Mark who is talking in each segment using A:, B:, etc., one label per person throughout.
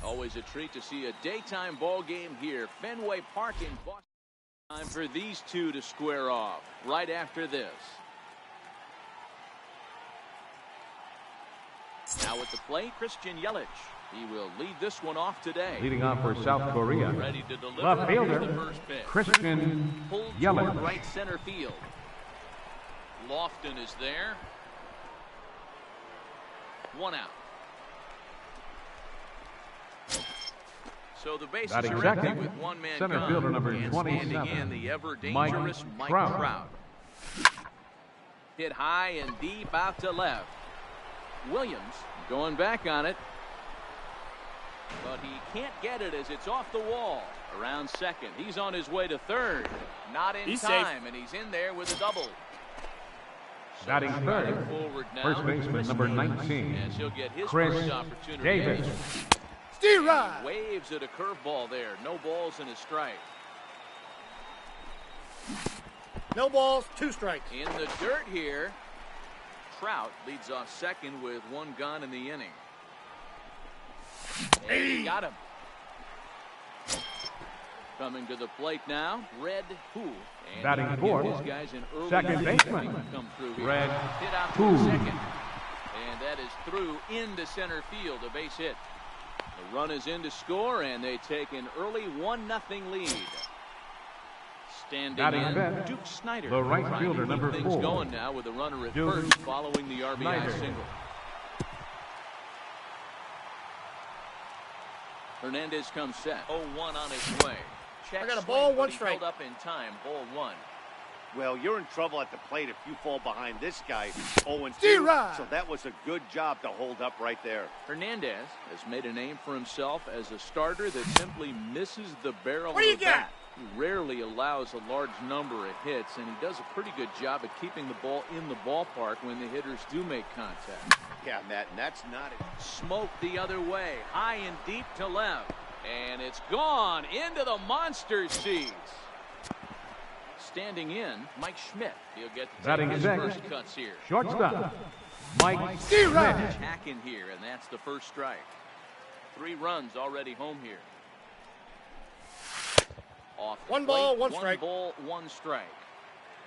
A: Always a treat to see a daytime ball game here. Fenway Park in Boston. Time for these two to square off right after this. Now at the plate, Christian Yelich. He will lead this one off today.
B: Leading off for South Korea,
A: ready to deliver
B: left fielder,
A: the first pitch.
B: Christian
A: Pulled
B: Yelich.
A: toward right center field. Lofton is there. One out. So the bases
B: Batting
A: are empty
B: second,
A: with one man
B: center
A: gone.
B: fielder number
A: And
B: 27,
A: standing in the ever
B: Mike
A: dangerous Mike
B: Trout.
A: Trout. Hit high and deep out to left. Williams going back on it. But he can't get it as it's off the wall. Around second. He's on his way to third. Not in
C: He's
A: time,
C: safe.
A: and he's in there with a double. So
B: Batting third,
A: forward now,
B: first baseman number 19,
A: as he'll get his
B: Chris
A: first opportunity.
B: Davis.
A: Waves at a curveball there. No balls and a strike.
C: No balls, 2 strikes.
A: In the dirt here. Trout leads off second with one gone in the inning. And he got him. Coming to the plate now, Red Poole. And
B: Batting fourth,
A: his guys an early
B: second
A: inning
B: baseman,
A: come through here.
B: Red
A: Hit out to
B: Poole.
A: second. And that is through into center field, a base hit. The run is in to score, and they take an early 1-0 lead. Standing
B: Batting
A: in,
B: fifth,
A: Duke Snyder.
B: the right
A: trying to
B: fielder,
A: keep
B: number
A: things
B: 4,
A: going now with a runner at
B: Duke
A: first following the RBI
B: Snyder.
A: single. Hernandez comes set. 0-1 on his way. Check
C: I got a
A: swing,
C: ball,
A: but
C: one
A: he
C: strike.
A: held up in time. Ball 1.
D: Well, you're in trouble at the plate if you fall behind this guy 0-2.
C: D-Rod.
D: So that was a good job to hold up right there.
A: Hernandez has made a name for himself as a starter that simply misses the barrel
C: What do you
A: of the
C: got?
A: bat. He rarely allows a large number of hits, and he does a pretty good job at keeping the ball in the ballpark when the hitters do make contact.
D: Yeah, Matt, and that's not it.
A: Smoke the other way, high and deep to left, and it's gone into the monster seats. Standing in, Mike Schmidt. He'll get to take
B: Batting
A: his
B: second,
A: first cuts here.
B: shortstop, Mike
C: Schmidt.
A: Attacking here, and that's the first strike. 3 runs already home here. Off the
C: One ball,
A: plate,
C: one strike.
A: 1 ball, 1 strike.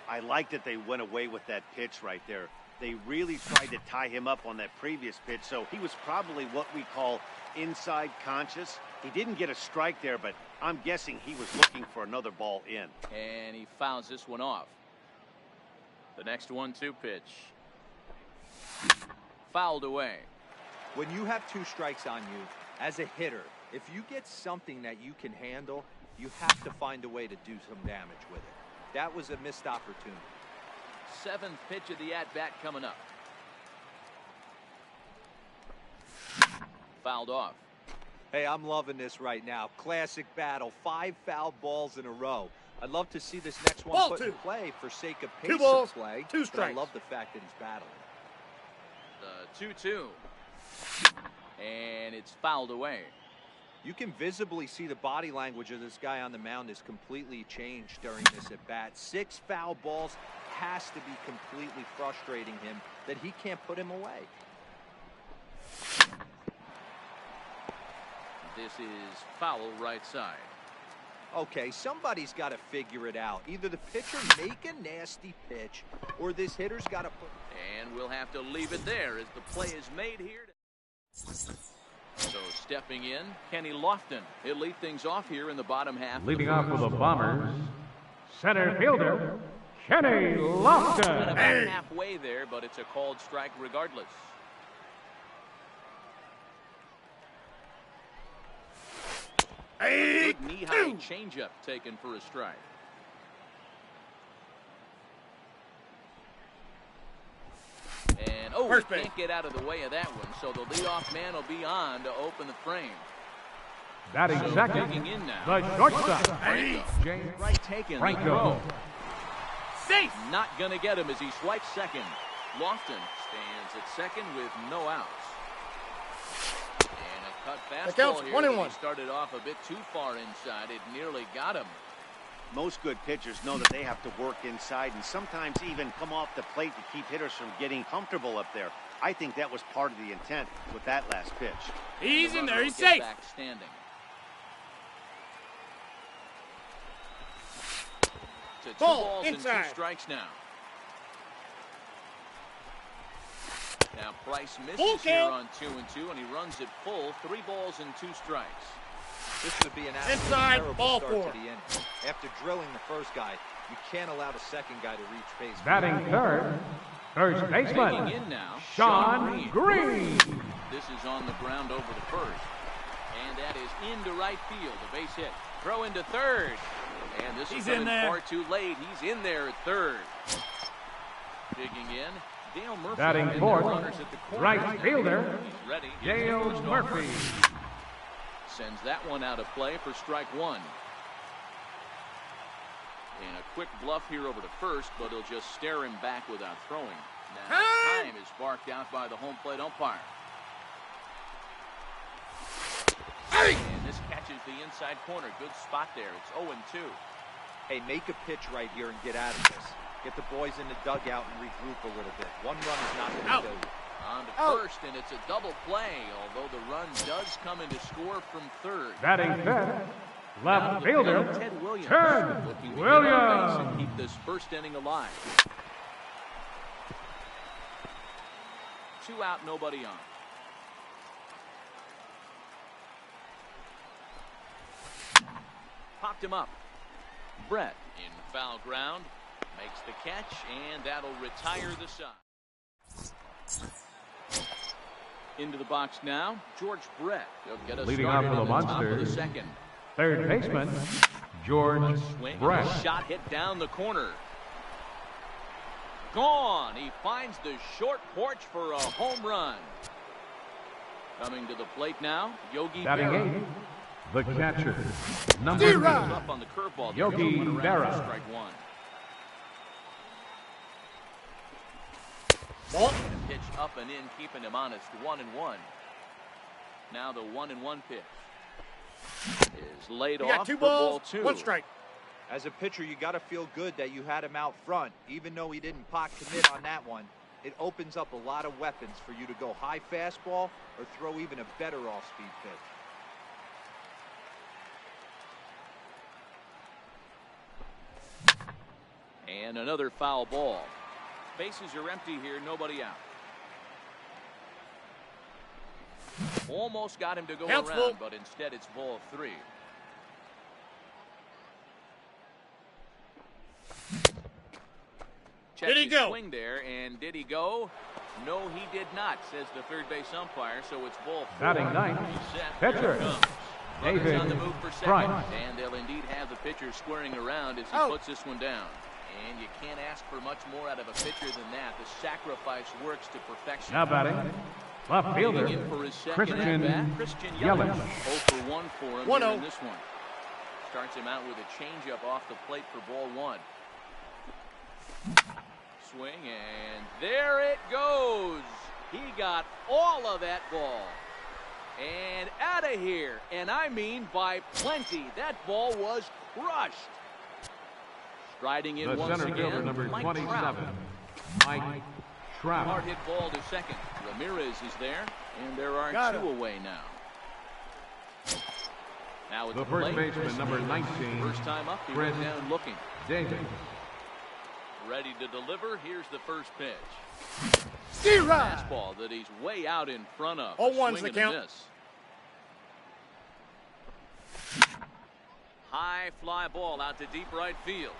D: I like that they went away with that pitch right there. They really tried to tie him up on that previous pitch, so he was probably what we call inside conscious. He didn't get a strike there, but I'm guessing he was looking for another ball in.
A: And he fouls this one off. The next 1-2 pitch. Fouled away.
E: When you have 2 strikes on you, as a hitter, if you get something that you can handle, you have to find a way to do some damage with it. That was a missed opportunity.
A: 7th pitch of the at-bat coming up. Fouled off.
E: Hey, I'm loving this right now. Classic battle. 5 foul balls in a row. I'd love to see this next one
C: Ball
E: put
C: 2.
E: in play for sake of
C: 2
E: pace
C: balls,
E: of play.
C: 2
E: But I
C: strikes.
E: love the fact that he's battling.
A: The 2-2. And it's fouled away.
E: You can visibly see the body language of this guy on the mound is completely changed during this at bat. 6 foul balls has to be completely frustrating him that he can't put him away.
A: This is foul right side.
E: Okay, somebody's got to figure it out. Either the pitcher make a nasty pitch or this hitter's got to put...
A: And we'll have to leave it there as the play is made here. So stepping in, Kenny Lofton. He'll lead things off here in the bottom half.
B: leading off for the Bombers, center fielder, Kenny Lofton.
A: About halfway there, but it's a called strike regardless. Good knee-high changeup taken for a strike. And
C: First
A: he
C: base.
A: can't get out of the way of that one, so the leadoff man will be on to open the frame.
B: Batting
A: So
B: second,
A: digging in now.
B: the shortstop,
A: Franco.
B: James
A: Right taken.
B: Franco.
C: Safe.
A: Not going to get him as he swipes second. Lofton stands at second with no outs. And a cut
C: That
A: fastball
C: counts,
A: here.
C: 1 and
A: that
C: 1.
A: He started off a bit too far inside. It nearly got him.
D: Most good pitchers know that they have to work inside and sometimes even come off the plate to keep hitters from getting comfortable up there. I think that was part of the intent with that last pitch.
C: He's in there. He's
A: Get
C: safe.
A: back standing. To 2
C: Ball,
A: balls and 2
C: inside.
A: strikes now. Now Price misses
C: Full
A: here
C: count.
A: on 2 and 2, and he runs it full. 3 balls and 2 strikes.
E: This would be an absolutely
C: Inside,
E: terrible
C: ball
E: start
C: 4.
E: to the inning. After drilling the first guy, you can't allow the second guy to reach base.
B: Batting third, first
A: Taking
B: baseman,
A: in now,
B: Sean Green.
A: This is on the ground over to first. And that is into right field. A base hit. Throw into third. And this
C: He's
A: is
C: in
A: coming
C: there.
A: far too late. He's in there at third. Digging in. Dale Murphy.
B: Batting
A: and the
B: fourth,
A: runners at the corner.
B: right fielder,
A: He's ready. Here's the
B: Dale
A: first offer.
B: Murphy.
A: Sends that one out of play for strike 1. And a quick bluff here over to first, but he'll just stare him back without throwing. Now time is barked out by the home plate umpire. And this catches the inside corner. Good spot there. It's 0-2.
E: Hey, make a pitch right here and get out of this. Get the boys in the dugout and regroup a little bit. One run is not going to
C: Out.
E: kill you.
A: On to first, and it's a double play, although the run does come in to score from third.
B: Batting fifth,
A: Now
B: left
A: to
B: fielder,
A: Ted Williams.
B: Ted
A: Looking to get on base and
B: Williams.
A: keep this first inning alive. 2 out, nobody on. Popped him up. Brett in foul ground. Makes the catch, and that'll retire the side. Into the box now, George Brett. He'll get us
B: Leading
A: started
B: off for
A: in
B: the
A: the top of the
B: Monsters.
A: second.
B: Third baseman, George
A: Swing,
B: Brett.
A: and a shot hit down the corner. Gone. He finds the short porch for a home run. Coming to the plate now, Yogi
B: Batting
A: Berra.
B: eighth, the catcher, number
C: D-Rod.
A: Goes
B: 9,
A: up on the curveball.
B: Yogi
A: Went around
B: Berra.
A: for strike 1.
C: Ball.
A: And a pitch up and in, keeping him honest. 1-1. Now the 1-1 pitch is laid
C: You
A: off
C: got 2
A: for ball
C: balls,
A: 2.
C: 1 strike.
E: As a pitcher, you got to feel good that you had him out front. Even though he didn't pot commit on that one, it opens up a lot of weapons for you to go high fastball or throw even a better off-speed pitch.
A: And another foul ball. Bases are empty here, nobody out. Almost got him to go
C: Count's
A: around,
C: full.
A: but instead it's ball 3. Check
C: Did he
A: his
C: go?
A: swing there, and did he go? No, he did not, says the third base umpire, so it's ball 4.
B: Batting ninth,
A: He's set.
B: pitcher,
A: Here it comes. Runners
B: David
A: on the move for second,
B: Price.
A: and they'll indeed have the pitcher squaring around as he
C: Out.
A: puts this one down. And you can't ask for much more out of a pitcher than that. The sacrifice works to perfection.
B: now batting, left fielder,
A: Leading in for his second
B: Christian
A: at-bat, Christian
B: Yelich.
A: 0 for 1 for him
C: 1-0.
A: here in this one. Starts him out with a changeup off the plate for ball 1. Swing, and there it goes. He got all of that ball. And out of here. And I mean by plenty. That ball was crushed. Striding in
B: the
A: once
B: center
A: again,
B: fielder, number
A: Mike
B: 27,
A: Trout.
B: Mike Trout.
A: Hard hit ball to second. Ramirez is there, and there are
C: Got
A: 2
C: him.
A: away now. Now at
B: The
A: the
B: first
A: plate,
B: baseman, number 19,
A: first time up, he
B: Chris
A: went down looking.
B: David.
A: Ready to deliver. Here's the first pitch.
C: D-Rod.
A: Fastball that he's way out in front of.
C: 0-1's
A: Swing
C: the
A: and a
C: count.
A: miss. High fly ball out to deep right field.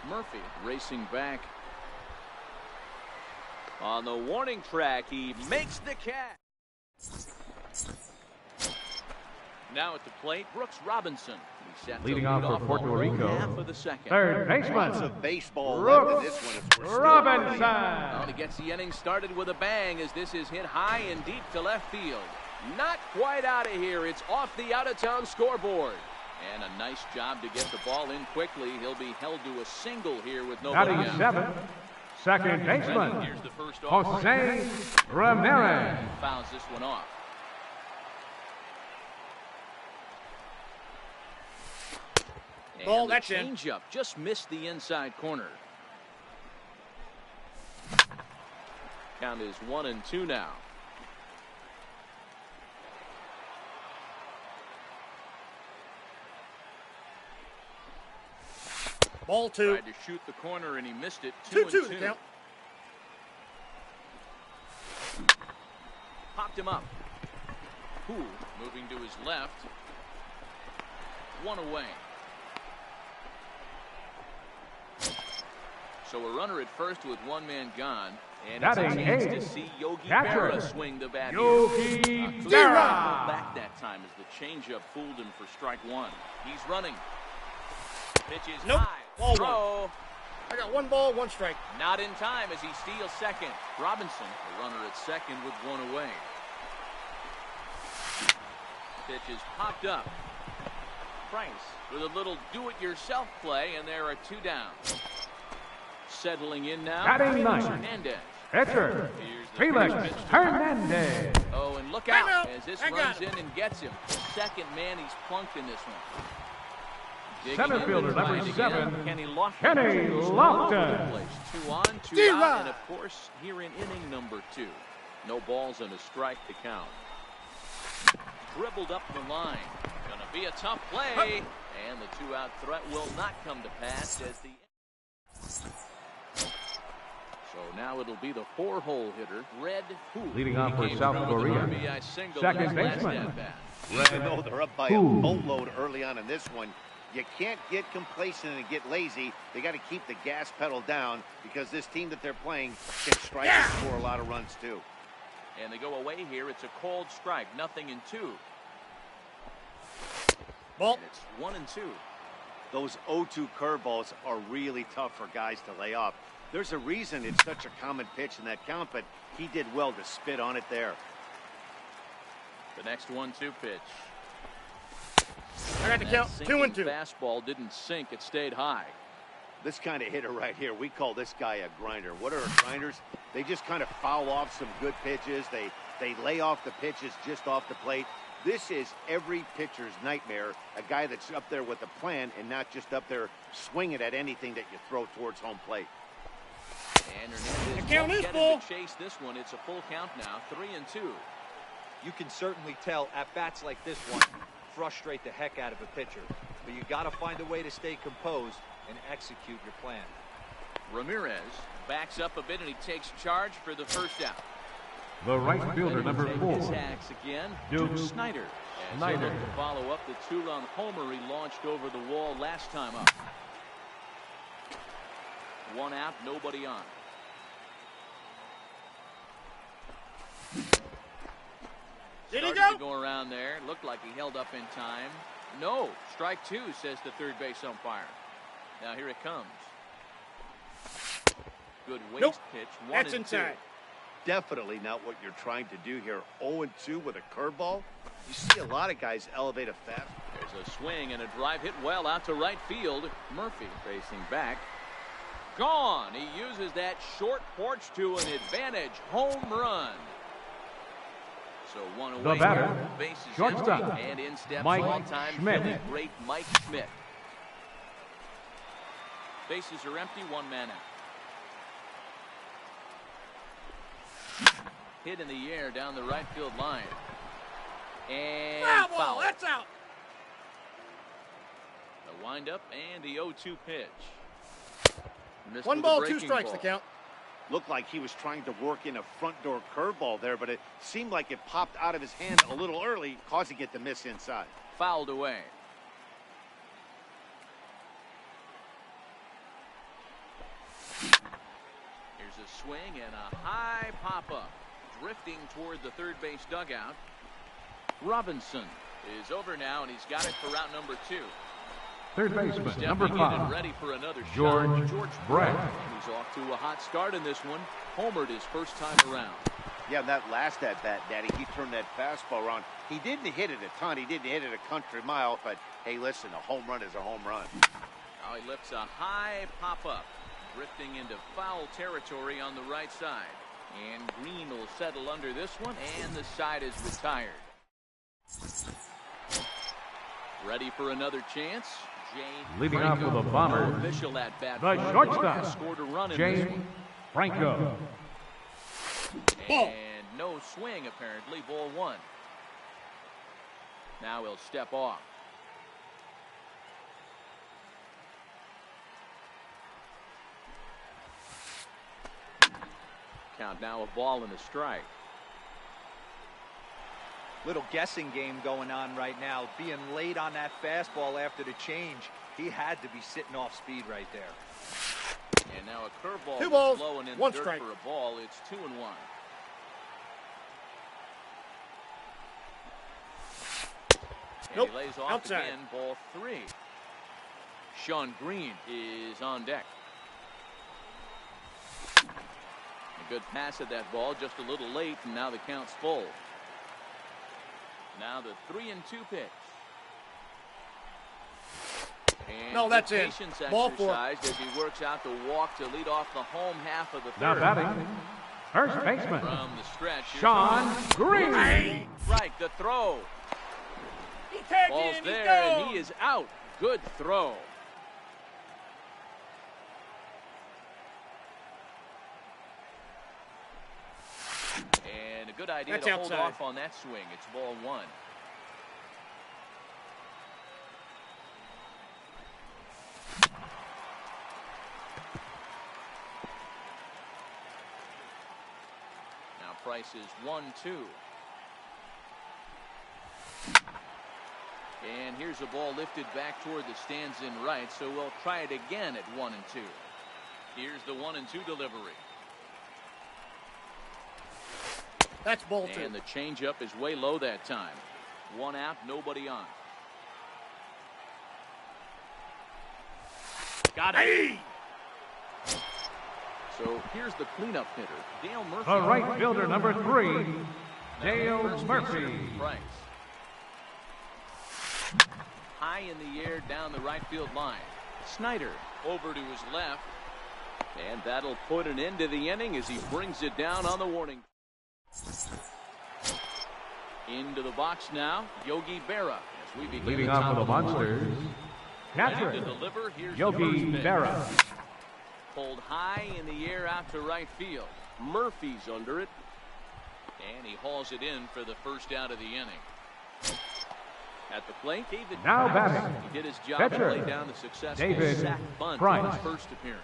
A: Murphy racing back on the warning track. He makes the catch. Now at the plate, Brooks Robinson. He's set to
B: Leading
A: lead
B: off for
A: off
B: Puerto
A: almost
B: Rico,
A: half of the second.
B: third
D: Lots
B: baseman,
D: of baseball left in
B: Brooks
D: this one. As we're still
B: Robinson.
A: Well, he gets the inning started with a bang as this is hit high and deep to left field. Not quite out of here. It's off the out-of-town scoreboard. And a nice job to get the ball in quickly. He'll be held to a single here with nobody
B: batting
A: out.
B: seventh, second baseman,
A: Here's the first offer.
B: Jose Ramirez.
A: Fouls this one off.
C: Ball,
A: And the
C: that's in.
A: changeup just missed the inside corner. Count is 1-2 now.
C: Ball 2.
A: Tried to shoot the corner and he missed it.
C: 2-2
A: 2-2.
C: the count.
A: Popped him up. Poole moving to his left. One away. So a runner at first with one man gone. And it's a
B: Batting
A: chance to
B: eighth.
A: see Yogi
B: Catcher.
A: Berra swing the bat
B: Yogi
A: here.
B: Berra.
A: Back that time as the changeup fooled him for strike one. He's running. Pitch is
C: Nope.
A: high.
C: Ball
A: Throw.
C: I got 1 ball, 1 strike.
A: Not in time as he steals second. Robinson, the runner at second with one away. Pitch is popped up. Price with a little do-it-yourself play, and there are 2 down. Settling in now.
B: Batting ninth.
A: Hernandez.
B: Pitcher,
A: Here's the
B: Felix
A: first pitch.
B: Hernandez.
A: Oh, and look
C: Time
A: out
C: out.
A: as this
C: I got
A: runs
C: it.
A: in and gets him. The second man he's plunked in this one. Digging
B: Center
A: in
B: fielder
A: to try
B: number
A: it
B: 7,
A: again. Kenny Lofton.
B: Kenny Lofton.
A: 2 on, 2
C: D-Rod.
A: out, and of course here in inning number 2. No balls and a strike to count. Dribbled up the line. Gonna be a tough play, and the 2-out threat will not come to pass as the. So now it'll be the 4-hole hitter, Red Poole.
B: Leading off for
A: He came
B: South
A: through with an
B: Korea.
A: RBI single
B: Second
A: in his last
B: baseman.
A: at-bat.
D: I know they're up by a
B: Poole.
D: boatload early on in this one. You can't get complacent and get lazy. They got to keep the gas pedal down because this team that they're playing can strike and score a lot of runs too.
A: And they go away here. It's a called strike. 0-2.
C: Ball.
A: And it's 1-2.
D: Those 0-2 curveballs are really tough for guys to lay off. There's a reason it's such a common pitch in that count, but he did well to spit on it there.
A: The next 1-2 pitch.
C: I got the
A: That
C: count.
A: sinking
C: 2-2.
A: Fastball didn't sink. It stayed high.
D: This kind of hitter right here, we call this guy a grinder. What are grinders? They just kind of foul off some good pitches. They lay off the pitches just off the plate. This is every pitcher's nightmare, a guy that's up there with a plan and not just up there swinging at anything that you throw towards home plate.
A: And Hernandez
C: The count
A: won't
C: is
A: get
C: full.
A: him to chase this one. It's a full count now. 3-2.
E: You can certainly tell at bats like this one frustrate the heck out of a pitcher. But you got to find a way to stay composed and execute your plan.
A: Ramirez backs up a bit and he takes charge for the first out.
B: The right fielder number
A: Take
B: 4,
A: his axe again.
B: Duke
A: Snyder. As
B: Snyder.
A: he'll look to follow up the 2-run homer he launched over the wall last time up. 1 out, nobody on.
C: Did he
A: Started to
C: go?
A: go around there. Looked like he held up in time. No. Strike 2, says the third base umpire. Now here it comes. Good waste
C: Nope.
A: pitch. 1-2.
C: That's inside.
D: Definitely not what you're trying to do here. 0-2 with a curveball. You see a lot of guys elevate a fast.
A: There's a swing and a drive hit well out to right field. Murphy facing back. Gone. He uses that short porch to an advantage. Home run. So 1 away.
B: The batter,
A: here. Base is
B: shortstop,
A: empty, and in steps
B: Mike
A: all-time
B: Schmidt.
A: Philly great Mike Schmidt. Bases are empty. 1 man out. Hit in the air down the right field line. And
C: Foul ball.
A: foul.
C: That's out.
A: The windup and the 0-2 pitch. Missed
C: 1
A: with a
C: ball, 2
A: breaking
C: strikes
A: ball.
C: the count.
D: Looked like he was trying to work in a front door curveball there, but it seemed like it popped out of his hand a little early, causing it to miss inside.
A: Fouled away. Here's a swing and a high pop-up. Drifting toward the third base dugout. Robinson is over now, and he's got it for route number 2.
B: third baseman number
A: Stepping in and
B: 5,
A: ready for another
B: George
A: shot.
B: Brett.
A: He's off to a hot start in this one. Homered his first time around.
D: Yeah, that last at-bat, Daddy, he turned that fastball around. He didn't hit it a ton. He didn't hit it a country mile, but hey, listen, a home run is a home run.
A: Now he lifts a high pop-up. Drifting into foul territory on the right side. And Green will settle under this one, and the side is retired. Ready for another chance.
B: Leading off with the Bombers,
A: official at bat.
B: the shortstop,
A: Scored a run in this
B: James
A: one.
B: Franco.
A: And no swing, apparently. Ball one. Now he'll step off. Count now, a ball and a strike.
E: Little guessing game going on right now. Being late on that fastball after the change, he had to be sitting off speed right there.
A: And now a curveball.
C: Two balls,
A: low and in
C: one
A: the dirt
C: strike.
A: for a ball. It's 2-1. And
C: Nope,
A: he lays off
C: outside.
A: again. Ball 3. Sean Green is on deck. A good pass at that ball, just a little late, and now the count's full. Now the 3-2 pitch. And
C: No, that's
A: good
C: in.
A: patience
C: Ball four.
A: exercised as he works out the walk to lead off the home half of the
B: Now
A: third.
B: batting, first baseman,
A: From the stretch, here's
B: Sean
A: the
B: Green.
A: strike, the throw.
C: He tagged
A: Ball's
C: in,
A: there,
C: he's
A: and
C: gone.
A: he is out. Good throw. And a good idea
C: That's
A: to hold
C: outside.
A: off on that swing. It's ball one. Now Price is 1-2. And here's a ball lifted back toward the stands in right, so we'll try it again at 1-2. Here's the 1-2 delivery.
C: That's ball two.
A: And the changeup is way low that time. One out, nobody on. Got it. So here's the cleanup hitter, Dale Murphy.
B: The right fielder, number 3, Dale
A: First
B: Murphy.
A: baseman, Price. High in the air down the right field line. Snyder over to his left. And that'll put an end to the inning as he brings it down on the warning. Into the box now, Yogi Berra. As we begin
B: Leading
A: the
B: off
A: top
B: for the
A: of the fourth.
B: Monsters,
A: Ready to
B: catcher,
A: deliver. Here's the
B: Yogi
A: first pitch.
B: Berra.
A: Pulled high in the air out to right field. Murphy's under it. And he hauls it in for the first out of the inning. At the plate, David
B: Now
A: Price.
B: batting,
A: He did his job
B: pitcher,
A: to lay down the successful
B: David
A: sac bunt
B: Price.
A: on his first appearance.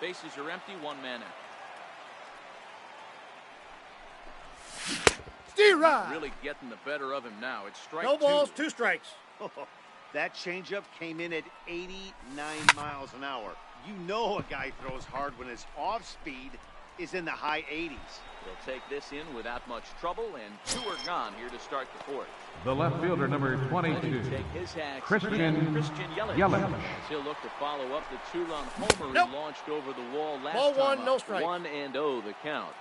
A: Bases are empty, one man out.
C: Steer
A: Really getting the better of him now. It's strike
C: No balls,
A: two.
C: 2 strikes.
D: That changeup came in at 89 miles an hour. You know a guy throws hard when his off speed is in the high 80s.
A: He'll take this in without much trouble, and 2 are gone here to start the fourth.
B: The left fielder, number
A: Ready
B: 22,
A: to take his hacks
B: Christian
A: again, Christian Yelich.
B: Yelich.
A: As he'll look to follow up the 2-run homer
C: Nope.
A: he launched over the wall last
C: Ball
A: time
C: one, no
A: up.
C: strikes.
A: 1-0 the count.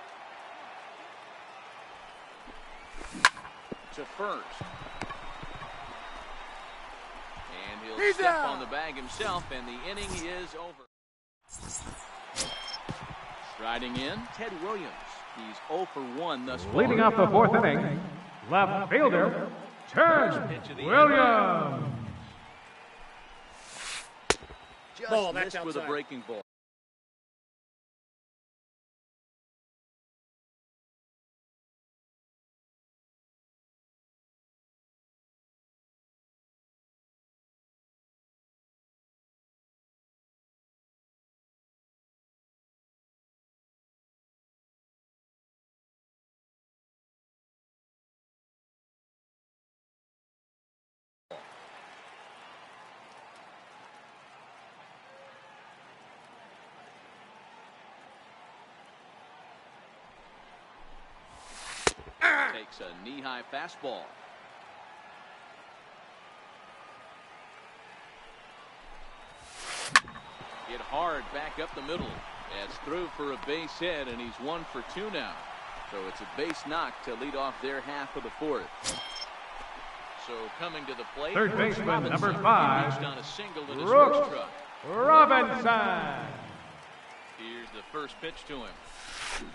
A: To first. And he'll
C: He's
A: step
C: out.
A: on the bag himself, and the inning is over. Striding in, Ted Williams. He's 0 for 1 thus far.
B: leading off the 4th inning, left fielder, Ted Williams.
A: Just
C: Ball, that's
A: missed with a
C: outside.
A: breaking ball. Takes a knee-high fastball. Hit hard back up the middle. That's through for a base hit, and he's 1 for 2 now. So it's a base knock to lead off their half of the fourth. So coming to the plate,
B: Third baseman,
A: Robinson.
B: number
A: He
B: 5,
A: reached on a single in his
B: Brooks
A: first truck.
B: Robinson.
A: Here's the first pitch to him.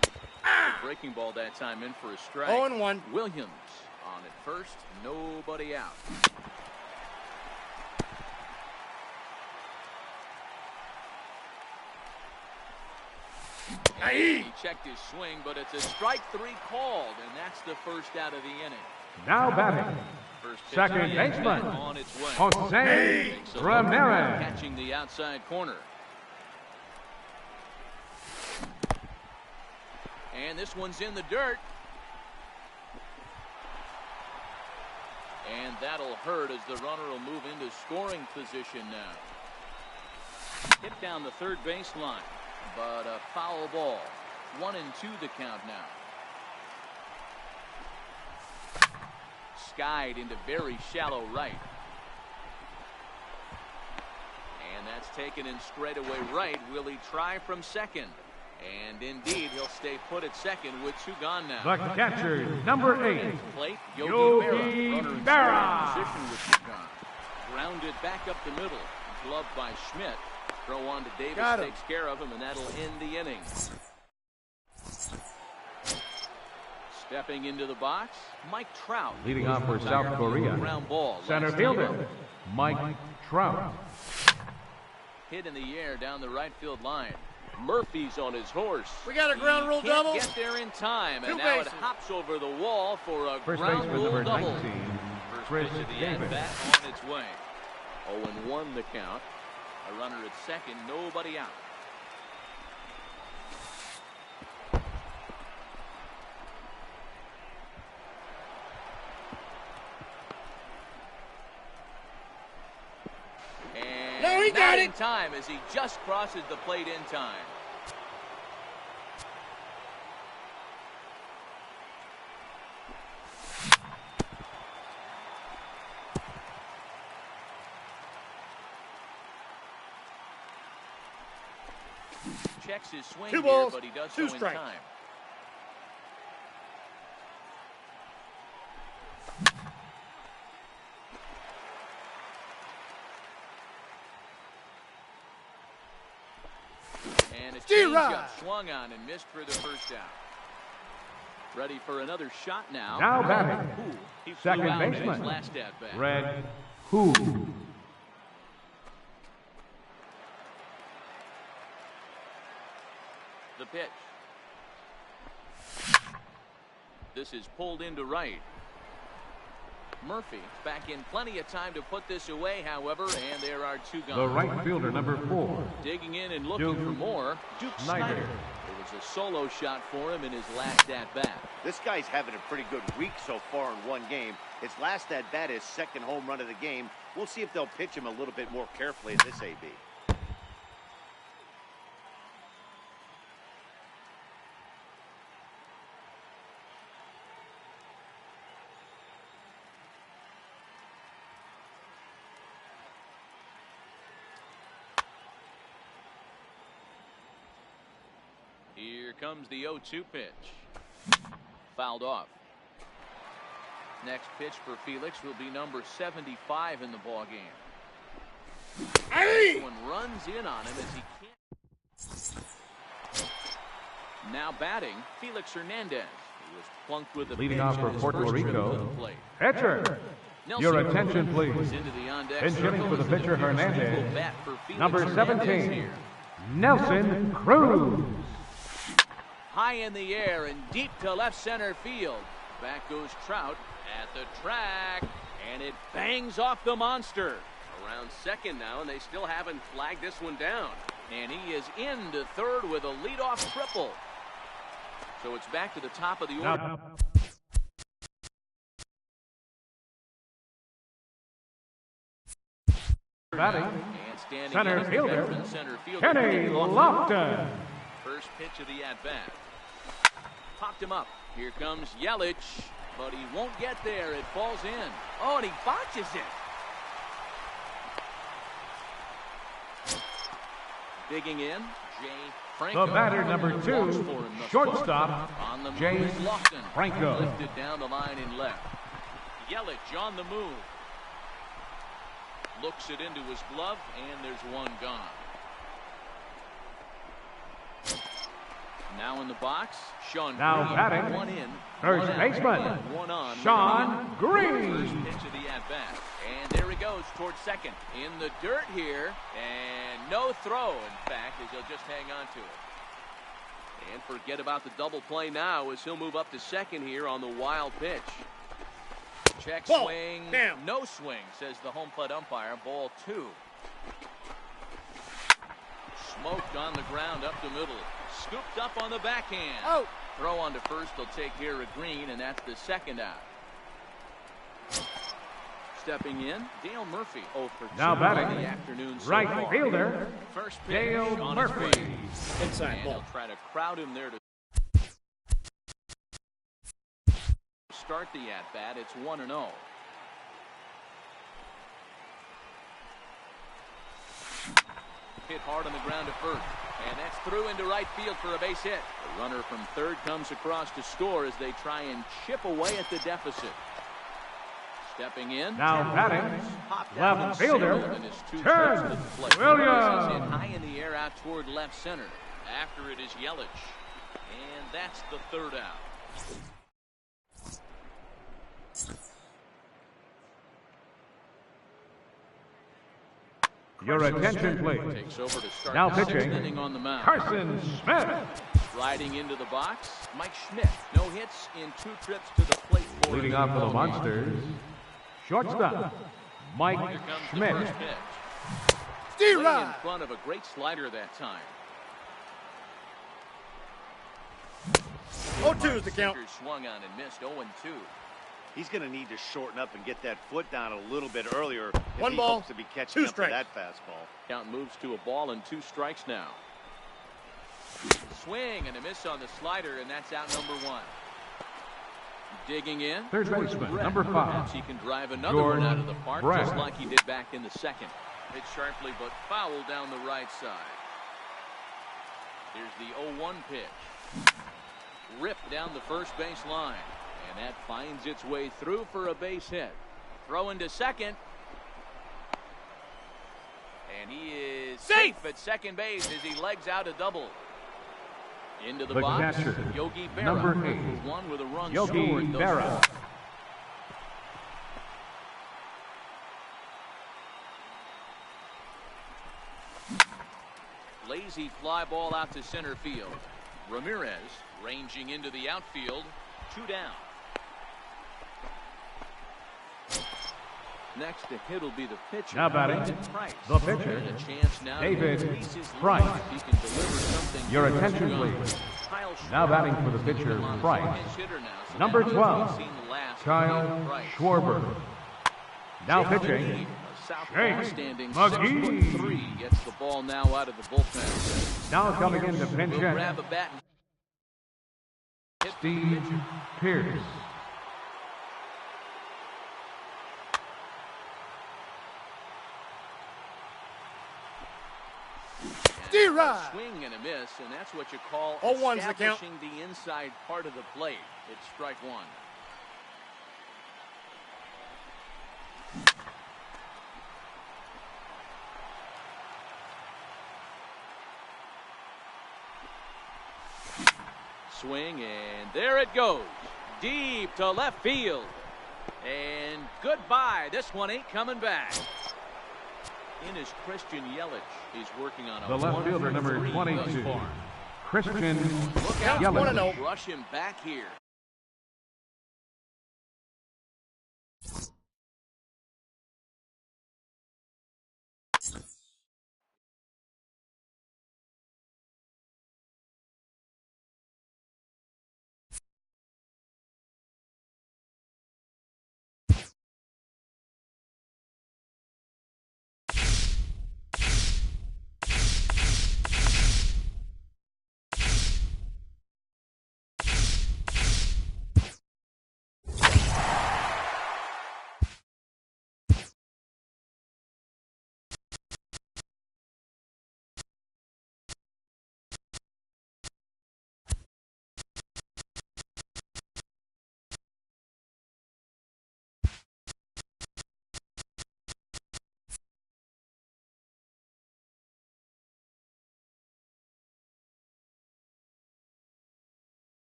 A: The breaking ball that time in for a strike.
C: 0-1.
A: Williams on at first, nobody out. He checked his swing, but it's a strike 3 called, and that's the first out of the inning.
B: Now batting, second baseman,
A: on its way.
B: Jose Ramirez.
A: Catching the outside corner. And this one's in the dirt. And that'll hurt as the runner will move into scoring position now. Hit down the third baseline, but a foul ball. 1-2 the count now. Skied into very shallow right. And that's taken in straightaway right. Will he try from second? And indeed, he'll stay put at second with 2 gone now.
B: The catcher, number 8,
A: Plate,
B: Yogi
A: Runner in
B: Berra.
A: scoring position with 2 gone. Grounded back up the middle. Gloved by Schmidt. Throw on to Davis, takes care of him, and that'll end the inning. Stepping into the box, Mike Trout.
B: Leading off for South Korea,
A: Ground ball.
B: center fielder, Mike Trout.
A: Hit in the air down the right field line. Murphy's on his horse.
C: We got a ground rule double.
A: Get there in time, and
C: 2
A: now
C: bases.
A: it hops over the wall for a
B: First
A: ground
B: baseman
A: rule
B: number
A: double.
B: 19,
A: First
B: Chris
A: pitch of the
B: Davis.
A: at-bat on its way. 0-1 the count. A runner at second, nobody out. And
C: No, he
A: not
C: got
A: in
C: it.
A: time as he just crosses the plate in time. Checks his swing
C: 2
A: here,
C: balls,
A: but he does
C: 2
A: so in
C: strikes.
A: time. And a changeup swung on and missed for the first out. Ready for another shot now.
B: Now batting,
A: Ooh, he flew
B: second
A: out in his
B: baseman,
A: last at bat.
B: Red Who.
A: The pitch. This is pulled into right. Murphy back in plenty of time to put this away, however, and there are 2 gone.
B: The right fielder, number 4,
A: Digging in and looking for more, Duke
B: Snyder.
A: Snyder. It was a solo shot for him in his last at-bat.
D: This guy's having a pretty good week so far in one game. His last at-bat is second home run of the game. We'll see if they'll pitch him a little bit more carefully in this AB.
A: Here comes the 0-2 pitch. Fouled off. Next pitch for Felix will be number 75 in the ballgame. This one runs in on him as he can't. Now batting, Felix Hernandez, who was plunked with the
B: Leading
A: pitch
B: off
A: in
B: for
A: his
B: Puerto
A: first trip
B: Rico,
A: to the plate.
B: pitcher. Your attention, please.
A: Into the on-deck
B: Pitching
A: circle
B: for the
A: as
B: pitcher,
A: equal
B: Hernandez.
A: bat for Felix
B: Number
A: Hernandez
B: 17,
A: here.
B: Nelson Cruz.
A: High in the air and deep to left center field. Back goes Trout at the track, and it bangs off the monster. Around second now, and they still haven't flagged this one down. And he is into third with a leadoff triple. So it's back to the top of the order.
B: Now, batting,
A: And standing
B: center
A: in as the
B: fielder,
A: veteran center fielder,
B: Kenny Lofton.
A: First pitch of the at-bat. Popped him up. Here comes Yelich, but he won't get there. It falls in. Oh, and he botches it. Digging in, Jay Franco.
B: The batter, number 2, shortstop,
A: on the move
B: Jay
A: is Lofton.
B: Franco.
A: Lifted down the line in left. Yelich on the move. Looks it into his glove, and there's one gone. Now in the box, Sean
B: Now
A: Green.
B: batting,
A: One in,
B: first
A: one out,
B: baseman,
A: one on.
B: Sean
A: First
B: Green.
A: pitch of the at-bat. And there he goes towards second. In the dirt here, and no throw, in fact, as he'll just hang on to it. And forget about the double play now as he'll move up to second here on the wild pitch. Check
C: Ball.
A: swing.
C: Damn.
A: No swing, says the home plate umpire. Ball 2. Smoked on the ground up the middle. Scooped up on the backhand.
C: Out.
A: Throw on to first will take care of Green, and that's the second out. Stepping in, Dale Murphy. 0 for 2
B: Now batting,
A: on the afternoon so
B: right
A: far.
B: fielder,
A: First pitch
B: Dale
A: on
B: Murphy.
A: its way.
C: Inside
A: And
C: ball.
A: he'll try to crowd him there to start the at-bat. It's 1-0. Hit hard on the ground to first. And that's through into right field for a base hit. The runner from third comes across to score as they try and chip away at the deficit. Stepping in.
B: Now batting,
A: Popped out
B: left
A: and
B: fielder,
A: singled in his 2
B: Turn
A: trips to the plate.
B: Williams.
A: This is hit high in the air out toward left center. After it is Yelich. And that's the third out.
B: Your attention, please.
A: Takes over to start
B: Now
A: the
B: pitching,
A: 6th inning on the mound.
B: Carson Smith.
A: Riding into the box, Mike Schmidt. No hits in 2 trips to the plate for
B: Leading
A: the
B: off for the
A: ball game.
B: Monsters, shortstop, Mike
A: Here comes the
B: Schmidt.
A: first pitch. Swing in
C: D-Rod.
A: front of a great slider that time.
C: 0-2 is the count.
A: Seekers swung on and missed 0-2.
D: He's going to need to shorten up and get that foot down a little bit earlier if
C: One
D: he
C: ball,
D: hopes to be catching
C: 2
D: up
C: strikes.
D: to that fastball.
A: Count moves to a ball and 2 strikes now. Swing and a miss on the slider, and that's out number 1. Digging in.
B: Third baseman,
A: Brett.
B: number 5.
A: Perhaps he can drive another
B: George
A: one out of the park,
B: Brett.
A: just like he did back in the second. Hit sharply, but foul down the right side. Here's the 0-1 pitch. Ripped down the first base line. And that finds its way through for a base hit. Throw into second. And he is safe at second base as he legs out a double. Into the
B: The
A: box,
B: catcher,
A: Yogi Berra.
B: number 8,
A: One with a run
B: Yogi
A: scored thus
B: Berra.
A: far. Lazy fly ball out to center field. Ramirez ranging into the outfield. 2 down. Next to hit will be the pitcher.
B: Now batting,
A: David Price.
B: the pitcher,
A: And a chance now to
B: David
A: increase his lead
B: Price.
A: if he can deliver something
B: Your
A: here
B: attention,
A: early on.
B: please.
A: Kyle
B: Now
A: Schwarber
B: batting for the
A: is
B: pitcher,
A: on as a
B: Price.
A: pinch hitter now, so
B: Number
A: that means
B: 12,
A: we've seen the last of
B: Kyle
A: David Price.
B: Schwarber. Now
A: Jake
B: pitching,
A: McGee, a southpaw
B: Shane
A: standing
B: McGee.
A: 6'3", gets the ball now out of the bullpen.
B: now coming in to pinch
A: He'll
B: hit,
A: grab a bat and hit the
B: Steve
A: pitcher.
B: Pierce.
C: D-Rod.
A: Swing and a miss, and that's what you call
C: 0-1's the count.
A: establishing the inside part of the plate. It's strike 1. Swing, and there it goes. Deep to left field. And goodbye. This one ain't coming back. In is Christian Yelich. He's working on a
B: The left fielder, number
A: 1-for-3 thus
B: 22,
A: far.
B: Christian
A: Look out,
B: Yelich.
C: 1-0.
A: Rush him back here.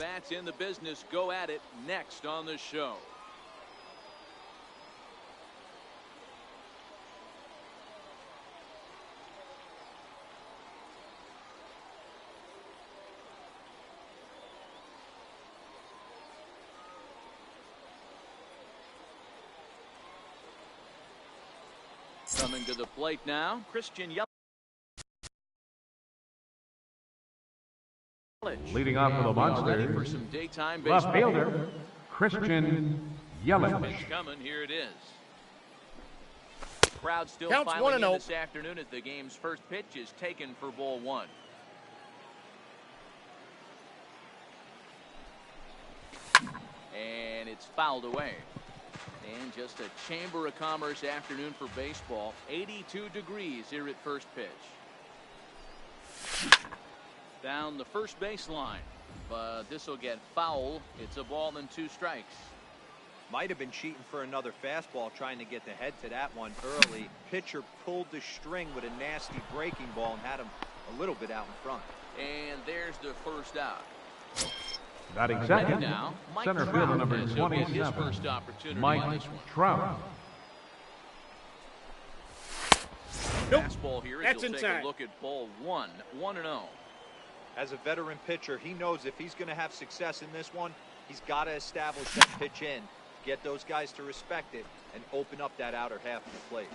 A: bats in the business go at it next on the show. Coming to the plate now, Christian Yelich.
B: Leading off for the
A: Ready for
B: Monsters,
A: some daytime baseball.
B: left fielder, Christian Yelich.
A: Pitch coming, here it is. Crowd still
C: Counts
A: filing in
C: 1-0.
A: this afternoon as the game's first pitch is taken for ball one. And it's fouled away. And just a Chamber of Commerce afternoon for baseball. 82 degrees here at first pitch. Down the first baseline, but this will get foul. It's a ball and 2 strikes.
E: Might have been cheating for another fastball, trying to get the head to that one early. Pitcher pulled the string with a nasty breaking ball and had him a little bit out in front.
A: And there's the first out.
B: Batting
A: Ready
B: second,
A: now, Mike
B: center
A: Trout
B: fielder number
A: as he'll get his
B: 27,
A: first opportunity on
B: Mike
A: this one.
B: Trout.
C: Nope.
A: Fastball here.
C: That's
A: He'll take
C: inside.
A: a look at ball 1-0.
E: As a veteran pitcher, he knows if he's going to have success in this one, he's got to establish that pitch in, get those guys to respect it, and open up that outer half of the plate.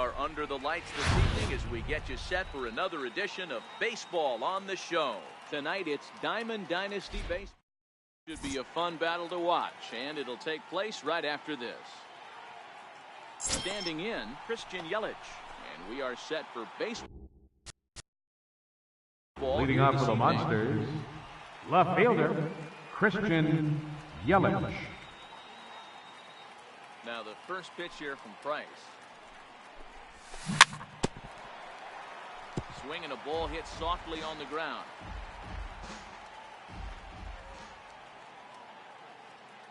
A: are under the lights this evening as we get you set for another edition of Baseball on the Show. Tonight it's Diamond Dynasty Baseball. Should be a fun battle to watch, and it'll take place right after this. Standing in, Christian Yelich, and we are set for baseball.
B: Leading off for the Monsters, left fielder, Christian Yelich.
A: Now the first pitch here from Price. Swing and a ball hit softly on the ground.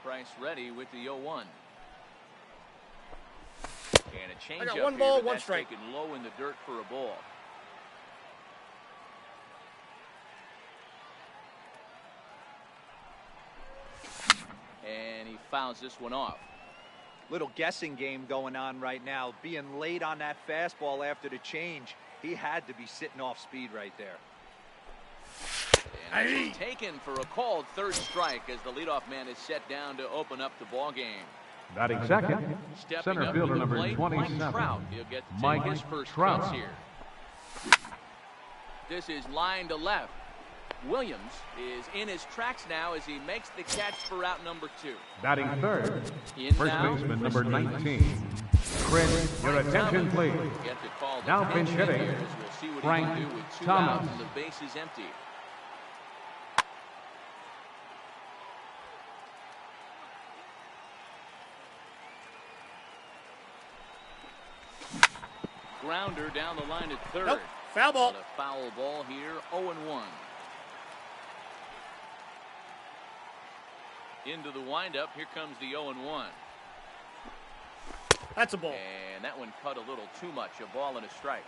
A: Price ready with the 0-1. And a changeup here,
C: one ball,
A: but
C: one
A: that's
C: strike.
A: taken low in the dirt for a ball. And he fouls this one off.
E: Little guessing game going on right now. Being late on that fastball after the change. He had to be sitting off speed right there.
A: And it's taken for a called third strike as the leadoff man is set down to open up the ball game.
B: Batting second,
A: Stepping
B: center
A: up
B: fielder
A: to the
B: number
A: plate,
B: 27,
A: Mike Trout. He'll get to
B: Mike
A: take his first
B: Trout.
A: cuts here. This is line to left. Williams is in his tracks now as he makes the catch for out number 2.
B: Batting third,
A: In
B: first
A: now,
B: baseman number 19, Chris, your attention please.
A: Get to call the
B: Now
A: pinch
B: pinch
A: hit
B: hitting,
A: here as we'll see what
B: Frank
A: he can do with 2
B: Thomas.
A: outs and the base is empty. Grounder down the line at third.
C: Nope. Foul ball.
A: But a foul ball here, 0-1. Into the windup, here comes the 0-1.
C: That's a ball.
A: And that one cut a little too much, a ball and a strike.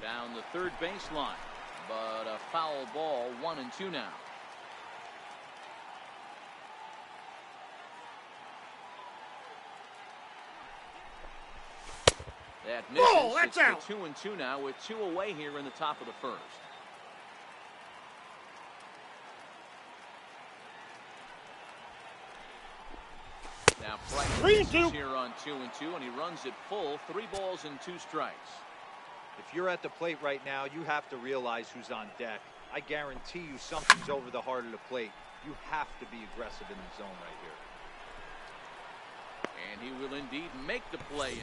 A: Down the third baseline, but a foul ball, 1-2 now. That misses.
C: Oh, that's
A: It's
C: out.
A: the 2-2 now with 2 away here in the top of the first. Now Price
C: 3-2
A: here on 2-2, and he runs it full, 3 balls and 2 strikes.
E: If you're at the plate right now, you have to realize who's on deck. I guarantee you something's over the heart of the plate. You have to be aggressive in the zone right here.
A: And he will indeed make the play.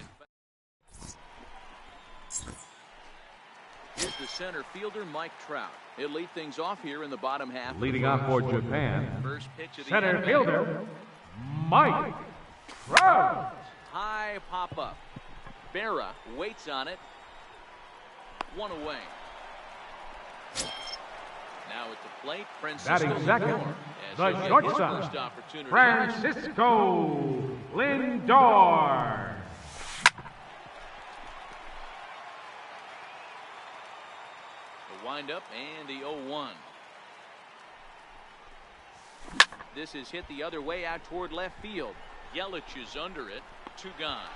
A: Here's the center fielder, Mike Trout. He'll lead things off here in the bottom half.
B: Leading off for Japan,
A: First pitch of the
B: center
A: at-bat.
B: fielder, Mike Trout.
A: High pop up. Berra waits on it. 1 away. Now at the plate, Francisco
B: Batting second,
A: Lindor, as
B: the
A: he'll get his
B: shortstop,
A: first opportunity.
B: Francisco Lindor.
A: The windup and the 0-1. This is hit the other way out toward left field. Yelich is under it. 2 gone.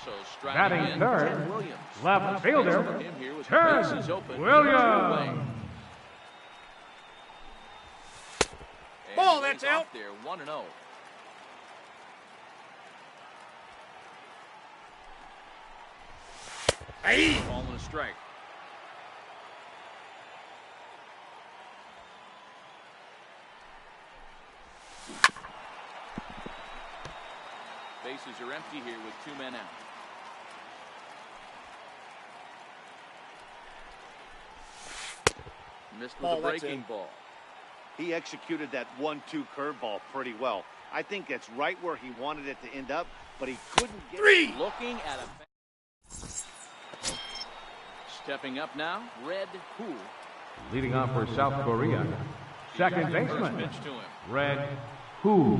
A: So striking
B: Batting
A: in,
B: third,
A: Ted Williams.
B: left fielder,
A: For him here with the
B: Ted
A: bases open. 2
B: Williams.
A: away. And
C: Ball,
A: he
C: that's
A: lays off
C: out.
A: there, 1-0.
C: Hey.
A: Ball and a strike. Bases are empty here with 2 men out. Missed with
C: Ball,
A: a
C: that's
A: breaking
C: in.
A: ball.
D: He executed that 1-2 curveball pretty well. I think that's right where he wanted it to end up, but he couldn't get
C: 3.
A: Looking at a... Stepping up now, Red Hu.
B: Leading off for South Korea, second
A: First
B: baseman,
A: pitch to him.
B: Red Hu.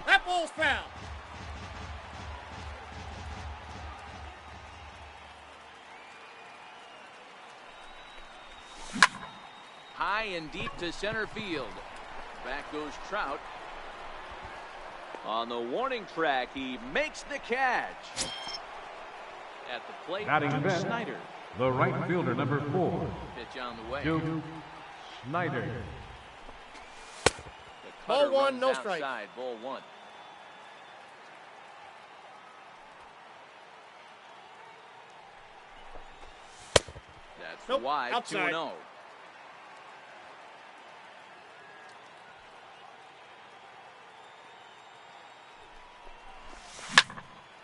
C: That ball's foul.
A: High and deep to center field. Back goes Trout. On the warning track, he makes the catch. At the plate,
B: Batting
A: Jim
B: fifth,
A: Snyder.
B: The right fielder, number 4,
A: Pitch on the way.
B: Duke Snyder.
A: The
C: Ball
A: cutter
C: one,
A: runs
C: no strike.
A: outside, ball 1. That's
C: Nope,
A: wide,
C: outside.
A: 2-0.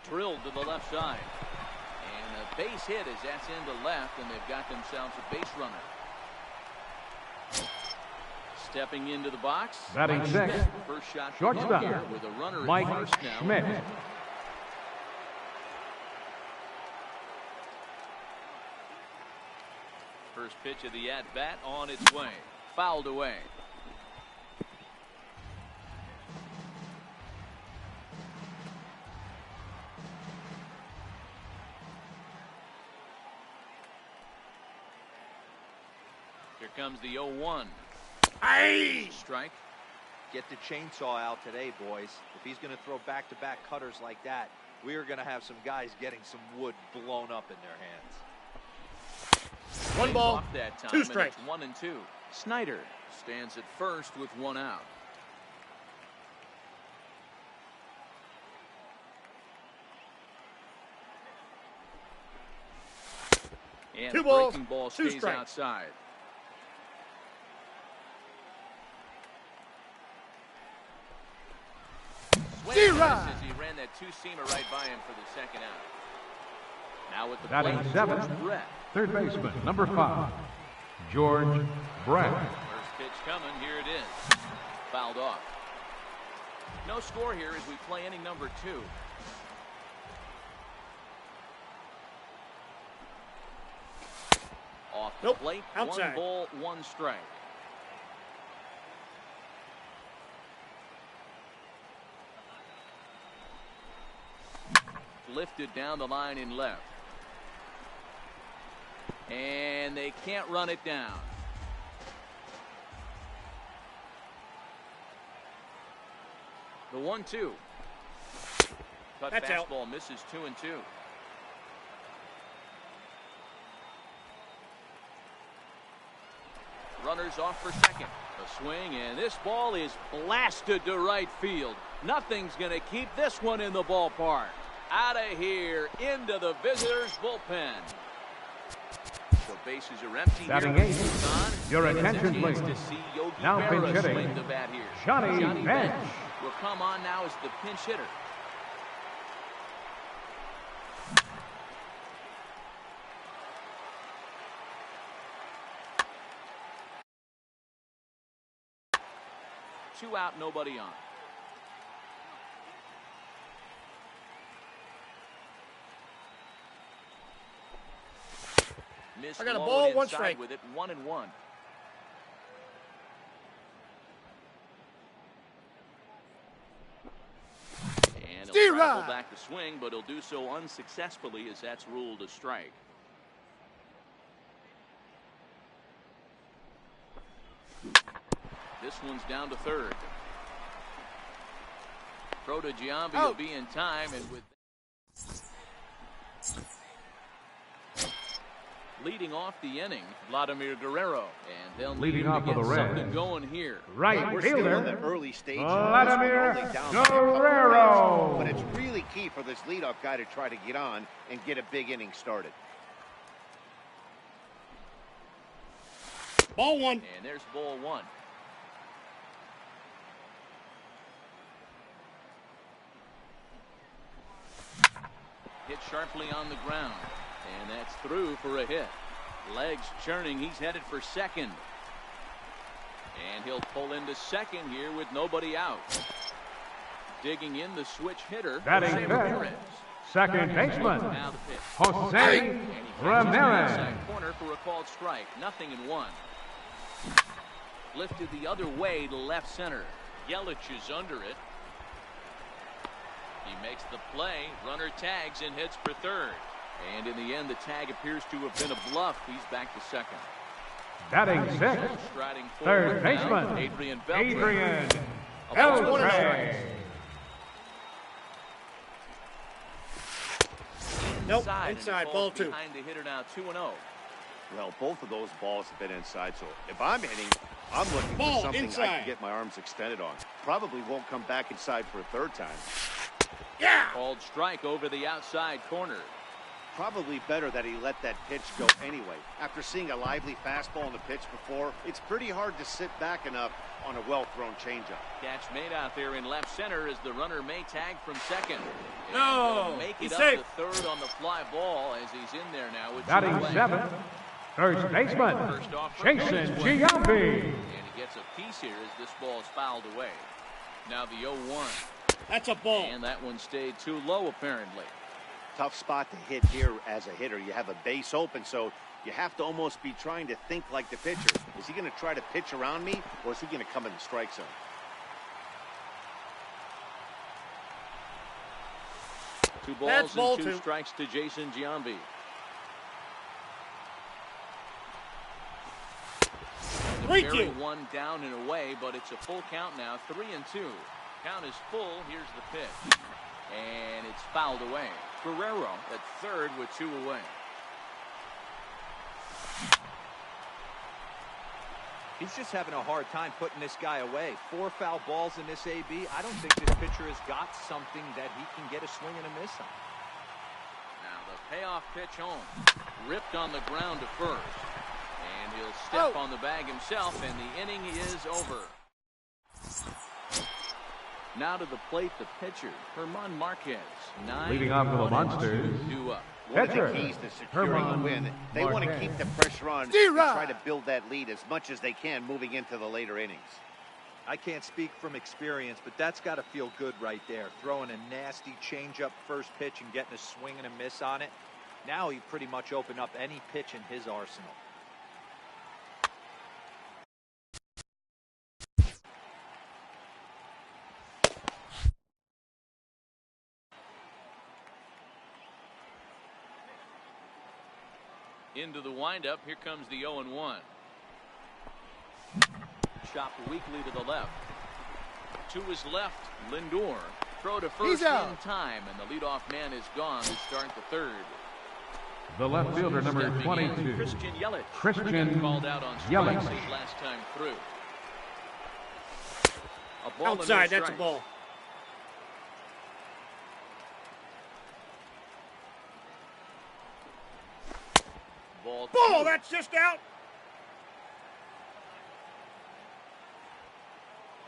A: Drilled to the left side. And a base hit as that's into left, and they've got themselves a base runner. Stepping into the box.
B: Batting
A: Mike
B: sixth,
A: Schmidt. First shot
B: shortstop,
A: here with a runner
B: Mike
A: at first now.
B: Schmidt.
A: First pitch of the at-bat on its way. Fouled away. Here comes the 0-1.
C: Aye!
A: Strike.
E: Get the chainsaw out today, boys. If he's going to throw back-to-back cutters like that, we are going to have some guys getting some wood blown up in their hands.
C: One ball,
A: Off that time,
C: 2
A: and
C: strikes.
A: it's 1-2. Snyder stands at first with 1 out. And
C: 2
A: the
C: balls,
A: breaking ball
C: 2
A: stays
C: strikes.
A: outside. Swing and
C: D-Rod.
A: misses. He ran that two-seamer right by him for the second out. Now with the
B: Batting
A: plate,
B: seventh,
A: George Brett.
B: third baseman, number 5, George Brett.
A: First pitch coming. Here it is. Fouled off. No score here as we play inning number 2. Off the
C: Nope,
A: plate.
C: outside.
A: 1 ball, 1 strike. Lifted down the line in left. And they can't run it down. The 1-2. Cut
C: That's out.
A: fastball misses 2-2. Runners off for second. A swing, and this ball is blasted to right field. Nothing's going to keep this one in the ballpark. Out of here, into the visitors' bullpen. The bases are empty.
B: Batting
A: here.
B: eighth.
A: Tucson
B: Your
A: gets a
B: attention,
A: chance
B: please.
A: to see Yogi
B: Now
A: Berra
B: pinch hitting,
A: swing the bat here.
B: Johnny Bench.
A: will come on now as the pinch hitter. Two out, nobody on. Missed
C: I got a
A: low
C: ball,
A: and
C: 1
A: inside
C: strike.
A: with it, 1-1. And he'll travel back to swing, but he'll do so unsuccessfully as that's ruled a strike. This one's down to third. Throw to Giambi will be in time, and with leading off the inning, Vladimir Guerrero, and they'll need
B: Leading
A: him
B: off
A: to
B: for
A: get
B: the Reds.
A: something going here.
B: Right
D: We're still in the
B: fielder,
D: early stages.
B: Vladimir
D: Only down by a couple runs.
B: Guerrero.
D: But it's really key for this leadoff guy to try to get on and get a big inning started.
C: Ball 1.
A: And there's ball 1. Hit sharply on the ground, and that's through for a hit. Legs churning, he's headed for second. And he'll pull into second here with nobody out. Digging in the switch hitter,
B: Batting
A: Jose
B: fifth,
A: Ramirez.
B: second baseman,
A: Now the pitch.
B: Jose
A: And he catches the
B: Ramirez.
A: inside corner for a called strike. 0-1. Lifted the other way to left center. Yelich is under it. He makes the play. Runner tags and hits for third. And in the end, the tag appears to have been a bluff. He's back to second.
B: Batting sixth,
A: Striding
B: third
A: forward now,
B: baseman,
A: Adrian Beltre.
B: Adrian
C: That was 1
B: Beltre.
C: Nope,
A: inside.
C: inside,
A: and it
C: ball
A: falls
C: 2.
A: Behind the hitter now 2-0.
D: Well, both of those balls have been inside, so if I'm hitting, I'm looking
C: Ball
D: for something I
C: inside.
D: can get my arms extended on. Probably won't come back inside for a third time.
C: Yeah!
A: Called strike over the outside corner.
D: Probably better that he let that pitch go anyway. After seeing a lively fastball on the pitch before, it's pretty hard to sit back enough on a well-thrown changeup.
A: Catch made out there in left center as the runner may tag from second. And
C: No,
A: he'll make it
C: he's
A: up
C: safe.
A: to third on the fly ball as he's in there now with 2
B: Batting
A: away.
B: 7th, first baseman,
A: First off,
B: Jason Giambi.
A: And he gets a piece here as this ball is fouled away. Now the 0-1.
C: That's a ball.
A: And that one stayed too low apparently.
D: Tough spot to hit here as a hitter. You have a base open, so you have to almost be trying to think like the pitcher. Is he going to try to pitch around me, or is he going to come in the strike zone?
A: Two
C: That's
A: balls
C: ball
A: and 2
C: 2.
A: strikes to Jason Giambi.
C: Three,
A: Very
C: 2.
A: one down and away, but it's a full count now. 3-2. Count is full. Here's the pitch. And it's fouled away. Guerrero at third with 2 away.
E: He's just having a hard time putting this guy away. 4 foul balls in this AB. I don't think this pitcher has got something that he can get a swing and a miss on.
A: Now the payoff pitch home. Ripped on the ground to first. And he'll step on the bag himself, and the inning is over. Now to the plate, the pitcher, Herman Marquez. 9
B: Leading off for the Monsters,
A: due up.
D: One of the
B: pitcher,
D: keys to securing a
B: Herman
D: win, they want to
B: Marquez.
D: keep the pressure on and try to build that lead as much as they can moving into the later innings.
E: I can't speak from experience, but that's got to feel good right there. Throwing a nasty changeup first pitch and getting a swing and a miss on it. Now he pretty much opened up any pitch in his arsenal.
A: Into the windup, here comes the 0-1. Chopped weakly to the left. To his left, Lindor. Throw to first in time, and the leadoff man is gone to start the third.
B: the left fielder, number
A: Stepping in,
B: 22,
A: Christian Yelich.
B: Christian
A: Called out on strikes
B: Yelich.
A: his last time through. A ball and no
C: Outside, that's a
A: strikes.
C: ball.
A: Ball,
C: Ball,
A: 2.
C: that's just out.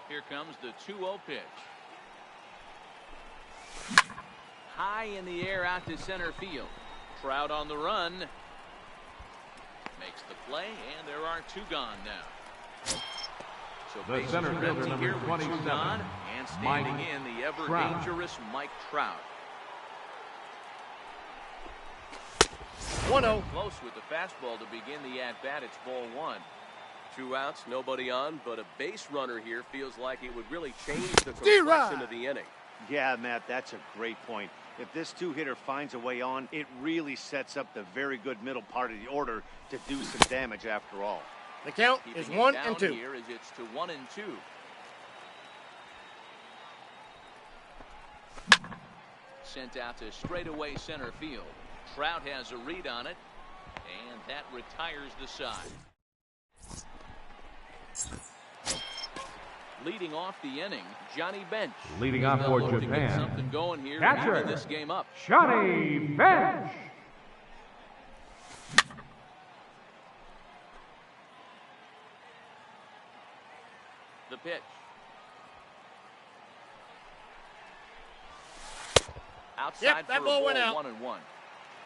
A: Here comes the 2-0 pitch. High in the air out to center field. Trout on the run. Makes the play, and there are 2 gone now. So
B: The
A: bases
B: center
A: are
B: fielder,
A: empty
B: number
A: here with 2
B: 27,
A: gone, and standing
B: Mike
A: in the ever
B: Trout.
A: dangerous Mike Trout.
C: 1-0.
A: Close with the fastball to begin the at-bat. It's ball 1. 2 outs, nobody on, but a base runner here feels like it would really change the complexion of the inning.
D: Yeah, Matt, that's a great point. If this 2-hitter finds a way on, it really sets up the very good middle part of the order to do some damage after all.
C: The count
A: Keeping
C: is
A: it
C: 1
A: down
C: and 2.
A: Here as it's to 1 and 2. Sent out to straightaway center field. Trout has a read on it, and that retires the side. Leading off the inning, Johnny Bench.
B: Leading off for
A: They'll look to get
B: Japan,
A: something going here
B: catcher,
A: and even this game up.
B: Johnny Bench.
A: The pitch. Outside
C: Yep, that
A: for a
C: ball
A: ball,
C: went out.
A: 1-1.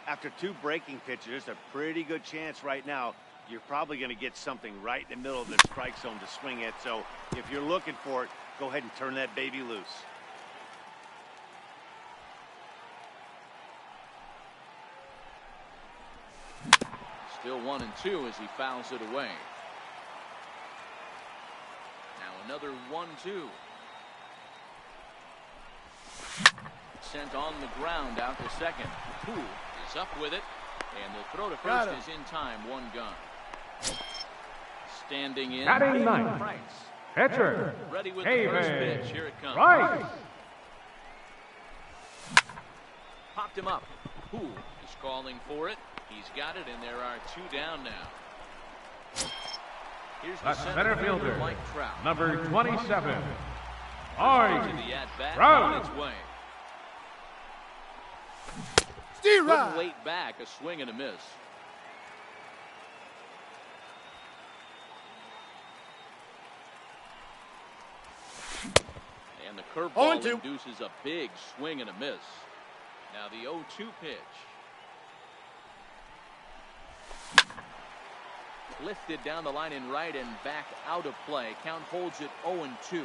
D: After 2 breaking pitches, there's a pretty good chance right now you're probably going to get something right in the middle of the strike zone to swing at. So if you're looking for it, go ahead and turn that baby loose.
A: Still 1 and 2 as he fouls it away. Now another 1-2. Sent on the ground out to second. Poole is up with it, and the throw to
C: Got
A: first
C: him.
A: is in time. 1 gone. Standing in,
B: Batting ninth.
A: Price.
B: Pitcher,
A: Ready with the first
B: David
A: pitch. Here it comes.
B: Price.
A: Popped him up. Who is calling for it? He's got it, and there are 2 down now. Here's the
B: center fielder,
A: Mike Trout.
B: number 27.
A: To the at-bat
B: Trout.
A: on its way.
C: Steer
A: Couldn't wait back, a swing and a miss. And the curveball induces a big swing and a miss. Now the 0-2 pitch. Lifted down the line in right and back out of play. Count holds it 0-2.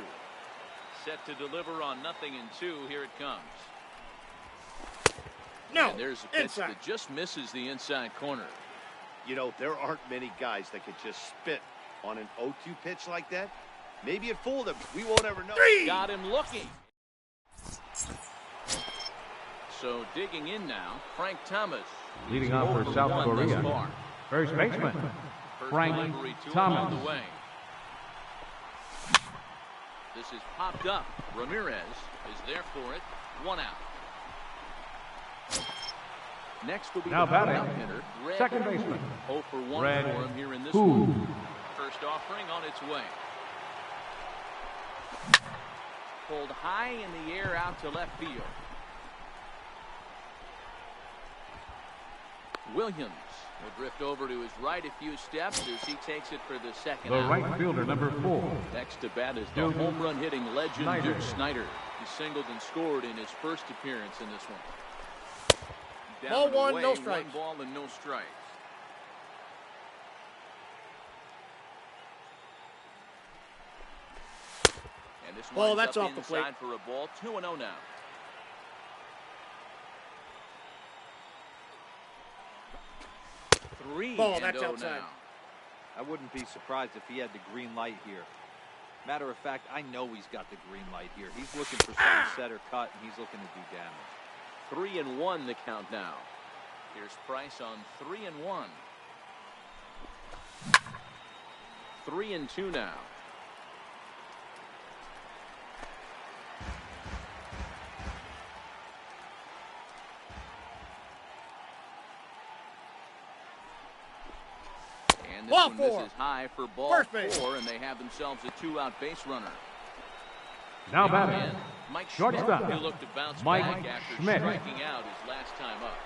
A: Set to deliver on 0-2. Here it comes.
C: No,
A: and there's a pitch
C: inside.
A: that just misses the inside corner.
D: You know, there aren't many guys that could just spit on an 0-2 pitch like that. Maybe it fooled him. We won't ever know.
A: Got him looking. So digging in now, Frank Thomas.
B: Leading off for South Korea, first baseman, Frank Thomas.
A: On the way. This is popped up. Ramirez is there for it. 1 out. Next will be
B: now
A: the
B: batting,
A: hitter,
B: second baseman,
A: 0 for 1
B: Red
A: for him here in this
B: Who.
A: one. First offering on its way. Pulled high in the air out to left field. Williams will drift over to his right a few steps as he takes it for the second
B: the
A: out.
B: right fielder, number 4.
A: Next to bat is the
B: Duke
A: home run hitting legend
B: Snyder.
A: Duke Snyder. He singled and scored in his first appearance in this one. Down
C: Ball
A: and
C: 1,
A: away,
C: no strikes.
A: 1 ball and no strikes. And this
C: Ball,
A: lines
C: that's
A: up
C: off the plate.
A: inside for a ball. 2-0 now.
C: Ball, that's outside.
A: Now.
E: I wouldn't be surprised if he had the green light here. Matter of fact, I know he's got the green light here. He's looking for some set or cut, and he's looking to do damage.
A: 3-1 the count now. Here's Price on 3-1. 3-2 now. And this
C: Ball
A: one
C: 4.
A: misses high for ball
C: First base.
A: 4, and they have themselves a 2-out base runner.
B: Now
A: And
B: batting,
A: Mike
B: shortstop,
A: Schmidt, who looked to bounce
B: Mike
A: back after
B: Schmidt.
A: striking out his last time up.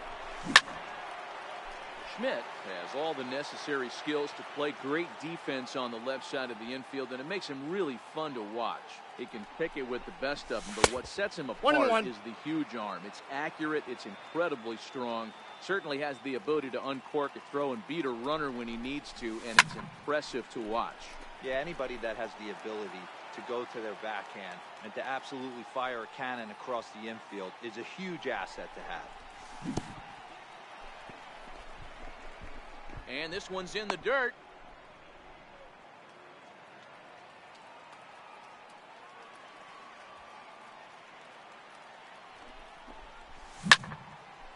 A: Schmidt has all the necessary skills to play great defense on the left side of the infield, and it makes him really fun to watch. He can pick it with the best of them, but what sets him apart
C: 1-1.
A: is the huge arm. It's accurate, it's incredibly strong, certainly has the ability to uncork a throw and beat a runner when he needs to, and it's impressive to watch.
E: Yeah, anybody that has the ability to go to their backhand and to absolutely fire a cannon across the infield is a huge asset to have.
A: And this one's in the dirt.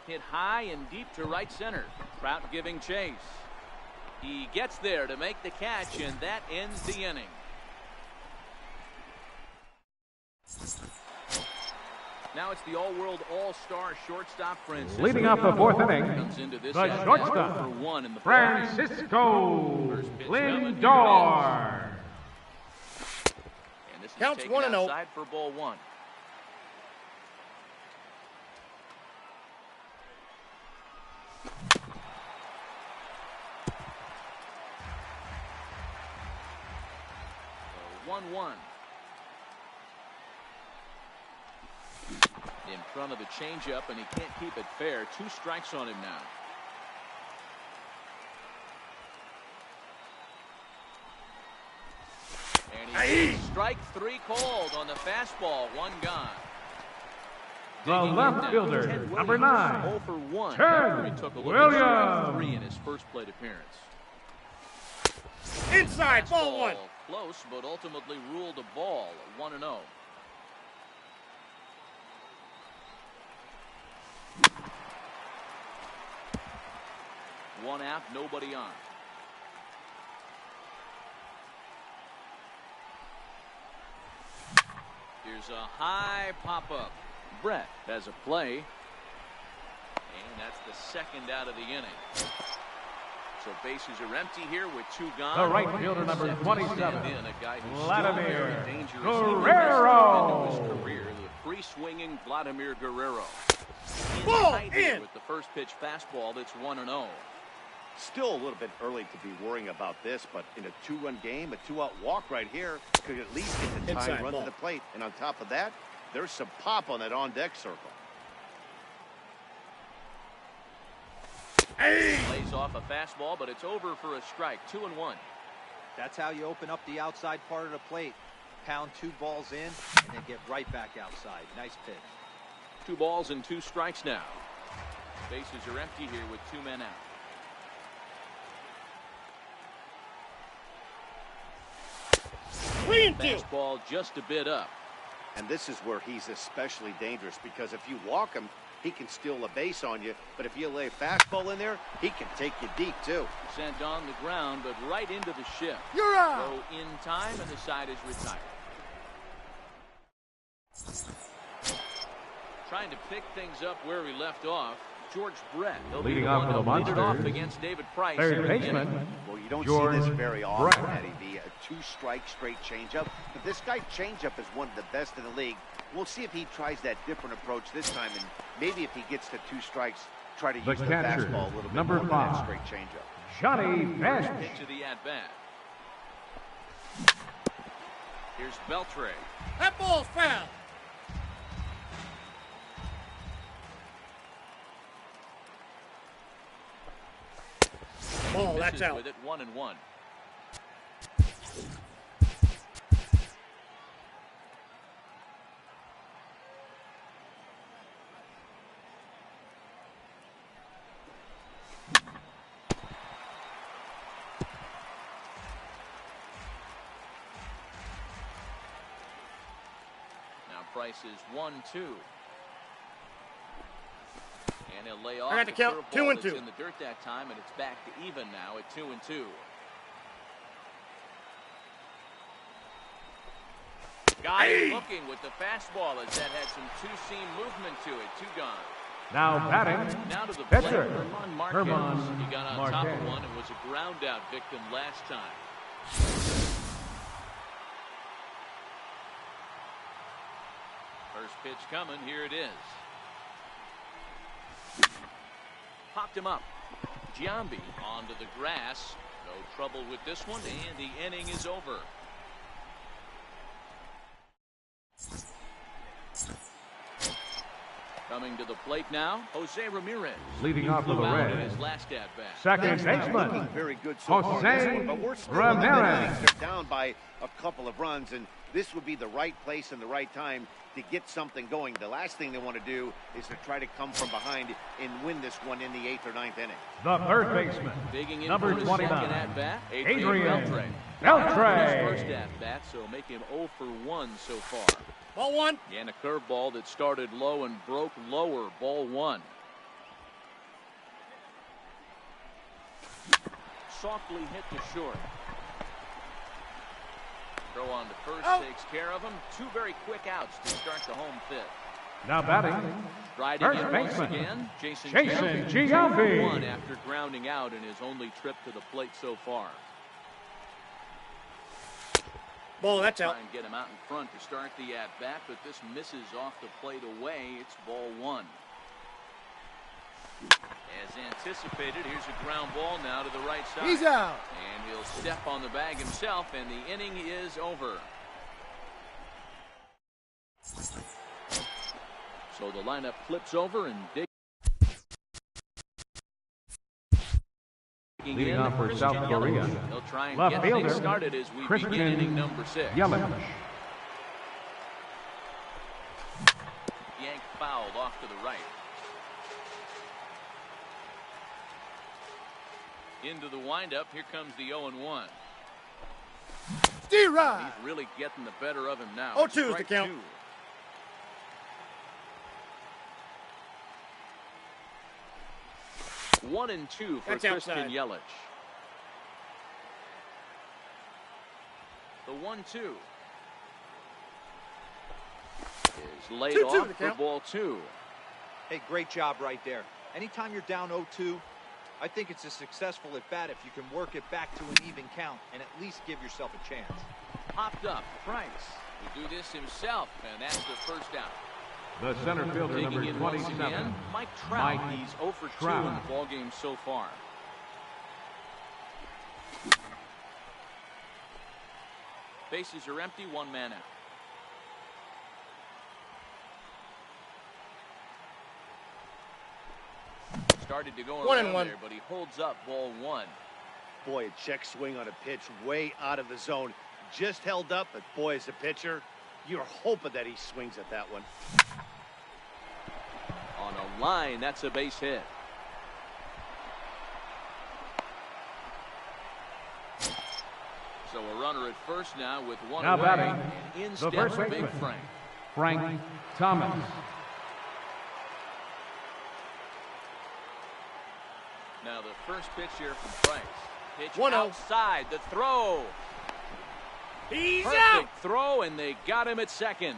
A: Hit high and deep to right center. Trout giving chase. He gets there to make the catch, and that ends the inning. Now it's the all-world, all-star shortstop Francisco.
B: leading off the 4th inning,
A: Comes into this
B: the
A: at-bat
B: shortstop,
A: for 1 in the
B: Francisco
A: First pitch coming,
B: Lindor.
A: And this is
C: Counts
A: taken
C: 1-0.
A: outside for ball 1. So 1-1. In front of the changeup, and he can't keep it fair. 2 strikes on him now. And he's strike 3 called on the fastball. 1 gone.
B: The
A: Digging in
B: left
A: now,
B: fielder,
A: Ted
B: number
A: Williams,
B: 9,
A: 0 for 1.
B: Ted
A: After he took a look at strike 3
B: Williams.
A: in his first plate appearance.
C: Inside, ball 1.
A: Close, but ultimately ruled a ball. 1-0. One out, nobody on. Here's a high pop-up. Brett has a play. And that's the second out of the inning. So bases are empty here with two gone.
B: The right fielder, number 27,
A: a guy who's
B: Vladimir
A: still very dangerous
B: Guerrero.
A: into his career, the free-swinging Vladimir Guerrero.
C: Ball
A: here
C: in.
A: with the first pitch fastball that's 1-0.
D: Still a little bit early to be worrying about this, but in a two-run game, a two-out walk right here could at least get the
C: Inside
D: tying run
C: ball.
D: to the plate. And on top of that, there's some pop on that on-deck circle.
C: Hey!
A: Lays off a fastball, but it's over for a strike. 2-1.
E: That's how you open up the outside part of the plate. Pound 2 balls in and then get right back outside. Nice pitch.
A: 2 balls and 2 strikes now. Bases are empty here with 2 men out.
C: Clean two.
A: Fastball just a bit up.
D: And this is where he's especially dangerous, because if you walk him, he can steal a base on you. But if you lay a fastball in there, he can take you deep, too.
A: Sent on the ground, but right into the shift.
C: You're out.
A: Throw in time, and the side is retired. Trying to pick things up where he left off. George Brett. He'll be
B: Leading
A: the
B: off
A: one
B: for the
A: to lead it off
B: Monsters,
A: against David Price.
B: third
A: here in the
B: baseman,
A: inning.
D: Well, you don't
B: George
D: see this very often,
B: Brett.
D: Eddie V. A 2-strike straight changeup. But this guy changeup is one of the best in the league. We'll see if he tries that different approach this time, and maybe if he gets to 2 strikes, try to
B: The
D: use the
B: catcher,
D: fastball a little bit
B: number
D: more than that
B: 5,
D: straight changeup.
B: Johnny Bench.
A: Into the at-bat. Here's Beltre.
C: That ball's foul. Ball,
A: Misses
C: that's out.
A: with it, 1-1. Now Price is 1-2. And he'll lay off
C: I got the count,
A: curveball
C: 2 and
A: that's
C: 2.
A: in the dirt that time, and it's back to even now at 2-2. Got him looking with the fastball as that had some two-seam movement to it. 2 gone.
B: Now batting,
A: Now to the plate,
B: pitcher,
A: Herman Marquez.
B: Herman
A: He got on top of
B: Marquez.
A: one and was a ground-out victim last time. First pitch coming. Here it is. Popped him up. Giambi onto the grass. No trouble with this one, and the inning is over. Coming to the plate now, Jose Ramirez.
B: leading off for the
A: Flew out in
B: Reds,
A: his last at-bat.
B: second
D: Looking
B: baseman,
D: very good so far in this
B: Jose
D: one, but we're still in the middle
B: Ramirez.
D: innings. They're down by a couple of runs, and this would be the right place and the right time to get something going. The last thing they want to do is to try to come from behind and win this one in the 8th or 9th inning.
B: the third baseman,
A: Digging in
B: number
A: for his second
B: 29,
A: at-bat,
B: Adrian
A: Beltre.
B: Beltre.
A: His first at-bat, so make him 0 for 1 so far.
C: Ball 1.
A: And a curveball that started low and broke lower. Ball 1. Softly hit to short. Throw on to first
C: Out.
A: takes care of him. 2 very quick outs to start the home 5th.
B: now batting,
A: Riding
B: first
A: in once
B: baseman,
A: again, Jason
B: Jason
A: Giambi.
B: Giambi.
A: 1 after grounding out in his only trip to the plate so far.
C: Ball, that's out.
A: Try and get him out in front to start the at-bat, but this misses off the plate away. It's ball 1. As anticipated, here's a ground ball now to the right side.
C: He's out.
A: And he'll step on the bag himself, and the inning is over. So the lineup flips over and digs.
B: leading off for South Korea,
A: They'll try and
B: left
A: get
B: fielder,
A: things started as we
B: Christian
A: begin inning number 6.
B: Yelich.
A: Yank fouled off to the right. Into the windup. Here comes the 0-1.
C: D-Rod.
A: He's really getting the better of him now.
C: 0-2 is the
A: Strike
C: count.
A: 2. One and 2 for
C: That's
A: Christian
C: outside.
A: Yelich. The 1-2 is laid
C: 2-2
A: off
C: the
A: for
C: count.
A: ball 2.
E: Hey, great job right there. Anytime you're down 0-2, I think it's a successful at bat if you can work it back to an even count and at least give yourself a chance.
A: Popped up, Price will do this himself, and that's the first out.
B: The center fielder,
A: Taking
B: number
A: in once
B: 27,
A: again, Mike Trout.
B: Mike
A: He's 0 for 2
B: Trout.
A: in the ballgame so far. Bases are empty, one man out. Started to go around
C: 1-1.
A: there, but he holds up ball one.
D: Boy, a check swing on a pitch way out of the zone. Just held up, but boy, as a pitcher, you're hoping that he swings at that one.
A: On a line, that's a base hit. So a runner at first now with one
B: Now
A: away.
B: batting,
A: And in
B: the
A: steps
B: first
A: Big
B: baseman,
A: Frank.
B: Frank Thomas.
A: Now the first pitch here from Price. Pitch
C: 1-0.
A: outside, the throw.
C: He's
A: Perfect
C: out.
A: throw, and they got him at second.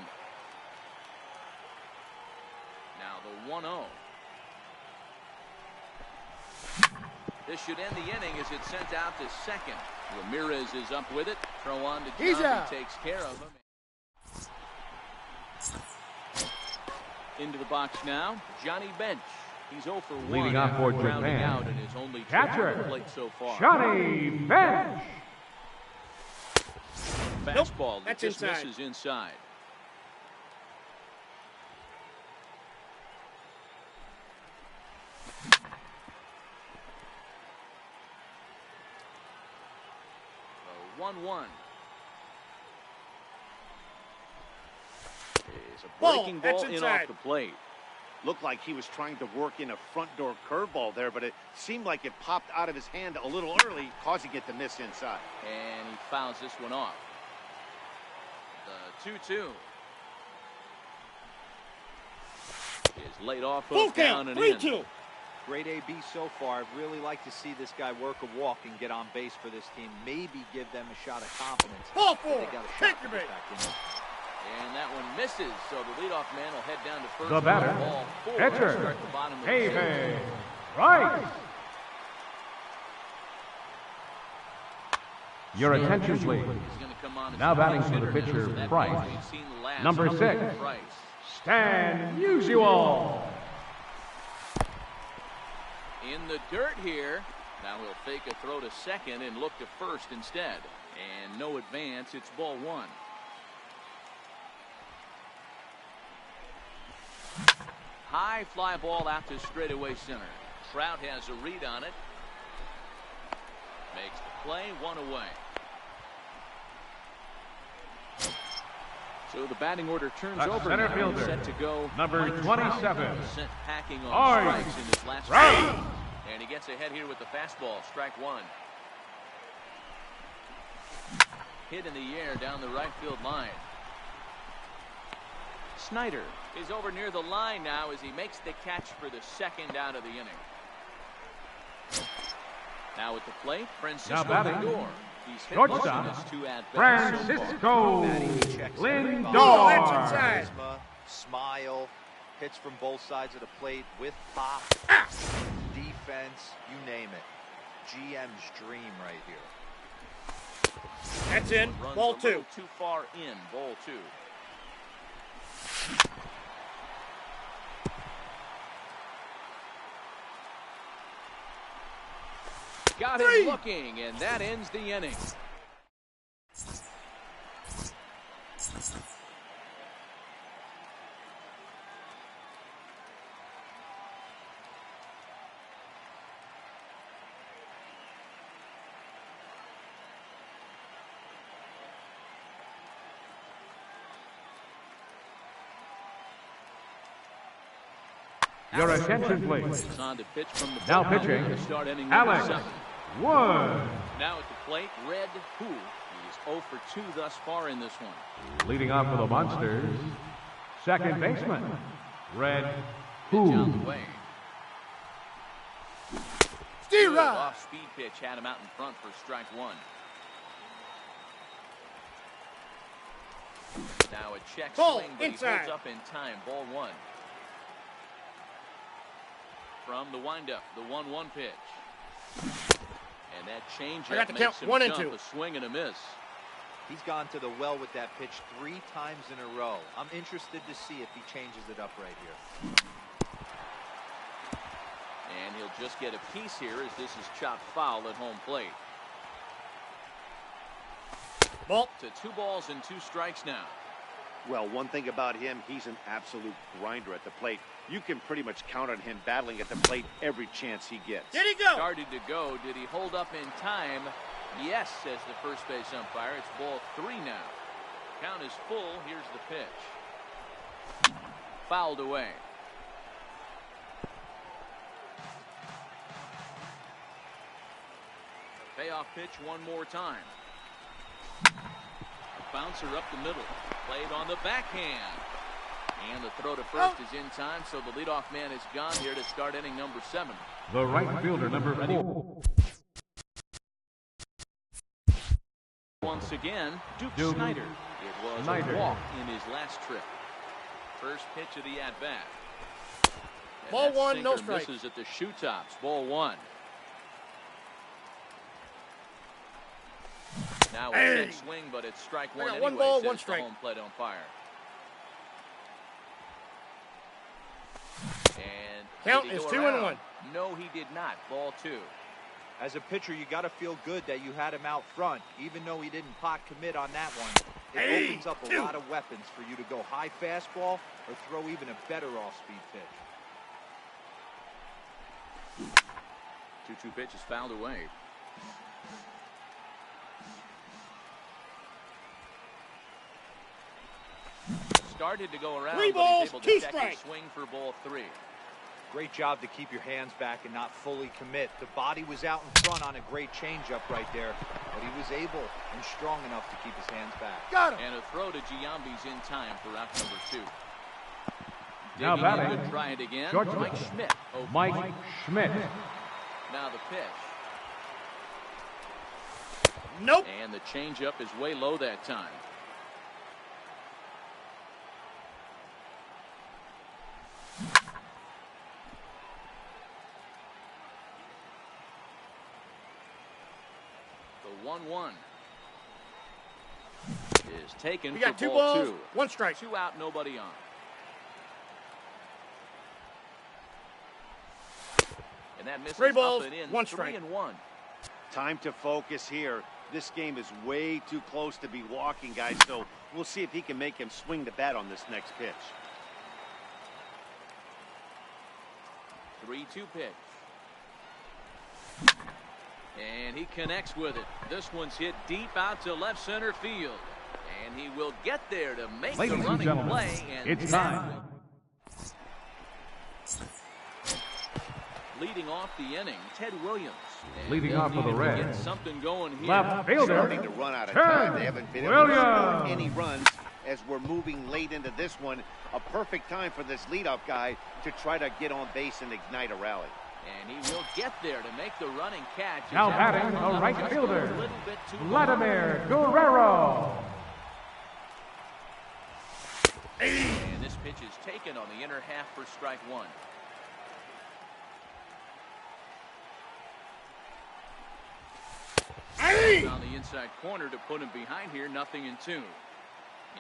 A: Now the 1-0. This should end the inning as it's sent out to second. Ramirez is up with it. Throw on to
C: He's
A: John.
C: out.
A: He takes care of him. Into the box now, Johnny Bench. He's 0 for 1.
B: Leading off for
A: rounding
B: Japan,
A: out in his only trip
B: catcher,
A: to the plate so far.
B: Johnny Bench.
A: Fastball that
C: that's
A: just
C: inside.
A: misses inside. The 1-1. Is a
C: Ball,
A: breaking
C: that's
A: ball in
C: inside.
A: off the plate.
D: Looked like he was trying to work in a front door curveball there, but it seemed like it popped out of his hand a little early, causing it to miss inside.
A: And he fouls this one off. The 2-2 is laid off
C: Full
A: of down
C: count.
A: and in.
C: 3-2.
E: Great AB so far. I'd really like to see this guy work a walk and get on base for this team. Maybe give them a shot of confidence.
C: Ball
E: that
C: 4.
E: they got a shot
C: Take
E: to
C: your
E: get
C: bait.
E: back in there.
A: And that one misses, so the leadoff man will head down to first.
B: The batter,
A: on ball 4 to
B: pitcher,
A: start the bottom of the
B: David
A: sixth.
B: Price. Your attention, please.
A: He's going to come on as
B: Now
A: the
B: batting
A: pinch
B: for the
A: hitter
B: pitcher,
A: now. So that
B: Price.
A: means we've seen the last
B: Number
A: of
B: 6,
A: Price.
B: Stan Musial.
A: In the dirt here. Now he'll fake a throw to second and look to first instead. And no advance. It's ball 1. High fly ball out to straightaway center. Trout has a read on it. Makes the play, 1 away. So the batting order turns
B: The
A: over
B: center
A: now.
B: fielder,
A: Set to go.
B: number
A: Mike Trout
B: 27,
A: sent packing on
B: Art
A: strikes in his last
B: Trout.
A: game. And he gets ahead here with the fastball. Strike 1. Hit in the air down the right field line. Snyder is over near the line now as he makes the catch for the second out of the inning. Now at the plate, Francisco
B: batting,
A: Lindor. He's hit
B: shortstop,
A: most of his 2 at-bats so far.
B: Francisco
E: Batting, he checks every box.
C: Oh, that's
B: Lindor.
C: inside.
E: Charisma, smile, hits from both sides of the plate with pop, defense, you name it. GM's dream right here.
C: That's in.
A: Runs
C: Ball
A: a little
C: 2.
A: too far in. Ball 2. Got him looking, and that ends the inning.
B: Your attention, please.
A: It's on to pitch from the
B: Now
A: bullpen
B: pitching,
A: to start inning number
B: Alex
A: 7.
B: Wood.
A: Now at the plate, Red Who. He's 0 for 2 thus far in this one.
B: Leading off for the Monsters, second baseman, Red
A: Pitch on
B: Who.
A: the way.
C: Steve
A: Good
C: Rod.
A: off-speed pitch had him out in front for strike 1. Now a check
C: Ball,
A: swing, but he
C: inside.
A: holds up in time. Ball 1. from the windup, the 1-1 pitch. And that
C: I got
A: changeup
C: the
A: makes
C: count,
A: him
C: 1 and
A: jump
C: 2.
A: a swing and a miss.
E: He's gone to the well with that pitch 3 times in a row. I'm interested to see if he changes it up right here.
A: And he'll just get a piece here as this is chopped foul at home plate.
C: Ball.
A: To 2 balls and 2 strikes now.
D: Well, one thing about him, he's an absolute grinder at the plate. You can pretty much count on him battling at the plate every chance he gets.
C: Did he go?
A: Started to go. Did he hold up in time? Yes, says the first base umpire. It's ball 3 now. Count is full. Here's the pitch. Fouled away. Payoff pitch one more time. A bouncer up the middle. Played on the backhand. And the throw to first is in time, so the leadoff man is gone here to start inning number 7.
B: The right fielder, number 4.
A: Once again, Duke Snyder. It was
B: Snyder.
A: a walk in his last trip. First pitch of the at-bat. And
C: Ball
A: that
C: 1, no
A: sinker
C: strike.
A: misses at the shoe tops. Ball 1. Now a check swing, but it's strike 1
C: got
A: anyway,
C: 1 ball,
A: says
C: 1
A: the
C: strike.
A: home plate umpire. And
C: Count
A: did he
C: is
A: go
C: 2
A: around?
C: and 1.
A: No, he did not. Ball 2.
E: As a pitcher, you got to feel good that you had him out front, even though he didn't pot commit on that one. It opens up a lot of weapons for you to go high fastball or throw even a better off-speed pitch.
A: 2-2 pitch is fouled away. Started to go around,
C: 3
A: but
C: balls,
A: he's able
C: 2
A: to check his
C: strikes.
A: swing for ball 3.
E: Great job to keep your hands back and not fully commit. The body was out in front on a great changeup right there, but he was able and strong enough to keep his hands back.
C: Got him.
A: And a throw to Giambi's in time for out number 2.
B: Now
A: Digging in
B: batting,
A: to try it again.
B: shortstop,
A: Mike Schmidt. Oh,
B: Mike Schmidt.
A: Now the pitch.
C: Nope.
A: And the changeup is way low that time. The 1-1 is taken
C: We
A: for
C: got 2
A: ball
C: balls,
A: 2.
C: 1 strike.
A: 2 out, nobody on. And that misses
C: 3 balls,
A: up and in.
C: 1 strike.
A: 3-1.
D: Time to focus here. This game is way too close to be walking, guys, so we'll see if he can make him swing the bat on this next pitch.
A: 3-2 pitch. And he connects with it. This one's hit deep out to left center field. And he will get there to make
B: Ladies
A: the
B: and
A: running
B: gentlemen,
A: play. And
B: it's time.
A: Leading off the inning, Ted Williams. And
B: Leading
A: they'll
B: off for the
A: need to
B: Reds.
A: get something going here.
B: Left fielder,
D: Starting to run out of time. They haven't been able to score
B: Williams.
D: any runs as we're moving late into this one. A perfect time for this leadoff guy to try to get on base and ignite a rally.
A: And he will get there to make the running catch.
B: Now
A: His
B: batting,
A: outfield
B: the right
A: just
B: fielder,
A: a little bit too long.
B: Vladimir Guerrero.
A: And this pitch is taken on the inner half for strike 1. On the inside corner to put him behind here, 0-2.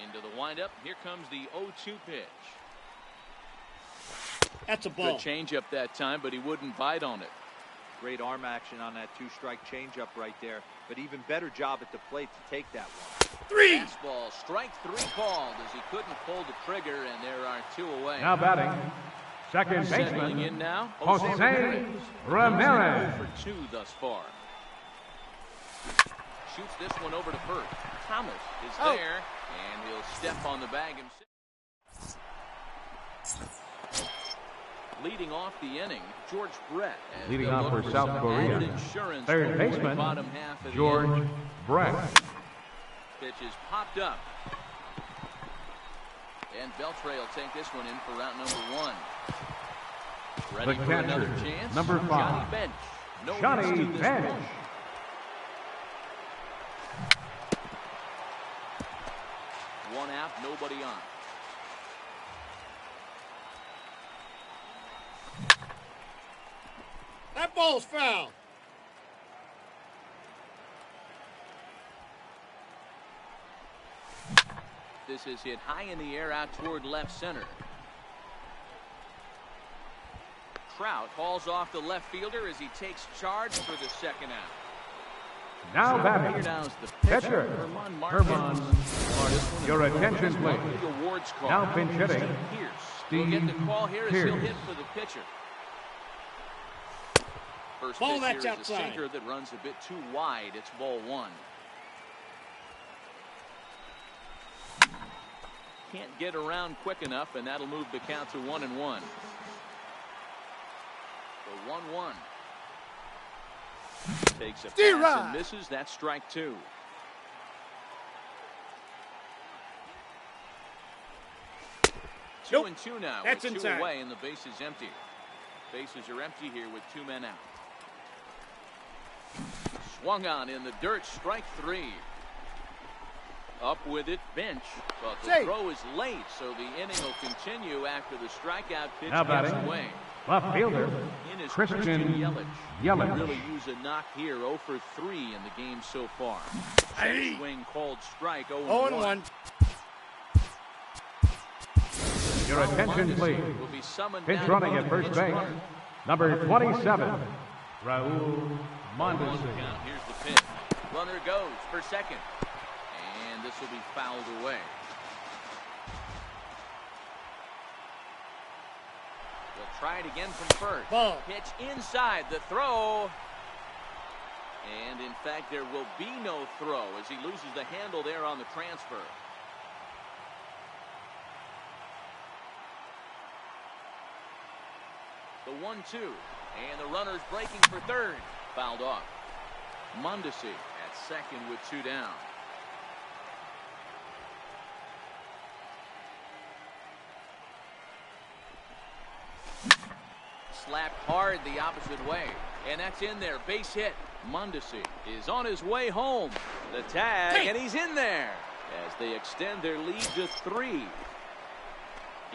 A: Into the windup, here comes the 0-2 pitch.
C: That's a
A: Good
C: ball.
A: changeup that time, but he wouldn't bite on it.
E: Great arm action on that 2-strike changeup right there, but even better job at the plate to take that one.
C: 3.
A: Fastball, strike 3 called as he couldn't pull the trigger, and there are 2 away.
B: Now batting, second
A: Settling
B: baseman,
A: in now,
B: Jose Ramirez.
A: For 2 thus far. Shoots this one over to first. Thomas is there, and he'll step on the bag himself. Leading off the inning, George Brett. as
B: Leading
A: they'll
B: off
A: look
B: for
A: some
B: South Korea,
A: added insurance
B: third
A: for the
B: baseman,
A: bottom half of the
B: George
A: inning.
B: Brett.
A: Pitch is popped up. And Beltre will take this one in for route number 1. Ready
B: The
A: for another
B: catcher,
A: chance?
B: number 5.
A: Johnny Bench. No hits
B: Johnny
A: to this
B: Bench.
A: ball. One out, nobody on.
C: Ball's foul.
A: This is hit high in the air out toward left center. Trout hauls off the left fielder as he takes charge for the second out.
B: Now batting,
A: Here now is the
B: pitcher, Herman. Your attention, please. Now pinch hitting,
A: We'll get the
B: Steve
A: call here as he'll
B: Pierce.
A: hit for the pitcher. First
C: Ball
A: pitch
C: that's
A: here is a
C: outside.
A: sinker that runs a bit too wide. It's ball one. Can't get around quick enough, and that'll move the count to 1-1. The 1-1. Takes a pass and misses. That's strike two.
C: Nope.
A: 2-2 now.
C: That's
A: with two
C: inside.
A: away, and the base is empty. Bases are empty here with two men out. Swung on in the dirt. Strike three. Up with it, bench. But the
C: Safe.
A: throw is late, so the inning will continue after the strikeout pitch
B: Now
A: gets
B: batting,
A: away.
B: left fielder,
A: In is
B: Christian
A: Yelich.
B: Yelich.
A: He really used a knock here, 0 for 3 in the game so far.
C: Aye.
A: Swing called strike,
C: 0-1.
B: Your attention, please.
A: Will be summoned
B: Pitch
A: down
B: running
A: to
B: at first
A: pitch
B: base,
A: runner.
B: number 27, Raul
A: One
B: Mondesi.
A: count. Here's the pitch. Runner goes for second. And this will be fouled away. They'll try it again from first.
C: Ball.
A: Pitch inside the throw. And in fact, there will be no throw as he loses the handle there on the transfer. The 1-2. And the runner's breaking for third. Fouled off. Mondesi at second with two down. Slapped hard the opposite way. And that's in there. Base hit. Mondesi is on his way home. The tag, and he's in there as they extend their lead to 3.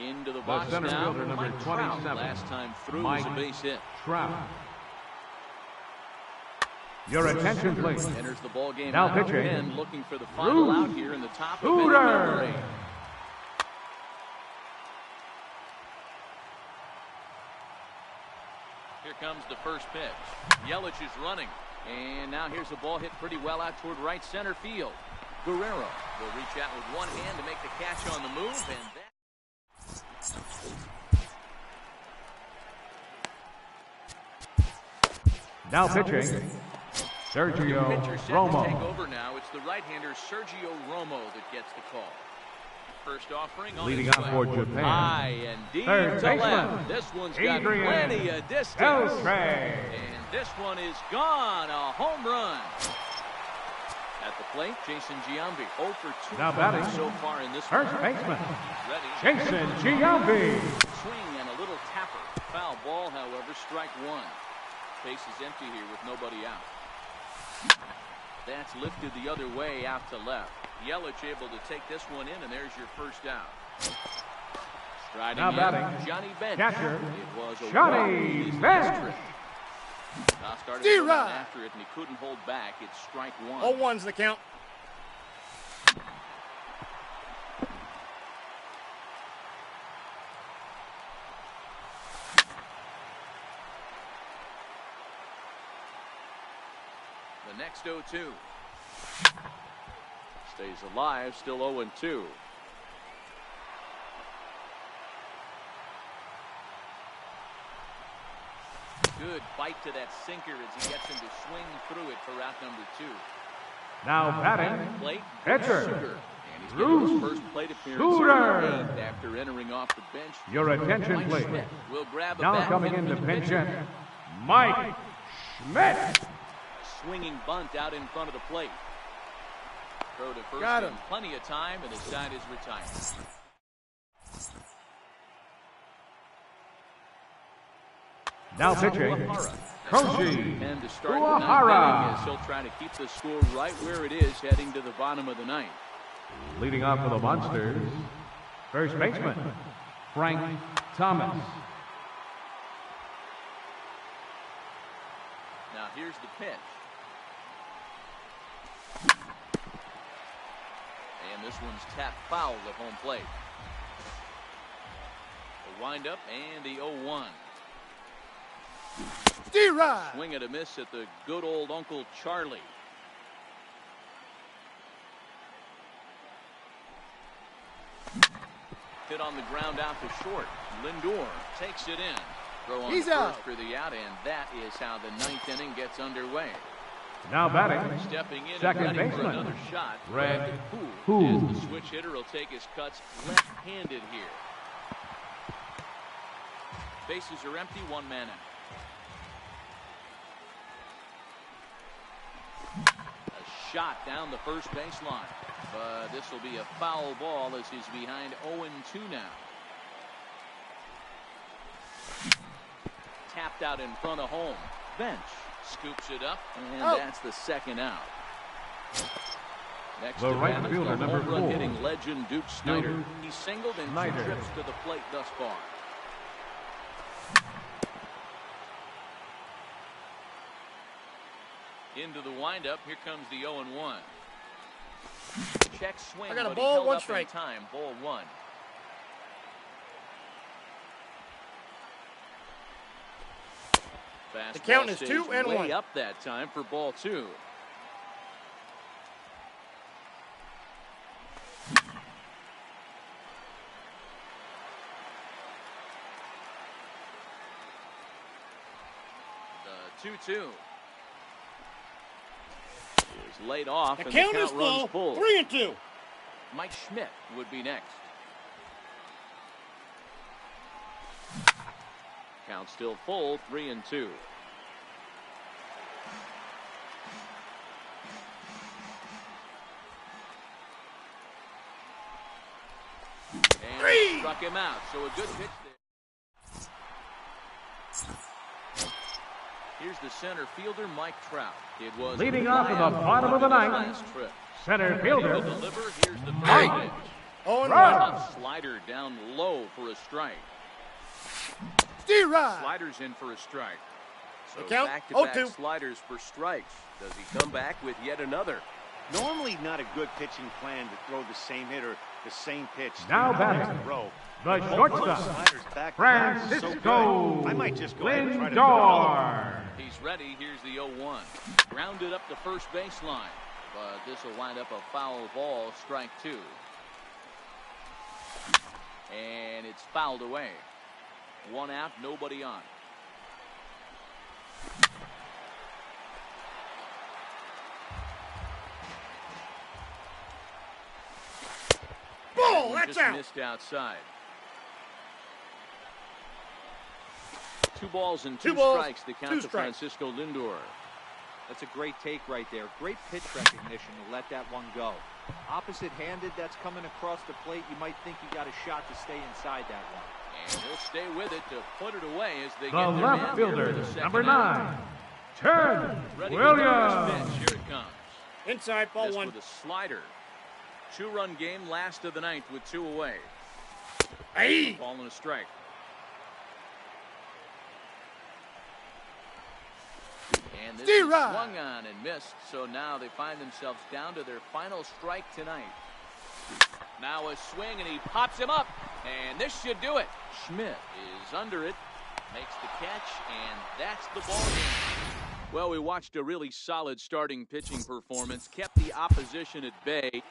A: Into the box
B: center
A: now.
B: fielder, number
A: Mike Trout,
B: 27,
A: last time through
B: Mike
A: was a base hit.
B: Trout. Your attention, please.
A: Enters the ball game
B: Now
A: out
B: pitching.
A: and looking for the final
B: Ruth
A: out here in the top of inning
B: Hooter.
A: number 8. Here comes the first pitch. Yelich is running. And now here's a ball hit pretty well out toward right center field. Guerrero will reach out with one hand to make the catch on the move. And that
B: Now pitching, Sergio
A: pitcher set to take
B: Romo.
A: over now. It's the right-hander Sergio Romo that gets the call. First offering on
B: Leading
A: its
B: off
A: way.
B: for Japan,
A: High and deep
B: third
A: to
B: baseman,
A: left. This one's got
B: Adrian
A: plenty of distance.
B: Beltre.
A: And this one is gone. A home run. At the plate, Jason Giambi 0 for 2
B: Now batting,
A: so far in this
B: first
A: one.
B: baseman,
A: He's ready.
B: Jason Giambi.
A: Swing and a little tapper. Foul ball, however, strike one. Base is empty here with nobody out. That's lifted the other way out to left. Yelich able to take this one in, and there's your first out. Striding
B: Now
A: in,
B: batting,
A: Johnny Bench.
B: catcher,
A: It was a
B: Johnny
A: walk to release the
B: Bench.
A: trip. Now started
C: D-Rod.
A: going after it, and he couldn't hold back. It's strike one.
C: 0-1's the count.
A: The next 0-2. Stays alive, still 0-2. Good bite to that sinker as he gets him to swing through it for out number 2.
B: Now batting,
A: Plate,
B: pitcher,
A: Sugar. And he's getting his
B: Ruth
A: first plate appearance
B: Hooter.
A: in the 8th after entering off the bench.
B: Your attention,
A: Mike
B: please.
A: Schmidt will grab a
B: Now
A: bat
B: coming
A: hit
B: in to
A: from the
B: pinch
A: pitcher.
B: hit, Mike Schmidt.
A: Swinging bunt out in front of the plate. Throw to first
C: Got
A: in
C: him.
A: plenty of time, and his side is retired.
B: Now pitching, Koshi
A: And to start the ninth
B: Uehara.
A: inning, as he'll try to keep the score right where it is heading to the bottom of the ninth.
B: Leading off for the Monsters, first baseman, Frank Thomas.
A: Now here's the pitch. And this one's tapped foul at home plate. The windup and the 0-1.
C: D-Rod.
A: Swing and a miss at the good old Uncle Charlie. Hit on the ground out to short. Lindor takes it in. Throw on
C: He's
A: the first
C: out.
A: for the out, and that is how the ninth inning gets underway.
B: Now batting,
A: Stepping in
B: second
A: and ready for
B: baseman,
A: another shot.
B: Red
A: Who
B: Who.
A: is the switch hitter? Will take his cuts left-handed here. Bases are empty, one man out. A shot down the first baseline, but this will be a foul ball as he's behind 0-2 now. Tapped out in front of home. Bench scoops it up, and that's the second out. Next
B: The
A: to
B: right
A: bat,
B: fielder,
A: the
B: number
A: home run
B: 4.
A: hitting legend Duke Snyder.
B: Duke
A: He's singled in 2
B: Snyder.
A: trips to the plate thus far. Into the windup. Here comes the 0-1. Check swing.
C: I got a
A: but
C: ball,
A: he held
C: one
A: up
C: strike.
A: in time. Ball 1.
C: The count
A: Fastball
C: is
A: stays
C: 2-1.
A: way up that time for ball 2. The 2-2 is laid off,
C: The
A: and
C: count
A: the
C: is
A: count runs
C: full.
A: full.
C: 3-2.
A: Mike Schmidt would be next. Count still full, 3-2. And he struck him out, so a good pitch there. Here's the center fielder, Mike Trout. It was
B: Leading off in the bottom of the ninth,
A: last trip.
B: center
A: To
B: fielder,
A: deliver, here's the first
B: Mike
A: pitch.
C: 0-1.
B: Trout.
A: Slider down low for a strike.
C: D-Rod.
A: Sliders in for a strike. So
C: The count,
A: back-to-back
C: 0-2.
A: sliders for strikes. Does he come back with yet another?
D: Normally not a good pitching plan to throw the same hitter, the same pitch.
B: Now
D: 3
B: batting,
D: times in a row.
B: the
D: Both
B: shortstop,
D: sliders back to back are so
B: Francisco
D: good. I might just go ahead and try to throw all of them.
B: Lindor.
A: He's ready. Here's the 0-1. Grounded up the first baseline. But this will wind up a foul ball, strike 2. And it's fouled away. 1 out, nobody on.
C: Ball,
A: One
C: that's
A: just
C: out.
A: missed outside. 2 balls and 2
C: 2 balls,
A: strikes to count
C: 2
A: to
C: strikes.
A: Francisco Lindor.
E: That's a great take right there. Great pitch recognition to let that one go. Opposite-handed, that's coming across the plate. You might think he got a shot to stay inside that one.
A: And he'll stay with it to put it away as they
B: The
A: get their
B: left
A: man here
B: fielder,
A: for the second
B: number
A: out.
B: 9, Turn
A: Ready for the first
B: Williams.
A: pitch. Here it comes.
C: Inside, ball
A: This
C: 1.
A: with a slider. 2-run game, last of the ninth with 2 away.
C: Aye.
A: Ball and a strike. And this is
C: D-Rod.
A: swung on and missed, so now they find themselves down to their final strike tonight. Now a swing, and he pops him up, and this should do it. Schmidt is under it, makes the catch, and that's the ball game. Well, we watched a really solid starting pitching performance, kept the opposition at bay.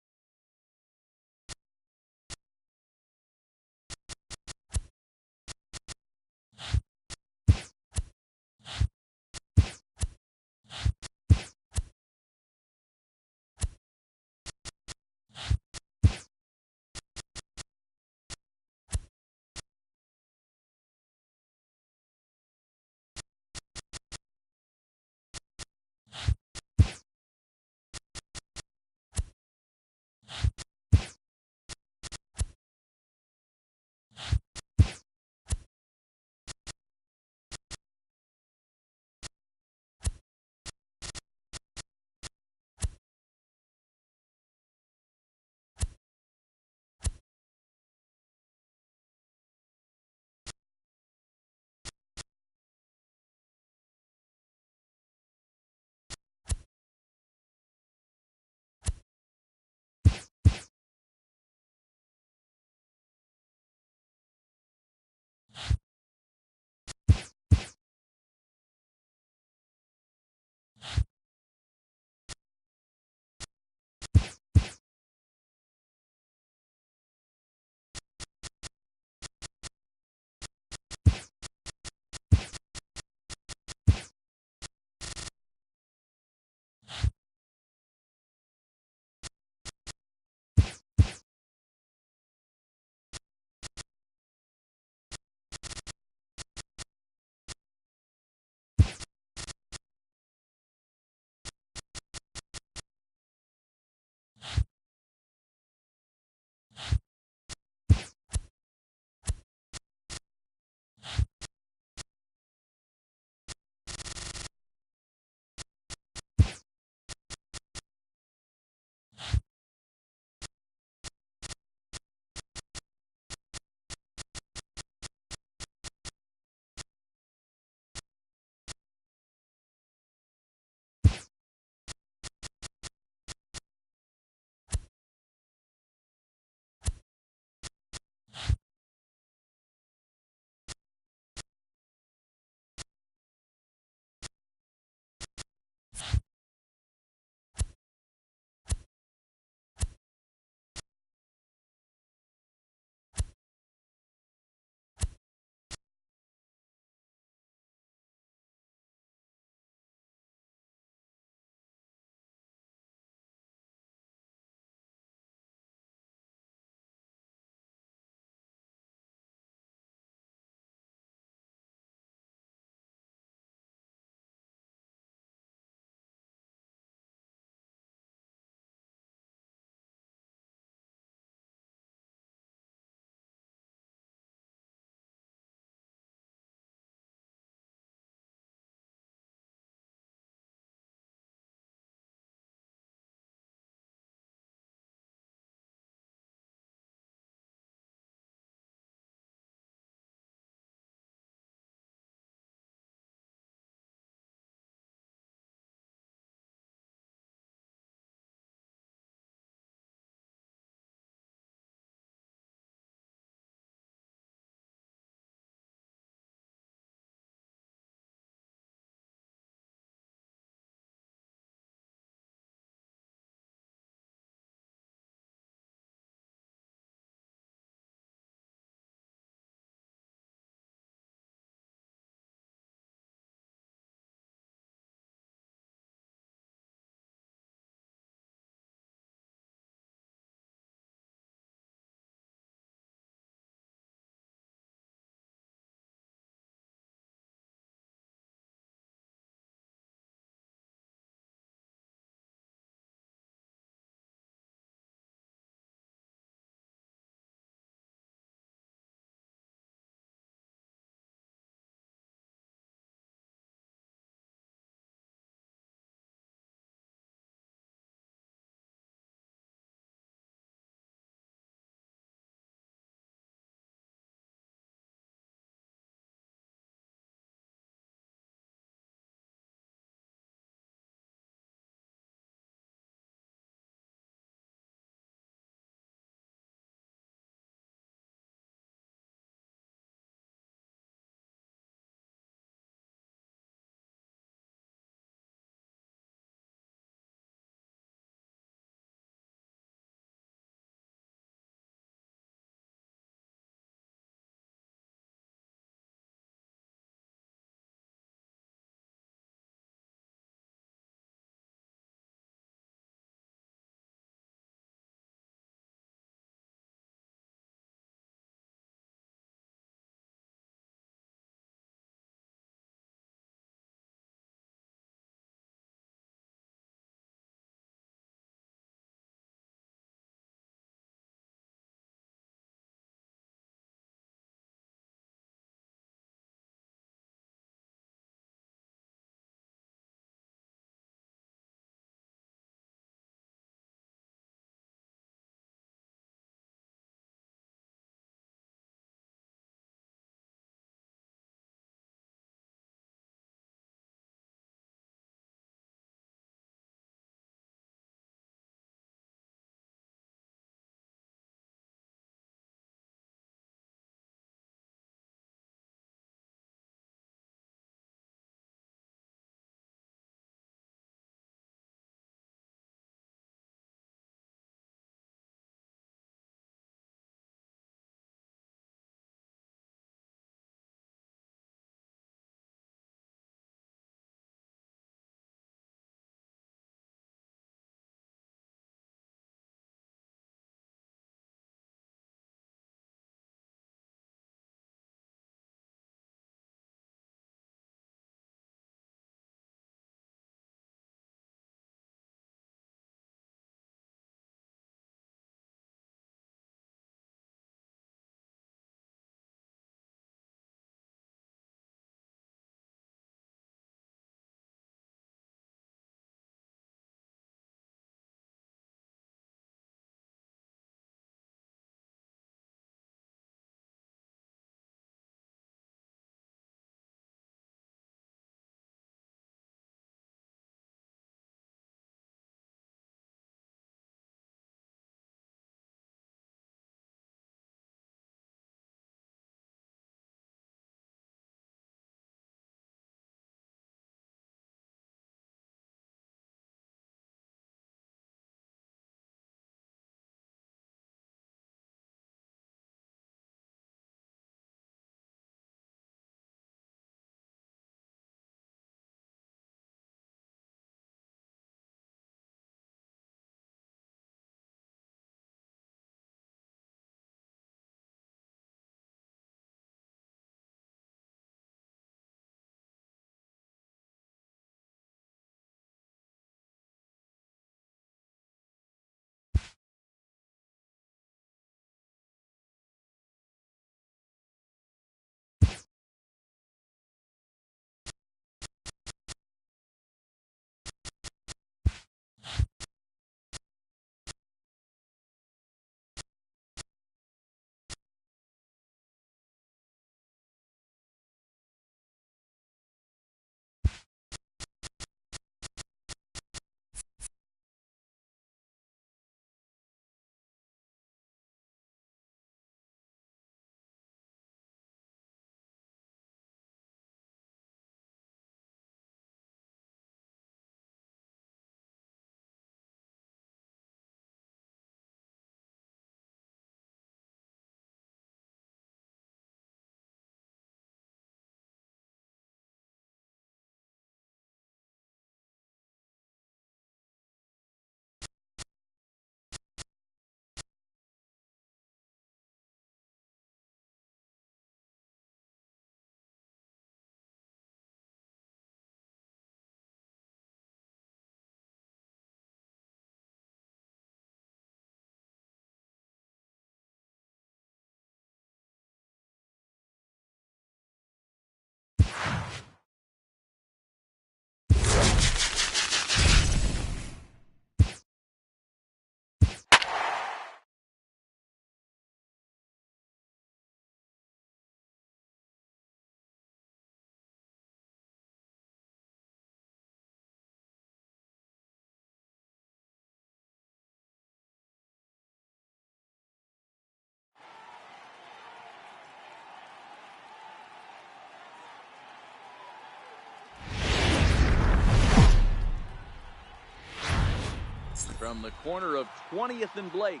A: from the corner of 20th and Blake.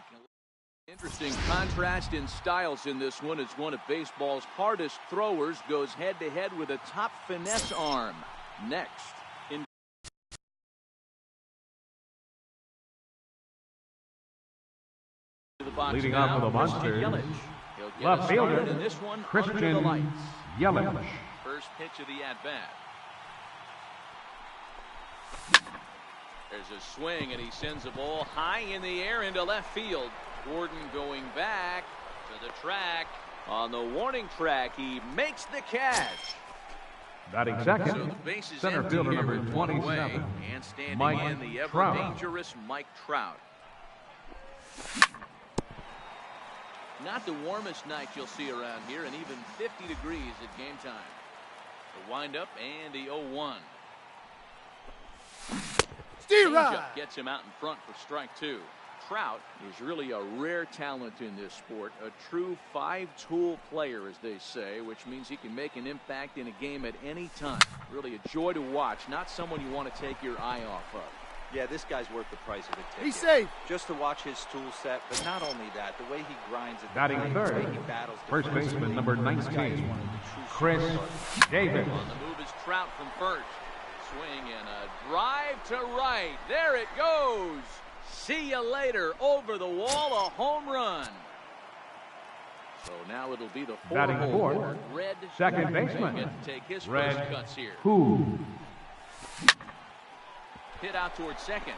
A: Interesting contrast in styles in this one as one of baseball's hardest throwers goes head-to-head with a top finesse arm. Next.
B: Leading off for the Monsters, left fielder, Christian Yelich.
A: First pitch of the at-bat. There's a swing, and he sends a ball high in the air into left field. Gordon going back to the track. On the warning track, he makes the catch.
B: Batting second,
A: So the base is
B: center
A: empty
B: fielder
A: here
B: number
A: with one away,
B: 27,
A: and standing
B: Mike
A: in the
B: Trout.
A: ever-dangerous Mike Trout. Not the warmest night you'll see around here, and even 50 degrees at game time. The windup and the 0-1. Changeup gets him out in front for strike two. Trout is really a rare talent in this sport, a true five-tool player, as they say, which means he can make an impact in a game at any time. Really a joy to watch, not someone you want to take your eye off of.
E: Yeah, this guy's worth the price of a ticket.
C: He's safe.
E: Just to watch his tool set, but not only that, the way he grinds at the
B: Batting
E: plate,
B: third,
E: the way he battles
B: first baseman number 19, Chris Davis.
A: On the move is Trout from first. Swing and a drive to right. There it goes. See you later. Over the wall, a home run. So now it'll be the
B: Batting fourth,
A: Red
B: second baseman,
A: get to take his
B: Red
A: first cuts here.
B: Who.
A: Hit out towards second.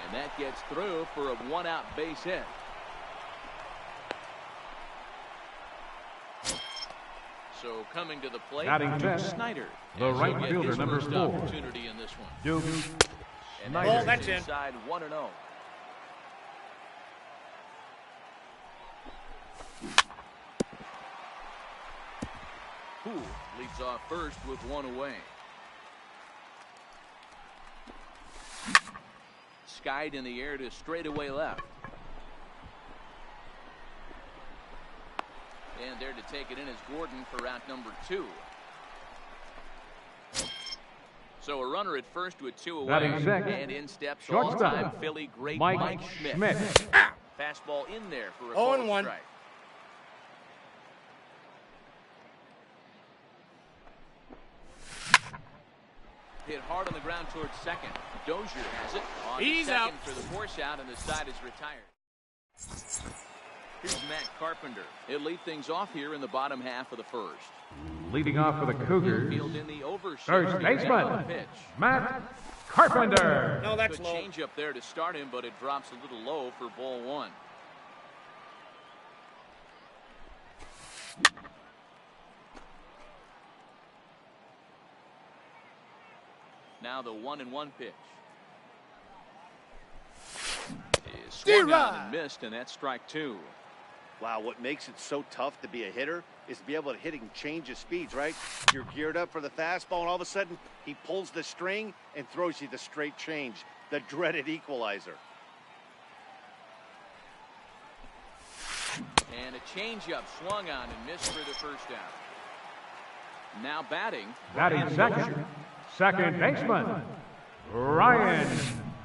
A: And that gets through for a one-out base hit. So coming to the plate,
B: Batting fifth,
A: Snyder.
B: the
A: And
B: right
A: he'll get
B: fielder,
A: his
B: number
A: first
B: 4,
A: opportunity in this one.
B: Duke
A: And
B: Snyder.
C: Ball, that's in.
A: inside 1-0. Poole leads off first with one away. Skied in the air to straightaway left. And there to take it in is Gordon for out number 2. So a runner at first with 2 away.
B: Batting second,
A: And in steps
B: shortstop,
A: all-time Philly great
B: Mike
A: Mike Schmidt. Fastball in there for a
C: 0-1.
A: called strike. Hit hard on the ground towards second. Dozier has it. On
C: He's
A: second
C: out.
A: for the force out, and the side is retired. Here's Matt Carpenter. He'll lead things off here in the bottom half of the first.
B: Leading off for the Cougars,
A: Field in the over
B: first baseman,
A: pitch.
B: Matt Carpenter.
C: No, that's
A: Good
C: low.
A: change up there to start him, but it drops a little low for ball 1. Now the 1-1 pitch. Is swung on and missed, and that's strike 2.
D: Wow, what makes it so tough to be a hitter is to be able to hit and change his speeds, right? You're geared up for the fastball, and all of a sudden, he pulls the string and throws you the straight change, the dreaded equalizer.
A: And a changeup swung on and missed for the first out. Now batting.
B: Batting second, second baseman, Ryan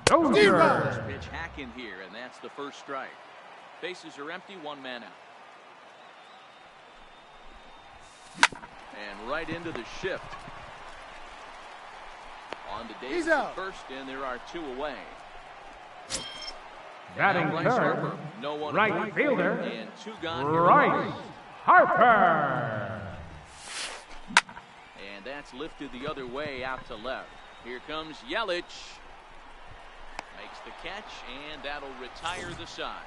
B: Dozier.
A: First pitch hack in here, and that's the first strike. Bases are empty, 1 man out. And right into the shift. On to Davis
C: He's
A: at
C: out.
A: first, and there are 2 away.
B: Batting
A: Now Bryce
B: third,
A: Harper, no one
B: right
A: away.
B: fielder,
A: And 2 gone here.
B: Bryce Harper.
A: And that's lifted the other way out to left. Here comes Yelich. Makes the catch, and that'll retire the side.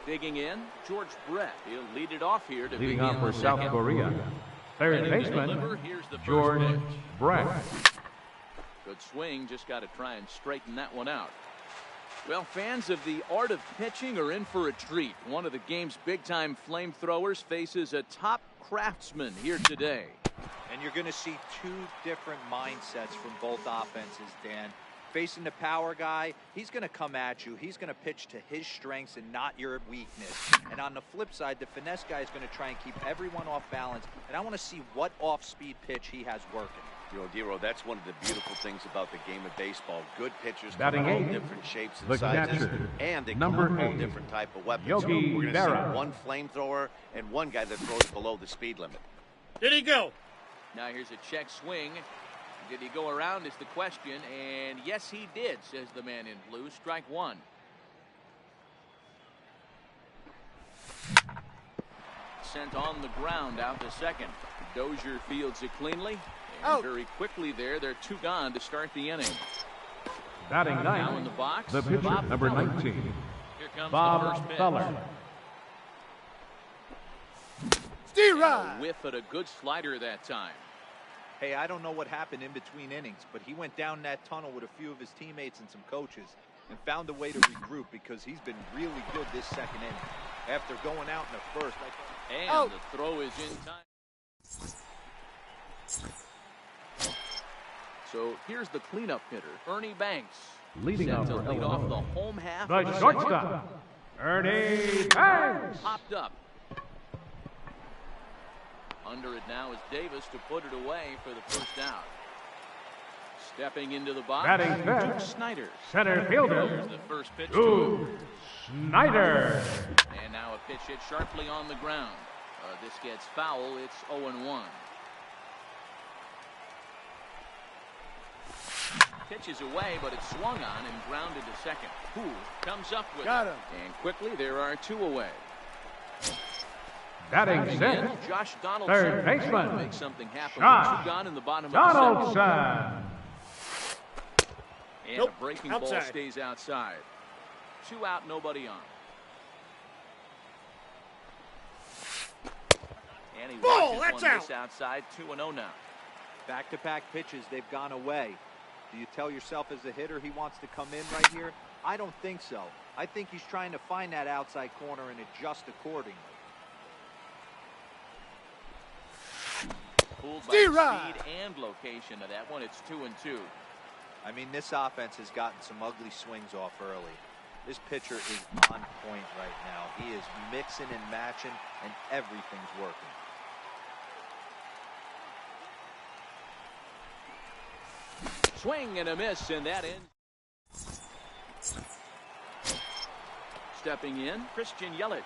A: Digging in, George Brett. He'll lead it off here to
B: Leading
A: begin
B: off for
A: the
B: South
A: second.
B: Korea, third
A: Ready to deliver.
B: baseman,
A: Here's the first
B: George
A: pitch.
B: Brett.
A: Good swing, just got to try and straighten that one out. Well, fans of the art of pitching are in for a treat. One of the game's big-time flamethrowers faces a top craftsman here today.
E: And you're going to see 2 different mindsets from both offenses, Dan. Facing the power guy, he's going to come at you. He's going to pitch to his strengths and not your weakness. And on the flip side, the finesse guy is going to try and keep everyone off balance. And I want to see what off-speed pitch he has working.
D: You know, Dero, that's one of the beautiful things about the game of baseball. Good pitchers come
B: Batting
D: in all
B: eighth,
D: different shapes and
B: the
D: sizes,
B: catcher,
D: and they
B: number
D: come with all
B: 8,
D: different type of weapons.
B: Yogi
D: We're going to
B: Berra.
D: see one flamethrower and one guy that throws below the speed limit.
C: Did he go?
A: Now here's a check swing. Did he go around is the question, and yes he did, says the man in blue. Strike one. Sent on the ground out to second. Dozier fields it cleanly. And
C: Out.
A: very quickly there, they're 2 gone to start the inning.
B: Batting
A: Now in
B: ninth,
A: the box,
B: the pitcher,
A: Bob
B: number
A: Feller.
B: 19,
A: Here comes the
B: Bob
A: first pitch.
B: Feller.
C: Steer
A: A whiff at a good slider that time.
E: Hey, I don't know what happened in between innings, but he went down that tunnel with a few of his teammates and some coaches and found a way to regroup because he's been really good this second inning. After going out in the first,
A: And the throw is in time. So here's the cleanup hitter, Ernie Banks.
B: Leading
A: Set
B: off
A: to
B: for
A: lead off the
B: Illinois,
A: home half.
B: the
A: of the
B: shortstop, Ernie Banks.
A: Popped up. Under it now is Davis to put it away for the first out. Stepping into the box,
B: Batting
A: Duke
B: fifth,
A: Snyder.
B: center
A: There's
B: fielder,
A: the first pitch.
B: Duke Snyder.
A: And now a pitch hit sharply on the ground. This gets foul. It's 0-1. Pitch is away, but it's swung on and grounded to second. Poole comes up with
C: Got
A: it.
C: him.
A: And quickly there are 2 away.
B: Batting
A: Coming in,
B: sixth,
A: Josh Donaldson.
B: third baseman,
A: Trying to make something happen.
B: Josh
A: 2 gone in the bottom of the second.
B: Donaldson.
A: And
C: Nope,
A: a breaking
C: outside.
A: ball stays outside. 2 out, nobody on. And he
C: Ball,
A: watches
C: that's
A: one
C: out.
A: miss outside. 2-0 now.
E: back-to-back pitches, they've gone away. Do you tell yourself as a hitter he wants to come in right here? I don't think so. I think he's trying to find that outside corner and adjust accordingly.
A: Pulled by
C: Steer right.
A: speed and location of that one. It's 2-2.
E: I mean, this offense has gotten some ugly swings off early. This pitcher is on point right now. He is mixing and matching, and everything's working.
A: Swing and a miss, and that ends. Stepping in, Christian Yelich.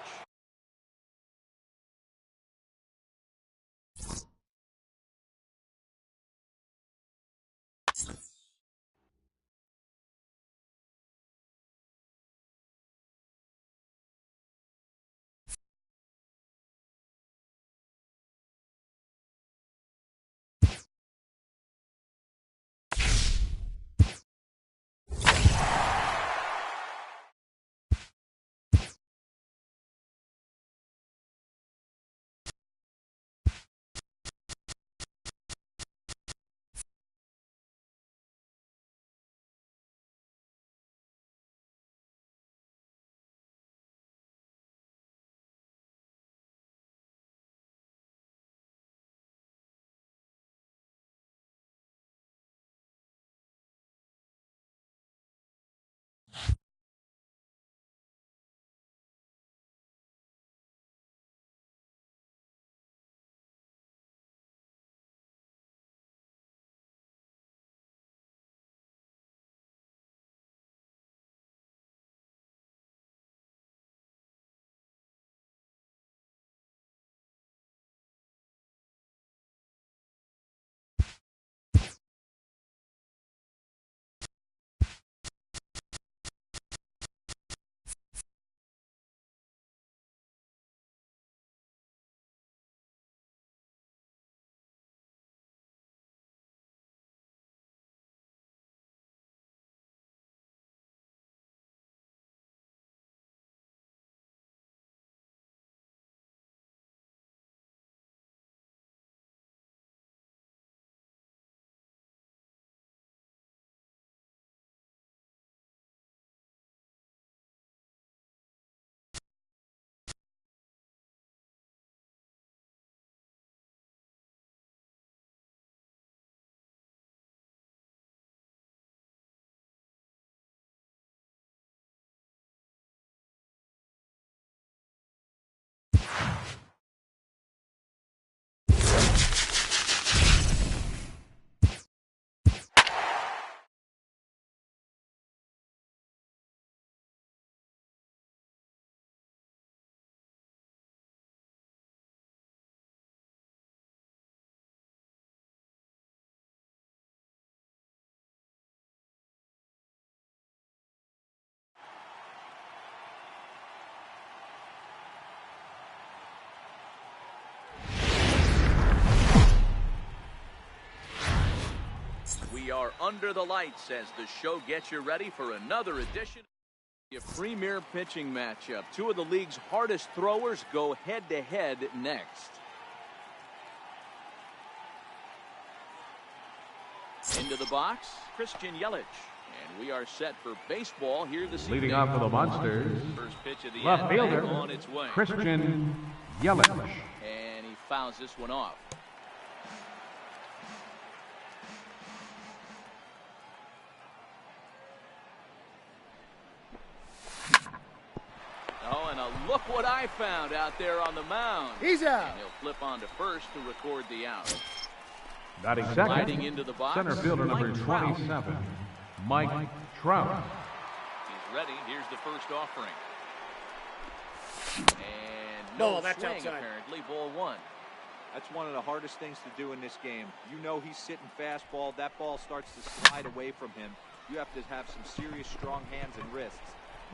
A: are under the lights as the show gets you ready for another edition. A premier pitching matchup. Two of the league's hardest throwers go head-to-head next. Into the box, Christian Yelich. And we are set for baseball here this evening.
B: Leading off for the Monsters,
A: First pitch of the
B: left fielder,
A: on its way.
B: Christian Yelich.
A: And he fouls this one off. Oh, and look what I found out there on the mound.
C: He's out.
A: And he'll flip on to first to record the out.
B: Batting
A: Sliding
B: second,
A: into the box,
B: center fielder number
A: Mike Trout.
B: 27, Mike Trout.
A: He's ready. Here's the first offering. And no
C: Ball, that's
A: swing,
C: outside.
A: apparently. Ball one.
E: That's one of the hardest things to do in this game. You know he's sitting fastball. That ball starts to slide away from him. You have to have some serious strong hands and wrists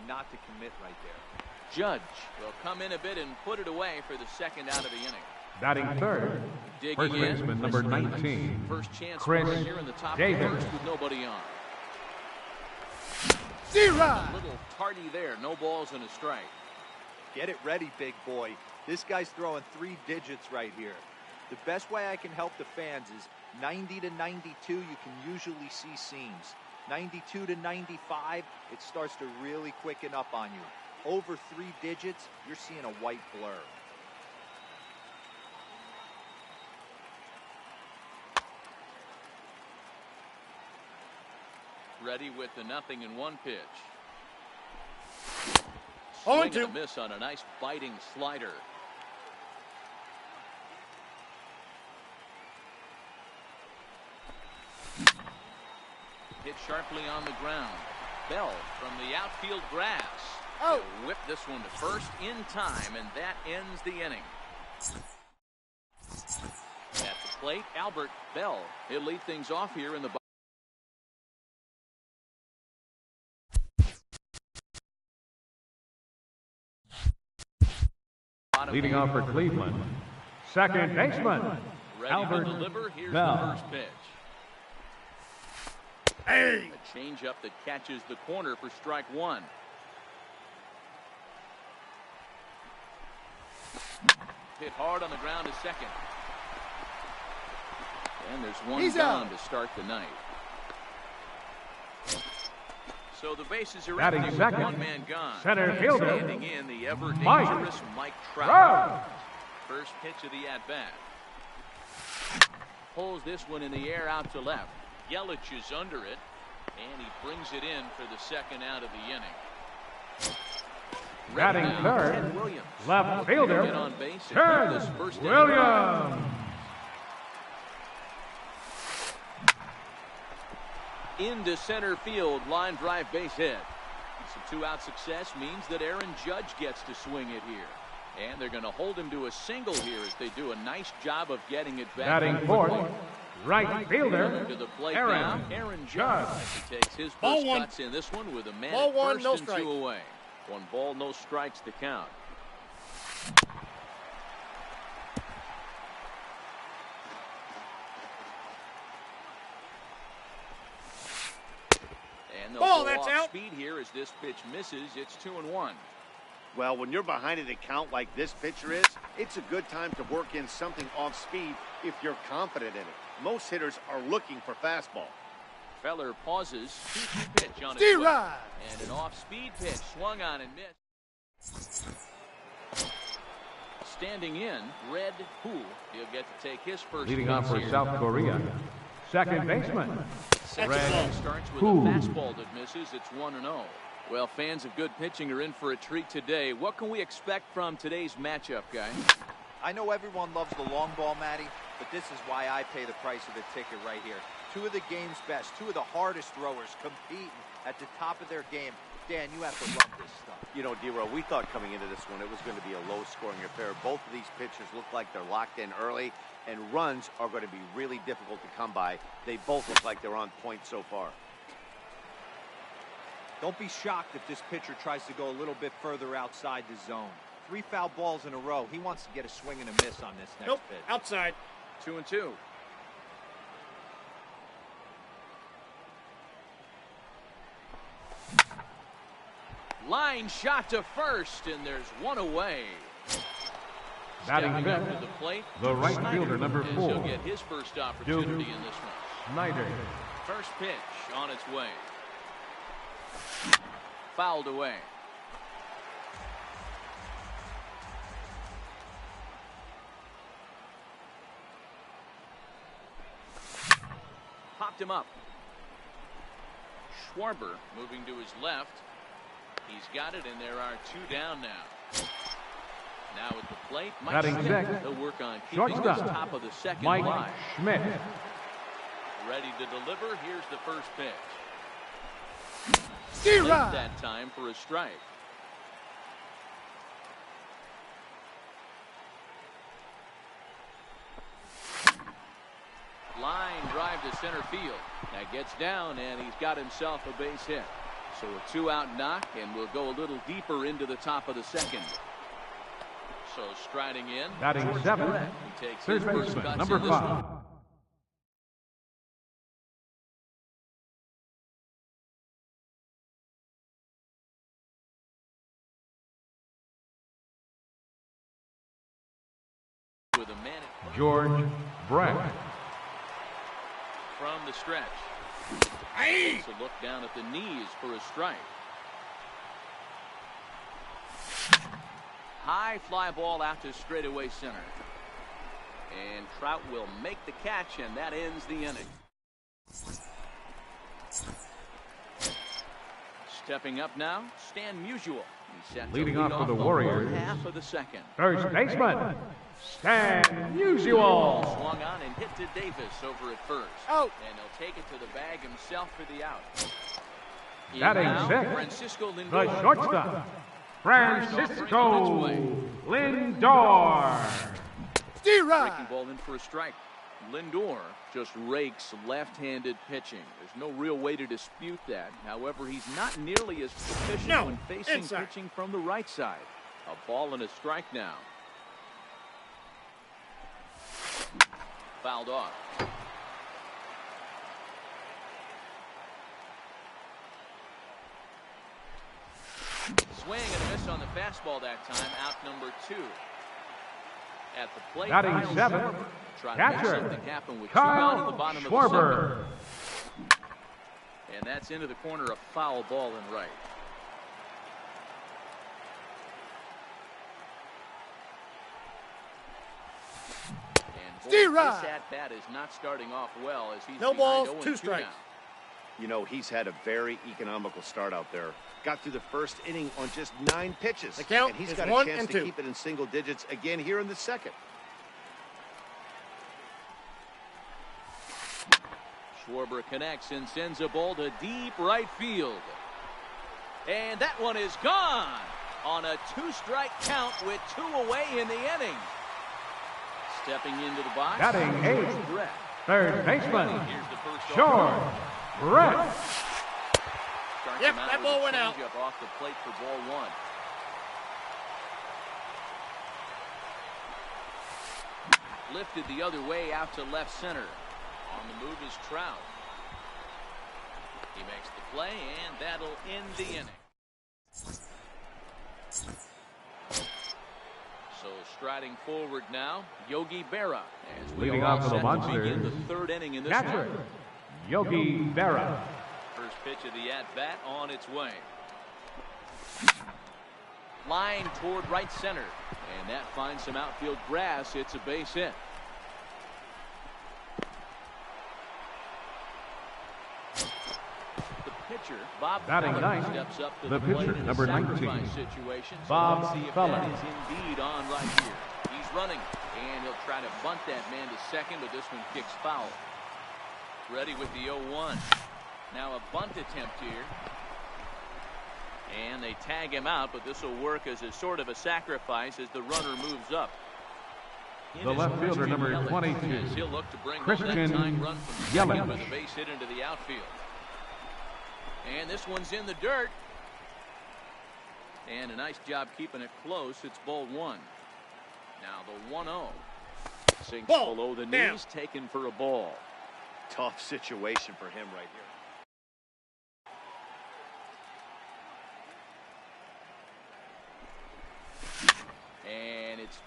E: not to commit right there.
A: Judge will come in a bit and put it away for the second out of the inning.
B: Batting third,
A: Digging
B: first
A: in,
B: baseman number 19,
A: first chance
B: Chris
A: scorer here in the top of
B: Davis.
A: the first with nobody on. A
C: D-Rod.
A: little tardy there. No balls and a strike.
E: Get it ready, big boy. This guy's throwing 3 digits right here. The best way I can help the fans is 90 to 92, you can usually see seams. 92 to 95, it starts to really quicken up on you. Over 3 digits, you're seeing a white blur.
A: Ready with the 0-1 pitch.
C: 0-2.
A: Swing and a miss on a nice biting slider. Hit sharply on the ground. Bell from the outfield grass.
C: Oh.
A: He'll whip this one to first in time, and that ends the inning. At the plate, Albert Bell. He'll lead things off here in the bottom.
B: Leading off for Cleveland, second baseman,
A: Ready
B: Albert
A: to deliver. Here's
B: Bell.
A: the first pitch.
C: Hey.
A: A changeup that catches the corner for strike one. Hit hard on the ground to second. And there's one
C: He's
A: down
C: out.
A: to start the night. So the bases are
B: Batting
A: empty with
B: second,
A: one man gone.
B: center
A: And
B: fielder,
A: standing in the ever
B: Mike
A: dangerous Mike Trout.
B: Trout.
A: First pitch of the at-bat. Pulls this one in the air out to left. Yelich is under it, and he brings it in for the second out of the inning.
B: Batting
A: Right now,
B: third,
A: Ted Williams.
B: left fielder,
A: Get on base and keep this
B: Ted
A: first inning.
B: Williams.
A: Into center field, line drive base hit. Some 2-out success means that Aaron Judge gets to swing it here. And they're going to hold him to a single here as they do a nice job of getting it back.
B: Batting
A: on the
B: fourth,
A: plate.
B: right fielder,
A: Coming to the plate
B: Aaron
A: now, Aaron
B: Judge.
A: Judge. He takes his
C: Ball
A: first
C: one.
A: cuts in this one with a man
C: Ball
A: at
C: one,
A: first
C: no
A: and
C: strike.
A: 2 away. 1 ball, no strikes to count. And they'll
C: Ball,
A: go
C: that's
A: off
C: out.
A: speed here as this pitch misses. It's 2-1.
D: Well, when you're behind an account like this pitcher is, it's a good time to work in something off speed if you're confident in it. Most hitters are looking for fastball.
A: Feller pauses. 2-2 pitch on his way.
C: D-Rod.
A: And an off-speed pitch swung on and missed. Standing in, Red Poole. He'll get to take his first
B: Leading off
A: pitch
B: for
A: here.
B: South Korea, second baseman,
A: Second
B: Red
A: inning starts with
B: Poole.
A: a fastball that misses. It's 1-0. Well, fans of good pitching are in for a treat today. What can we expect from today's matchup, guys?
E: I know everyone loves the long ball, Matty, but this is why I pay the price of the ticket right here. 2 of the game's best, 2 of the hardest throwers competing at the top of their game. Dan, you have to love this stuff.
D: You know, D-Row, we thought coming into this one it was going to be a low-scoring affair. Both of these pitchers look like they're locked in early, and runs are going to be really difficult to come by. They both look like they're on point so far.
E: Don't be shocked if this pitcher tries to go a little bit further outside the zone. 3 foul balls in a row. He wants to get a swing and a miss on this next
C: Nope.
E: pitch.
C: Outside.
A: 2-2. Line shot to first, and there's one away.
B: Batting
A: Stepping up to
B: fifth,
A: the plate,
B: the right
A: Snyder,
B: fielder, number
A: as
B: 4.
A: He'll get his first opportunity in this one.
B: Snyder.
A: First pitch on its way. Fouled away. Popped him up. Schwarber moving to his left. He's got it, and there are 2 down now. Now at the plate, Mike
B: Batting
A: Schmidt.
B: sixth,
A: He'll work on keeping this
B: shortstop,
A: top of the second
B: Mike
A: line.
B: Schmidt.
A: Ready to deliver. Here's the first pitch.
C: Zero.
A: Late that time for a strike. Line drive to center field. That gets down, and he's got himself a base hit. So a 2-out knock, and we'll go a little deeper into the top of the second. So striding in,
B: Batting
A: George
B: seventh,
A: Brett. He takes
B: third
A: his first
B: baseman,
A: cuts
B: number
A: in this
B: 5.
A: one. With a man
B: George Brett.
A: from the stretch.
C: Hey.
A: Takes a look down at the knees for a strike. High fly ball out to straightaway center. And Trout will make the catch, and that ends the inning. Stepping up now, Stan Musial. He's set to
B: Leading
A: lead
B: off for the
A: lower
B: Warriors,
A: half of the second.
B: first baseman, Stan Musial.
A: Swung on and hit to Davis over at first.
C: Out.
A: And he'll take it to the bag himself for the out. In
B: Batting
A: now,
B: sixth,
A: Francisco
B: the
A: Lindor.
B: shortstop, Francisco Lindor.
C: Zero.
A: Breaking ball in for a strike. Lindor just rakes left-handed pitching. There's no real way to dispute that. However, he's not nearly as proficient when facing
C: inside.
A: pitching from the right side. A ball and a strike now. Fouled off. Swing and a miss on the fastball that time. Out number 2. At the plate,
B: Batting
A: Kyle
B: seventh,
A: Schwarber trying to make
B: catcher,
A: something happen with 2 down in the
B: Kyle
A: bottom of the
B: Schwarber.
A: second. And that's into the corner, a foul ball in right. And boy,
C: Zero.
A: this at-bat is not starting off well as he's
C: No
A: behind
C: balls,
A: 0-2
C: 2 strikes.
A: now.
D: You know, he's had a very economical start out there. Got through the first inning on just 9 pitches.
C: The count
D: and he's
C: is
D: got a
C: 1
D: chance
C: and
D: to
C: 2.
D: keep it in single digits again here in the second.
A: Schwarber connects and sends a ball to deep right field. And that one is gone on a 2-strike count with 2 away in the inning. Stepping into the box.
B: Batting
A: George
B: eighth,
A: Brett.
B: third baseman,
A: Here's the first
B: George Brett.
A: Starts
C: Yep,
A: him out
C: that
A: with
C: ball
A: a
C: went out.
A: changeup off the plate for ball 1. Lifted the other way out to left center. On the move is Trout. He makes the play, and that'll end the inning. So striding forward now, Yogi Berra. As we
B: Leading
A: are all
B: off for the
A: set to begin
B: Monsters,
A: the 3rd inning in this
B: catcher,
A: one.
B: Yogi Berra.
A: First pitch of the at-bat on its way. Line toward right center. And that finds some outfield grass. It's a base hit. The pitcher, Bob
B: Batting
A: Feller,
B: ninth,
A: steps up to
B: the
A: plate
B: pitcher,
A: in a
B: number
A: sacrifice
B: 19,
A: situation. So
B: Bob
A: let's see if
B: Feller.
A: that is indeed on right here. He's running, and he'll try to bunt that man to second, but this one kicks foul. Ready with the 0-1. Now a bunt attempt here. And they tag him out, but this will work as a sort of a sacrifice as the runner moves up.
B: The left fielder, number 22,
A: As he'll look to bring home
B: Christian
A: that tying run from second
B: Yelich.
A: with a base hit into the outfield. And this one's in the dirt. And a nice job keeping it close. It's ball 1. Now the 1-0. Sinks
C: Ball
A: below the
C: down.
A: knees, taken for a ball.
D: Tough situation for him right here.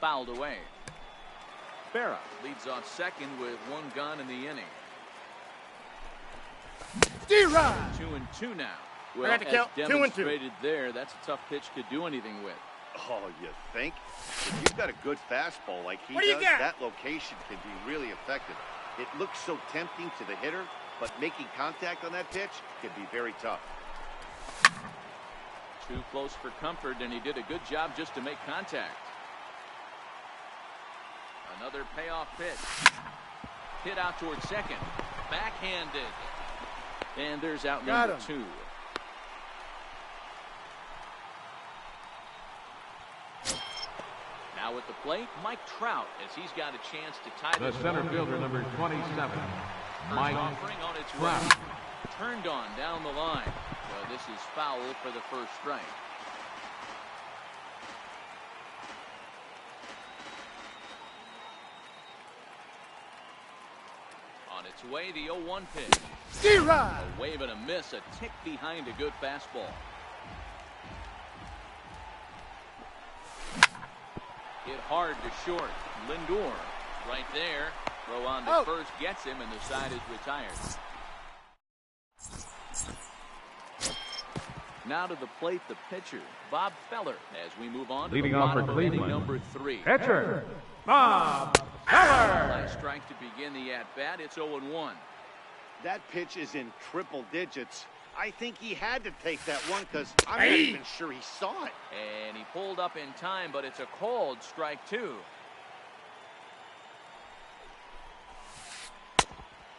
A: fouled away. Berra leads off second with one gun in the inning.
C: D-Rod.
A: 2-2 now. Well,
C: I got to
A: as
C: count 2-2.
A: demonstrated there, that's a tough pitch to do anything with.
D: Oh, you think? If you've got a good fastball like he
C: What do you
D: does,
C: got?
D: that location can be really effective. It looks so tempting to the hitter, but making contact on that pitch can be very tough.
A: Too close for comfort, and he did a good job just to make contact. Another payoff pitch. Hit out towards second. Backhanded. And there's out number 2. Now at the plate, Mike Trout, as he's got a chance to tie
B: The
A: this
B: center
A: ball
B: fielder,
A: game.
B: number 27,
A: First
B: Mike
A: offering on its
B: Trout.
A: way. Turned on down the line. Well, this is foul for the first strike. On its way, the 0-1 pitch.
C: D-Rod.
A: A wave and a miss, a tick behind a good fastball. Hit hard to short. Lindor right there. Throw on to first gets him, and the side is retired. Now to the plate, the pitcher, Bob Feller, as we move on to
B: Leading
A: the
B: off for
A: bottom of inning
B: Cleveland.
A: number 3.
B: Pitcher, Bob Feller.
A: Last strike to begin the at-bat. It's 0-1.
D: That pitch is in triple digits. I think he had to take that one because I'm not even sure he saw it.
A: And he pulled up in time, but it's a called strike 2.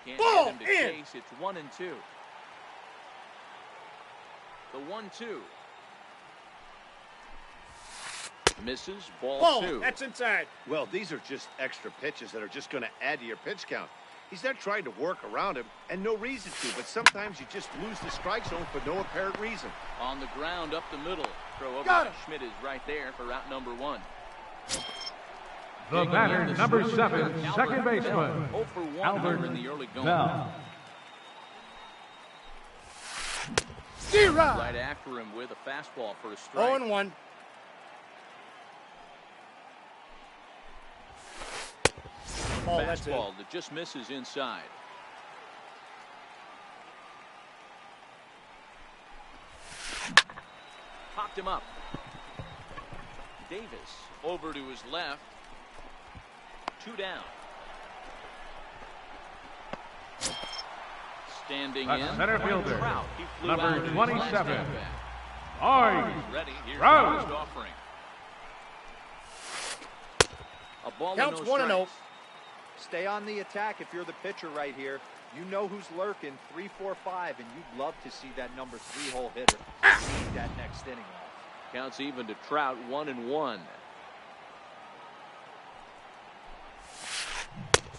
A: Can't
C: Ball
A: get him to
C: in.
A: chase. It's 1-2. The 1-2. Misses. Ball 2.
C: That's inside.
D: Well, these are just extra pitches that are just going to add to your pitch count. He's not trying to work around him, and no reason to, but sometimes you just lose the strike zone for no apparent reason.
A: On the ground, up the middle. Throw over
C: Got
A: to
C: him.
A: Schmidt is right there for route number 1.
B: The
A: Digging
B: batter,
A: in, the
B: number
A: switch
B: 7,
A: Albert
B: second
A: Bell.
B: baseman,
A: 0 for 1
B: Albert
A: here in the early going.
B: Bell.
C: D-Rod.
A: Right after him with a fastball for a strike.
C: 0-1. Oh, that's it.
A: Fastball that just misses inside. Popped him up. Davis over to his left. 2 down. Standing
B: The
A: in.
B: center fielder,
A: Trout. He flew
B: number
A: out in his
B: 27,
A: last at-bat. Ready. Here's the
B: Trout.
A: first offering. A ball
C: Counts
A: and no
C: 1-0.
A: strikes.
E: Stay on the attack if you're the pitcher right here. You know who's lurking, 3, 4, 5, and you'd love to see that number 3-hole hitter lead that next inning off.
A: Counts even to Trout, 1-1.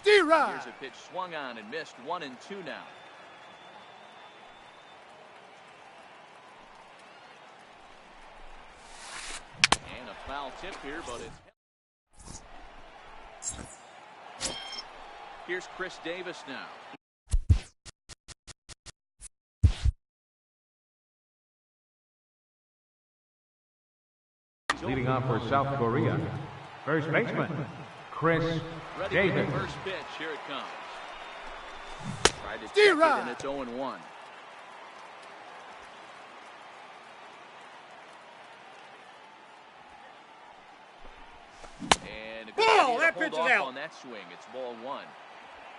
C: D-Rod.
A: Here's a pitch swung on and missed. 1-2 now. And a foul tip here, but it's. Here's Chris Davis now.
B: Leading off for South Korea, first baseman, Chris
A: Ready for
B: Davis.
A: the first pitch. Here it comes. Tried to check it,
C: D-Rod.
A: and it's 0-1. And a good
C: Ball!
A: idea to
C: That
A: hold
C: pitch is
A: off
C: out.
A: on that swing. It's ball 1.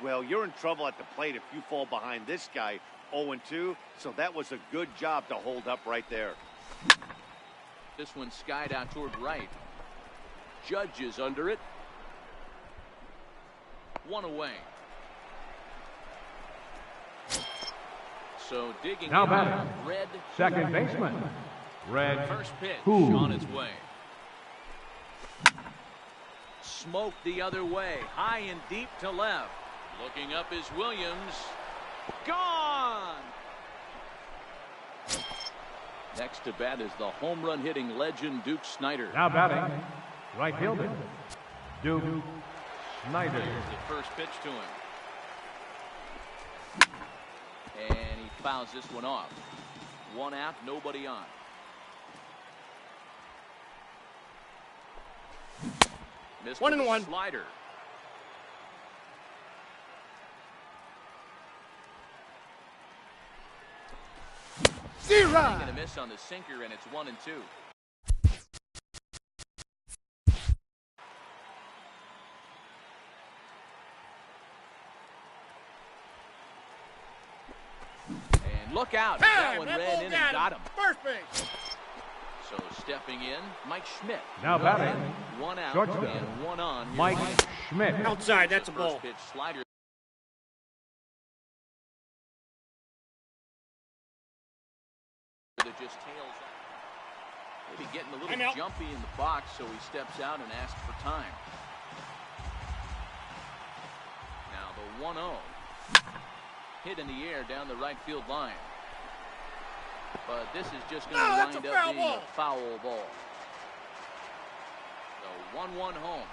D: Well, you're in trouble at the plate if you fall behind this guy 0-2, so that was a good job to hold up right there.
A: This one skied out toward right. Judge is under it. 1 away. So digging
B: Now
A: in
B: batting,
A: now, Red.
B: second baseman, Red
A: First pitch
B: Who.
A: on its way. Smoked the other way. High and deep to left. Looking up is Williams. Gone! Next to bat is the home run hitting legend Duke Snyder.
B: Now batting, right fielder, Duke Snyder.
A: Here's the first pitch to him. And he fouls this one off. 1 out, nobody on. Missed
C: 1-1.
A: Slider.
C: D-Rod.
A: Taking a miss on the sinker, and it's 1-2. And look out. That one ran in and got him.
C: First base.
A: So stepping in, Mike Schmidt.
B: Now batting,
A: One out
B: shortstop,
A: and one on. Here's
B: Mike Schmidt.
C: Outside, that's a
A: the first
C: ball.
A: pitch slider. That just tails up. Maybe getting a little jumpy in the box, so he steps out and asks for time. Now the 1-0. Hit in the air down the right field line. But this is just going to wind up being a foul ball. So 1-1 home.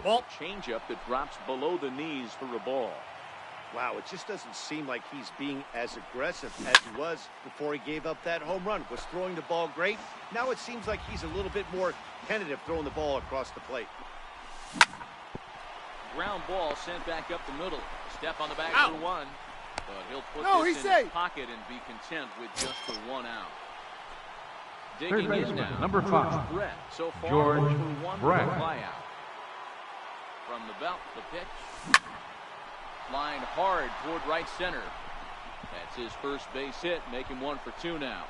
C: Ball.
A: Changeup that drops below the knees for a ball.
D: Wow, it just doesn't seem like he's being as aggressive as he was before he gave up that home run. Was throwing the ball great. Now it seems like he's a little bit more tentative throwing the ball across the plate.
A: Ground ball sent back up the middle. Step on the back for one. But he'll put this in his pocket and be content with just the 1 out.
B: Third
A: Digging in now.
B: number 5.
A: Brett. So far,
B: George
A: 1
B: Brett.
A: for a flyout. From the belt, the pitch. Flying hard toward right center. That's his first base hit, make him 1 for 2 now.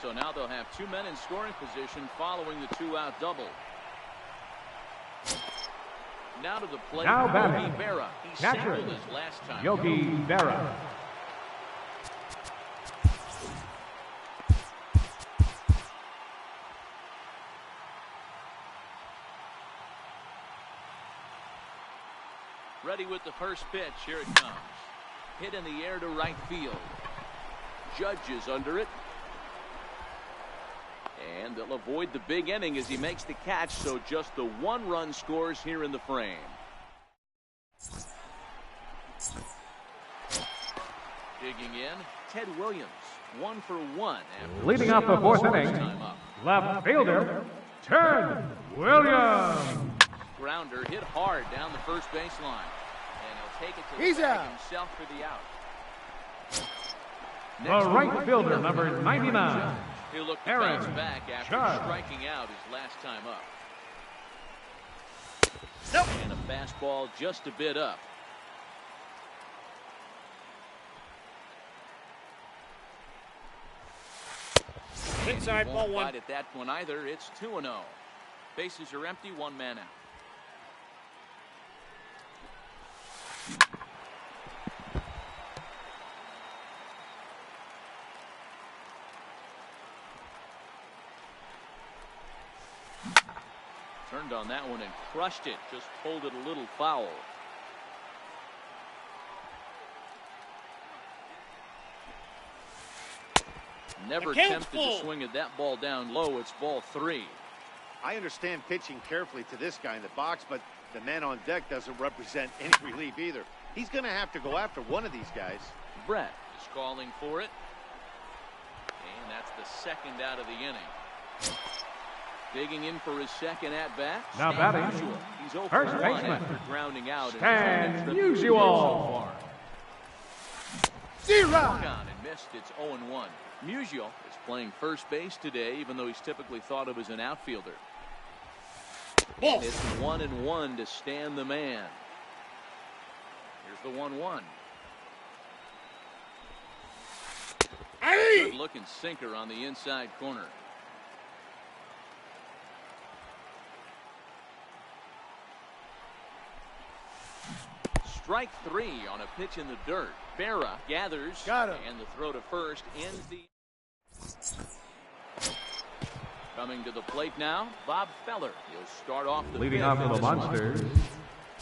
A: So now they'll have 2 men in scoring position following the 2-out double. Now to the plate,
B: Now batting.
A: Yogi Berra. He
B: Catcher.
A: singled his last time.
B: Yogi Berra.
A: Ready with the first pitch. Here it comes. Hit in the air to right field. Judge is under it. And they'll avoid the big inning as he makes the catch, so just the 1 run scores here in the frame. Digging in, Ted Williams, 1 for 1.
B: Leading off the 4th inning, left fielder, Ted Williams.
A: Grounder hit hard down the first baseline. And he'll take it to
C: He's
A: the bag
C: out.
A: himself for the out.
B: The right fielder, number 99.
A: He'll look to
B: Aaron
A: bounce back after
B: Judge.
A: striking out his last time up.
C: Nope.
A: And a fastball just a bit up.
C: Inside,
A: Won't
C: ball 1.
A: bite at that one either. It's 2-0. Bases are empty, 1 man out. Turned on that one and crushed it. Just pulled it a little foul. Never attempted to swing at that ball down low. It's ball 3.
D: I understand pitching carefully to this guy in the box, but the man on deck doesn't represent any relief either. He's going to have to go after one of these guys.
A: Brett is calling for it. And that's the 2nd out of the inning. Digging in for his 2nd at-bat.
B: Now batting,
A: He's 0
B: first
A: for 1
B: baseman,
A: after grounding out.
B: Stan
A: in
B: Musial.
C: D-Rod.
A: On and missed. It's 0-1. Musial is playing first base today, even though he's typically thought of as an outfielder.
C: Ball.
A: And it's 1-1 to Stan the man. Here's the 1-1.
C: Hey.
A: Good looking sinker on the inside corner. Strike 3 on a pitch in the dirt. Berra gathers.
C: Got him.
A: And the throw to first ends the. Coming to the plate now, Bob Feller. He'll start off the
B: Leading
A: fifth
B: off
A: in
B: for the
A: this one.
B: Monsters,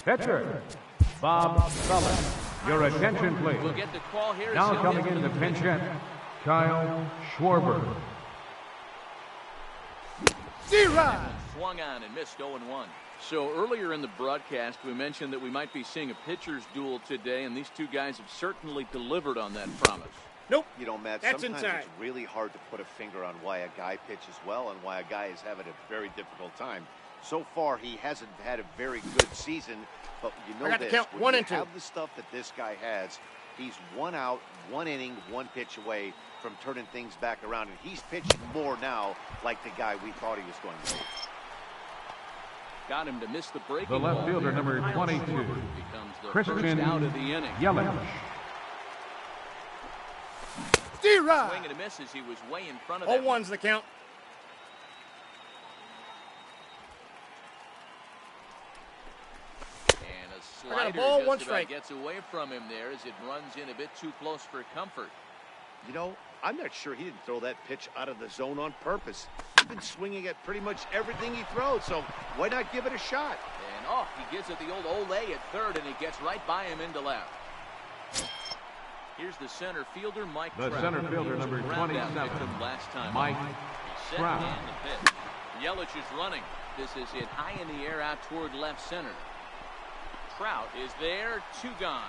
B: pitcher, Bob Feller. Your attention, please.
A: We'll get the call here.
B: Now
A: So
B: coming
A: he'll
B: in
A: hit
B: to pinch hit, Kyle Schwarber.
C: D-Rod.
A: Swung on and missed 0-1. So earlier in the broadcast, we mentioned that we might be seeing a pitcher's duel today, and these two guys have certainly delivered on that promise.
C: Nope.
D: You know, Matt,
C: That's
D: sometimes
C: inside.
D: it's really hard to put a finger on why a guy pitches well and why a guy is having a very difficult time. So far, he hasn't had a very good season, but you know this.
C: Count.
D: When
C: 1
D: you
C: and 2.
D: have the stuff that this guy has, he's 1 out, 1 inning, 1 pitch away from turning things back around, and he's pitching more now like the guy we thought he was going to be.
A: Got him to miss the break.
B: The left fielder, number 22, Christian
A: out of the inning.
B: Yelich.
C: D-Rod.
A: Swing and a miss as he was way in front of that.
C: 0-1's the count.
A: And a slider
C: ball,
A: just
C: 1
A: about
C: strike.
A: gets away from him there as it runs in a bit too close for comfort.
D: You know, I'm not sure he didn't throw that pitch out of the zone on purpose. He's been swinging at pretty much everything he throws, so why not give it a shot?
A: And he gives it the old Ole at third, and he gets right by him into left. Here's the center fielder, Mike
B: The
A: Trout.
B: center fielder, number
A: He was a ground-out
B: 27,
A: victim last time.
B: Mike
A: He's set
B: Trout.
A: and the pitch. Yelich is running. This is hit high in the air out toward left center. Trout is there, 2 gone.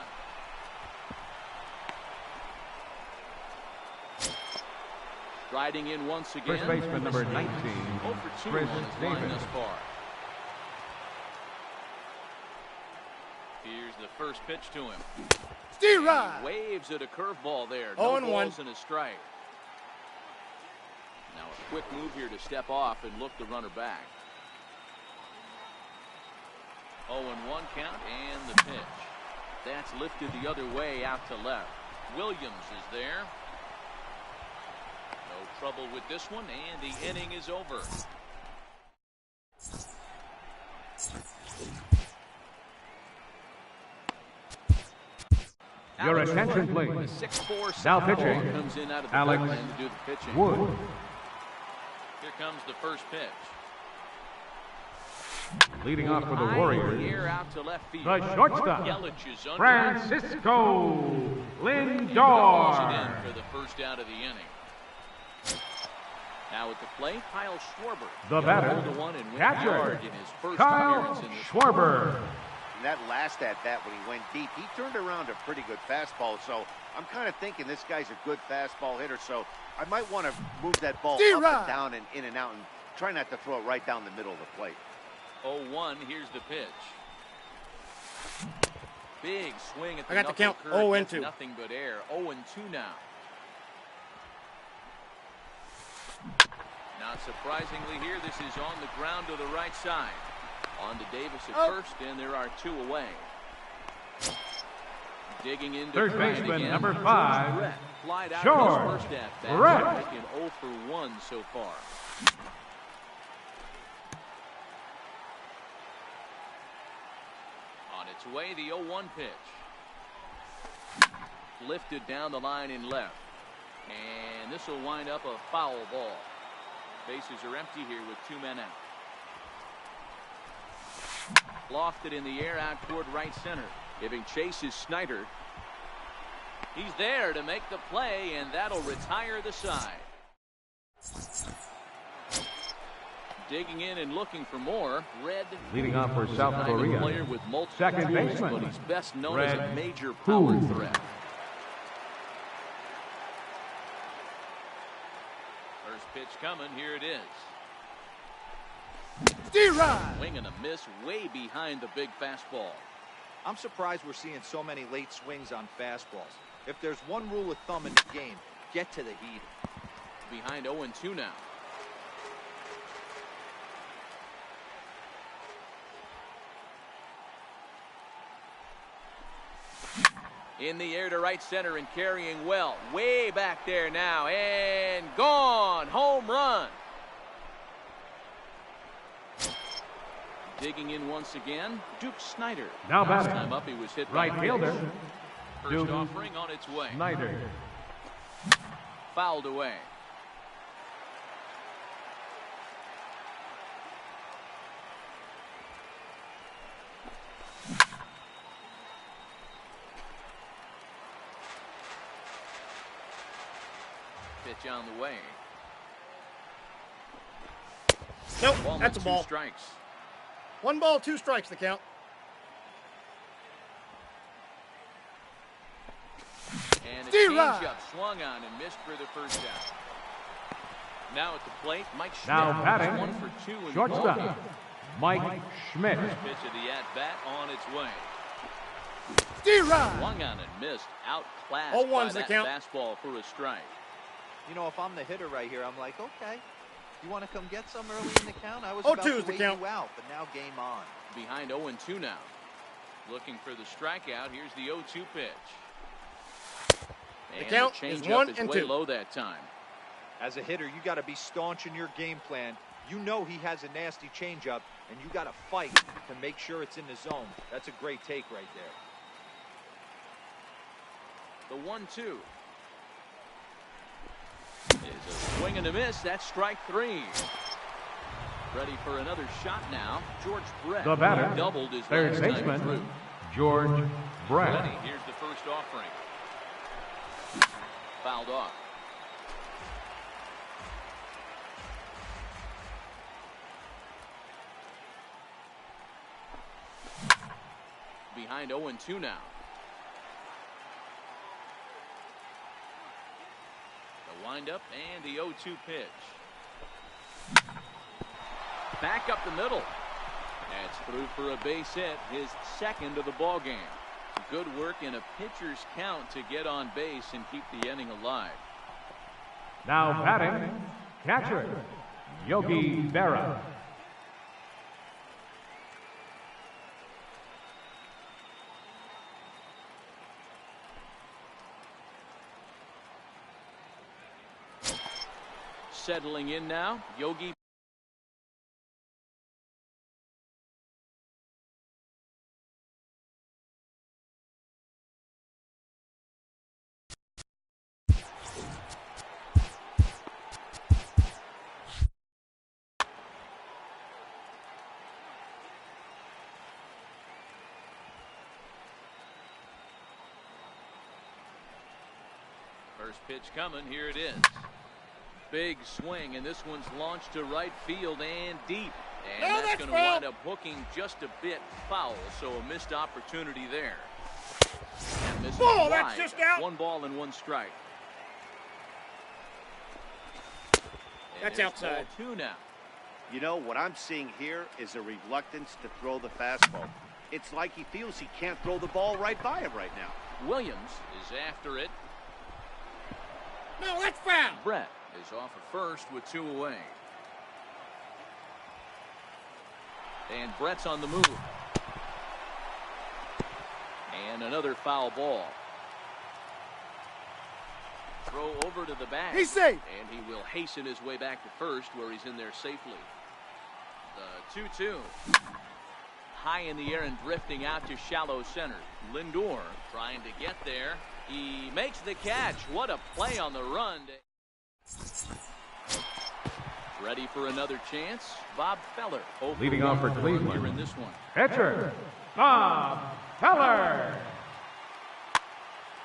A: Riding in once again.
B: First baseman, number 19,
A: 0 for 2
B: Chris
A: on his line
B: Davis.
A: thus far. Here's the first pitch to him.
C: D-Rod.
A: Waves at a curveball there.
C: 0
A: No
C: and 1.
A: balls and a strike. Now a quick move here to step off and look the runner back. 0 and 1 count and the pitch. That's lifted the other way out to left. Williams is there. No trouble with this one, and the inning is over.
B: Your attention, please.
A: 6'4"
B: Now
A: southpaw
B: pitching,
A: comes in out of the
B: Alex
A: bullpen to do the pitching.
B: Wood.
A: Here comes the first pitch.
B: Leading off for the
A: High
B: Warriors,
A: in the air out to left field.
B: the shortstop,
A: Yelich is under.
B: Francisco
A: Calls it
B: Lindor.
A: in for the first out of the inning. Now at the plate, Kyle Schwarber.
B: The batter,
A: He'll hold the one and win
B: catcher,
A: hard in his first
B: Kyle
A: appearance in this.
B: Schwarber.
D: And that last at-bat when he went deep, he turned around a pretty good fastball, so I'm kind of thinking this guy's a good fastball hitter, so I might want to move that ball up and down and in and out and try not to throw it right down the middle of the plate.
A: 0-1, here's the pitch. Big swing at the
C: I got the count.
A: knuckle curve.
C: 0 and
A: Gets
C: 2.
A: Nothing but air. 0 and 2 now. Not surprisingly here, this is on the ground to the right side. On to Davis at first, and there are 2 away. Digging into
B: Third
A: try it
B: baseman,
A: again.
B: number 5,
A: Brett flied out
B: George
A: of his first at-bat.
B: Brett.
A: Making 0 for 1 so far. On its way, the 0-1 pitch. Lifted down the line in left. And this will wind up a foul ball. Bases are empty here with 2 men out. Lofted in the air out toward right center. Giving chase is Snyder. He's there to make the play, and that'll retire the side. Digging in and looking for more. Red.
B: Leading off for
A: is a
B: South
A: diamond
B: Korea,
A: player with multiple
B: second
A: tools,
B: baseman,
A: but he's best known as a
B: Red
A: major power
B: Hu.
A: threat. First pitch coming. Here it is.
C: D-Rod.
A: Swing and a miss way behind the big fastball.
E: I'm surprised we're seeing so many late swings on fastballs. If there's one rule of thumb in the game, get to the heat.
A: Behind 0-2 now. In the air to right center and carrying well. Way back there now. And gone. Home run. Digging in once again, Duke Snyder.
B: Now
A: Last
B: batting,
A: time up, he was hit
B: right
A: by
B: fielder,
A: First
B: Duke
A: offering on its way.
B: Snyder.
A: Fouled away. Pitch on the way.
C: Nope,
A: Ball
C: that's a
A: with 2
C: ball.
A: strikes.
C: 1 ball, 2 strikes the count.
A: And a
C: D-Rod.
A: changeup swung on and missed for the first out. Now at the plate, Mike
B: Now
A: Schmidt.
B: batting,
A: 1 for 2 in the
B: shortstop,
A: ballgame.
B: Mike Schmidt.
A: Pitch of the at-bat on its way.
C: Steer right.
A: Swung on and missed. Outclassed
C: 0-1's
A: by
C: the
A: that
C: count.
A: fastball for a strike.
E: You know, if I'm the hitter right here, I'm like, okay, you want to come get some early in the count? I was
C: 0-2
E: about to
C: is the
E: wait
C: count.
E: you out, but now game on.
A: Behind 0-2 now. Looking for the strikeout. Here's the 0-2 pitch.
C: The
A: And
C: count
A: the
C: is
A: changeup is
C: 1-2.
A: way low that time.
E: As a hitter, you got to be staunch in your game plan. You know he has a nasty changeup, and you got to fight to make sure it's in the zone. That's a great take right there.
A: The 1-2 is a swing and a miss. That's strike 3. Ready for another shot now. George Brett.
B: The batter,
A: Doubled his
B: third
A: last time
B: baseman,
A: through.
B: George
A: Ready.
B: Brett.
A: Here's the first offering. Fouled off. Behind 0-2 now. The windup and the 0-2 pitch. Back up the middle. That's through for a base hit, his second of the ball game. Good work in a pitcher's count to get on base and keep the inning alive.
B: Now batting, catcher, Yogi Berra.
A: Settling in now, Yogi. First pitch coming, here it is. Big swing, and this one's launched to right field and deep. And
C: No,
A: that's
C: that's
A: going to
C: foul.
A: wind up hooking just a bit foul, so a missed opportunity there. That misses
C: Ball, that's
A: wide.
C: just out.
A: 1 ball and 1 strike. And
C: That's
A: it's
C: outside.
A: ball 2 now.
D: You know, what I'm seeing here is a reluctance to throw the fastball. It's like he feels he can't throw the ball right by him right now.
A: Williams is after it.
C: No, that's foul.
A: Brett is off at first with 2 away. And Brett's on the move. And another foul ball. Throw over to the bag.
C: He's safe.
A: And he will hasten his way back to first, where he's in there safely. The 2-2. High in the air and drifting out to shallow center. Lindor trying to get there. He makes the catch. What a play on the run. Ready for another chance. Bob Feller.
B: Leading off for
A: Here
B: Cleveland,
A: in this one.
B: pitcher, Bob Feller.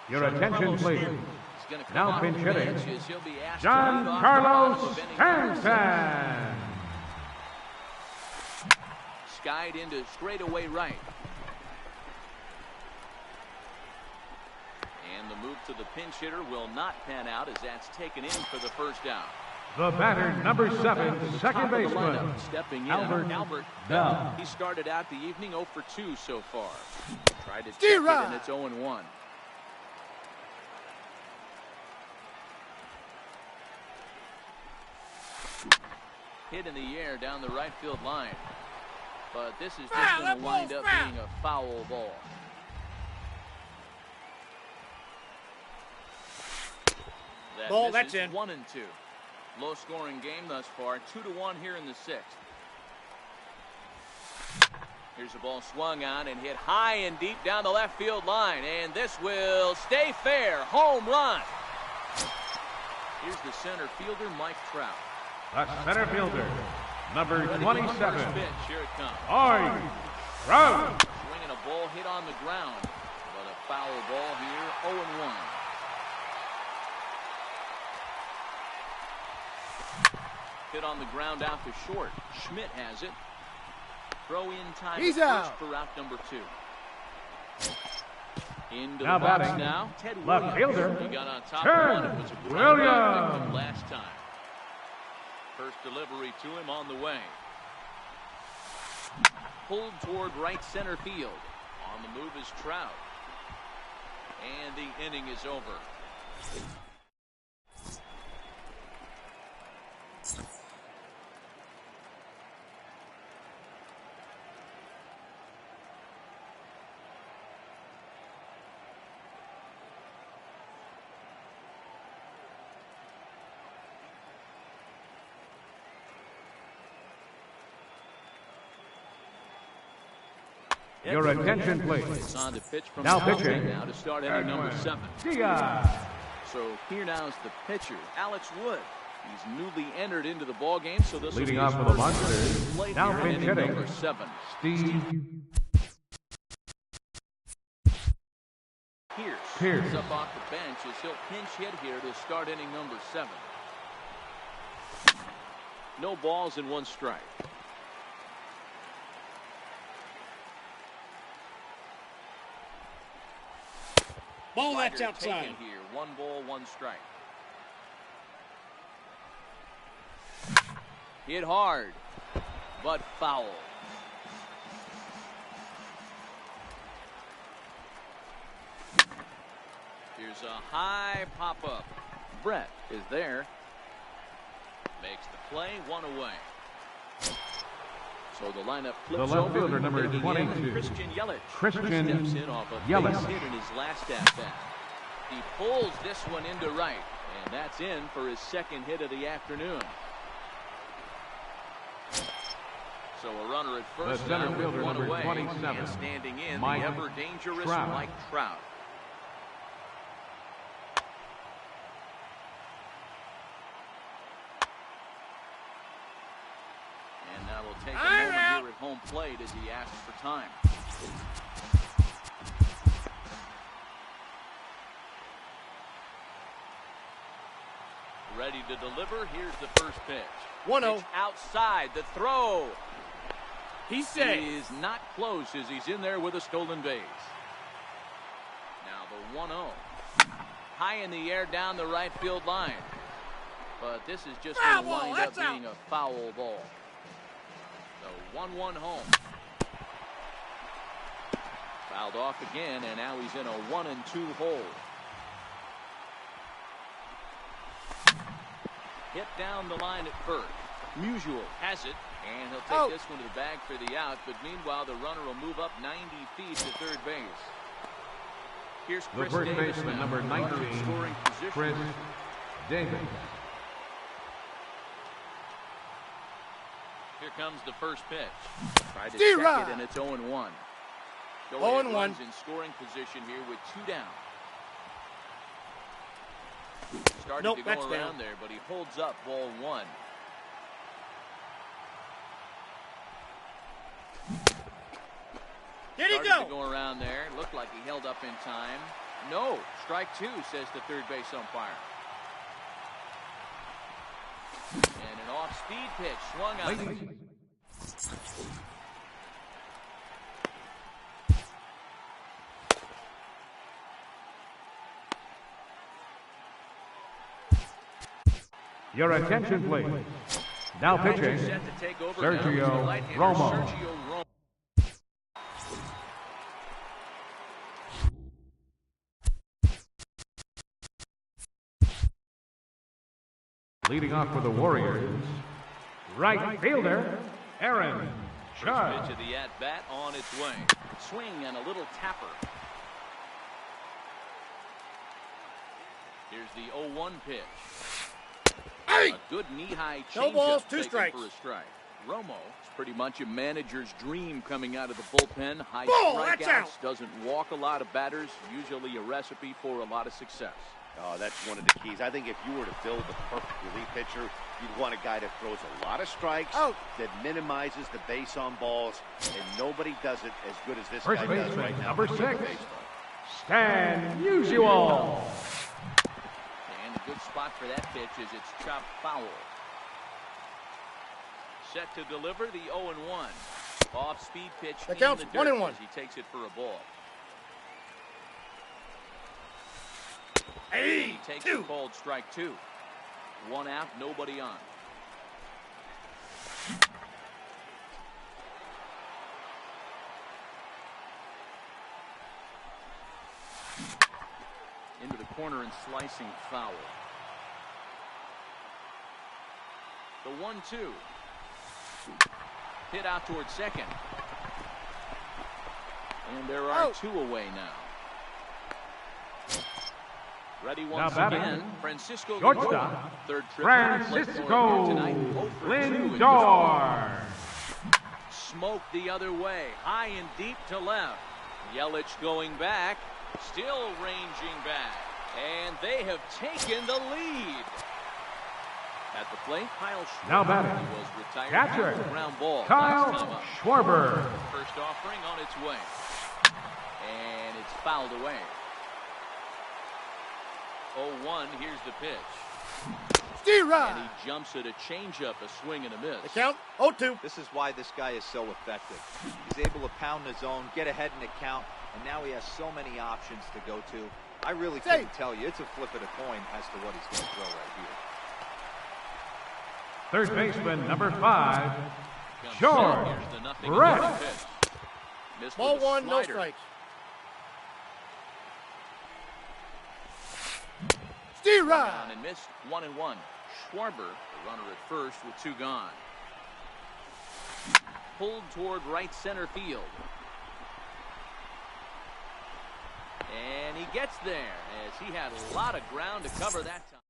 B: Your attention, please.
A: He's gonna come
B: Now
A: off
B: pinch
A: the
B: hitting,
A: bench as he'll be asked to
B: John
A: lead off
B: Carlos
A: the bottom of inning.
B: Stanton.
A: Skied into straightaway right. And the move to the pinch hitter will not pan out as that's taken in for the first out.
B: The batter, number 7, second
A: Top of the
B: baseman,
A: lineup, stepping in,
B: Albert
A: Bell.
B: Bell.
A: He started out the evening 0 for 2 so far. Tried to check
C: Steer
A: it,
C: right.
A: and it's 0-1. Hit in the air down the right field line. But this is just
C: Foul,
A: going
C: that
A: to wind
C: ball's
A: up
C: foul.
A: being a foul ball. That
C: Ball,
A: misses.
C: that's in.
A: 1-2. Low scoring game thus far. 2-1 here in the 6th. Here's a ball swung on and hit high and deep down the left field line. And this will stay fair. Home run. Here's the center fielder, Mike Trout.
B: The center fielder, number
A: Ready for the
B: 27,
A: first pitch. Here it comes.
B: Mike Trout.
A: Swinging a ball hit on the ground. But a foul ball here. 0-1. Hit on the ground out to short. Schmidt has it. Throw in time.
C: He's
A: at
C: out.
A: first for out number 2. Into
B: Now
A: the box
B: batting,
A: now. Ted
B: left
A: Williams.
B: fielder,
A: He got on top
B: Ted
A: of one. It was a ground ball
B: Williams.
A: victim last time. First delivery to him on the way. pulled toward right center field. On the move is Trout. And the inning is over.
B: Your attention, please.
A: It's on to pitch from
B: Now
A: the
B: pitching.
A: now to start inning number 7.
B: Diaz.
A: So here now is the pitcher, Alex Wood. He's newly entered into the ball game, so this
B: Leading
A: will be
B: off
A: his
B: for the
A: first
B: Monsters.
A: play
B: Now
A: here in
B: pinch
A: inning
B: hitting.
A: number 7.
B: Steve
A: Pierce is up off the bench as he'll pinch hit here to start inning number 7. No balls and 1 strike.
C: Ball that's
A: Slider
C: outside.
A: taken here. 1 ball, 1 strike. Hit hard, but foul. Here's a high pop-up. Brett is there. Makes the play, 1 away. So the lineup flips
B: The left
A: over.
B: fielder, number
A: Bringing in
B: 22.
A: Christian Yelich.
B: Christian
A: Steps in off a
B: Yelich.
A: base hit in his last at-bat. He pulls this one into right, and that's in for his 2nd hit of the afternoon. So a runner at first
B: The center
A: now with
B: fielder,
A: 1
B: number
A: away,
B: 27,
A: and standing in
B: Mike
A: the ever-dangerous
B: Trout.
A: Mike Trout. And now we'll take a
C: I'm
A: moment
C: out.
A: here at home plate as he asks for time. Ready to deliver. Here's the first pitch.
C: 1-0.
A: Pitch outside. The throw.
C: He's
A: He
C: safe.
A: is not close as he's in there with a stolen base. Now the 1-0. High in the air down the right field line. But this is just
C: Foul
A: going to
C: ball,
A: wind up
C: that's
A: being a foul ball. So 1-1 home. Fouled off again, and now he's in a 1-2 hole. Hit down the line at first. Musial has it, and he'll take this one to the bag for the out. But meanwhile, the runner will move up 90 feet to third base. Here's
B: The
A: Chris
B: first
A: Davis
B: baseman,
A: now.
B: number
A: Runner in
B: 19,
A: scoring position.
B: Chris Davis.
A: Here comes the first pitch. Try to
C: D-Rod.
A: check it, and it's 0-1.
C: 0-1.
A: Runs in scoring position here with 2 down. Started
C: Nope,
A: to go
C: that's
A: around
C: down.
A: there, but he holds up ball 1.
C: Did he
A: Started to
C: go?
A: go around there. Looked like he held up in time. No. Strike 2, says the third base umpire. And an off-speed pitch swung out.
B: Your attention, please. Now pitching,
A: Set to take over
B: Sergio
A: now is the right-hander,
B: Romo.
A: Sergio Romo.
B: Leading off for the Warriors, right fielder, Aaron
A: First
B: Judge.
A: pitch of the at-bat on its way. Swing and a little tapper. Here's the 0-1 pitch.
C: Hey!
A: A good knee-high
C: No balls,
A: changeup
C: 2
A: taken
C: strikes.
A: for a strike. Romo is pretty much a manager's dream coming out of the bullpen. High
C: Ball, that's
A: strikeouts,
C: out.
A: doesn't walk a lot of batters. Usually a recipe for a lot of success.
D: Oh, that's one of the keys. I think if you were to build the perfect relief pitcher, you'd want a guy that throws a lot of strikes,
C: Out.
D: that minimizes the base on balls, and nobody does it as good as this
B: First
D: guy does
B: baseman,
D: right now.
B: number
D: with the
B: 6,
D: baseball.
B: Stan Musial.
A: And a good spot for that pitch is it's chopped foul. Set to deliver the 0-1. Off-speed pitch
C: That
A: in
C: counts,
A: the dirt
C: 1-1.
A: as he takes it for a ball.
C: Hey,
A: He takes
C: 2.
A: a called strike 2. 1 out, nobody on. corner and slicing foul. The 1-2. Hit out towards second. And there are two away now. Ready once again. Francisco Lindor. Third trip
B: Francisco Lindor.
A: Smoke the other way. High and deep to left. Yelich going back. Still ranging back. And they have taken the lead. At the plate, Kyle Schwarber
B: now batting.
A: Was retired.
B: Catcher,
A: ground ball.
B: Kyle Schwarber.
A: First offering on its way. And it's fouled away. 0-1, here's the pitch. And he jumps at a changeup, a swing and a miss.
C: The count, 0-2.
E: This is why this guy is so effective. He's able to pound the zone, get ahead in the count, and now he has so many options to go to. I really couldn't tell you. It's a flip of the coin as to what he's going to throw right here.
B: Third baseman, number 5, George Brett.
C: Ball 1, no strikes.
A: Down and missed. 1-1. Schwarber, the runner at first with 2 gone. Pulled toward right center field. And he gets there as he had a lot of ground to cover that time.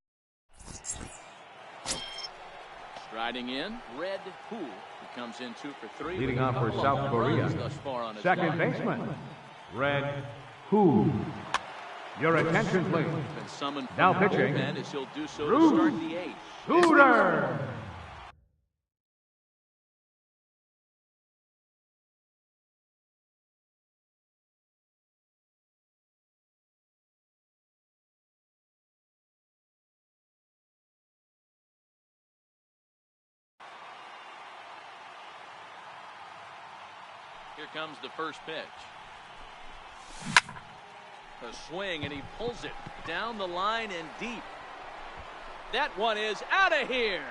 A: Striding in, Red Hu. He comes in 2 for 3.
B: Leading off for South Korea. Second baseman, Red Hu. Your attention, please. Now pitching, Bruce Sutter.
A: Here comes the first pitch. A swing, and he pulls it down the line and deep. That one is out of here.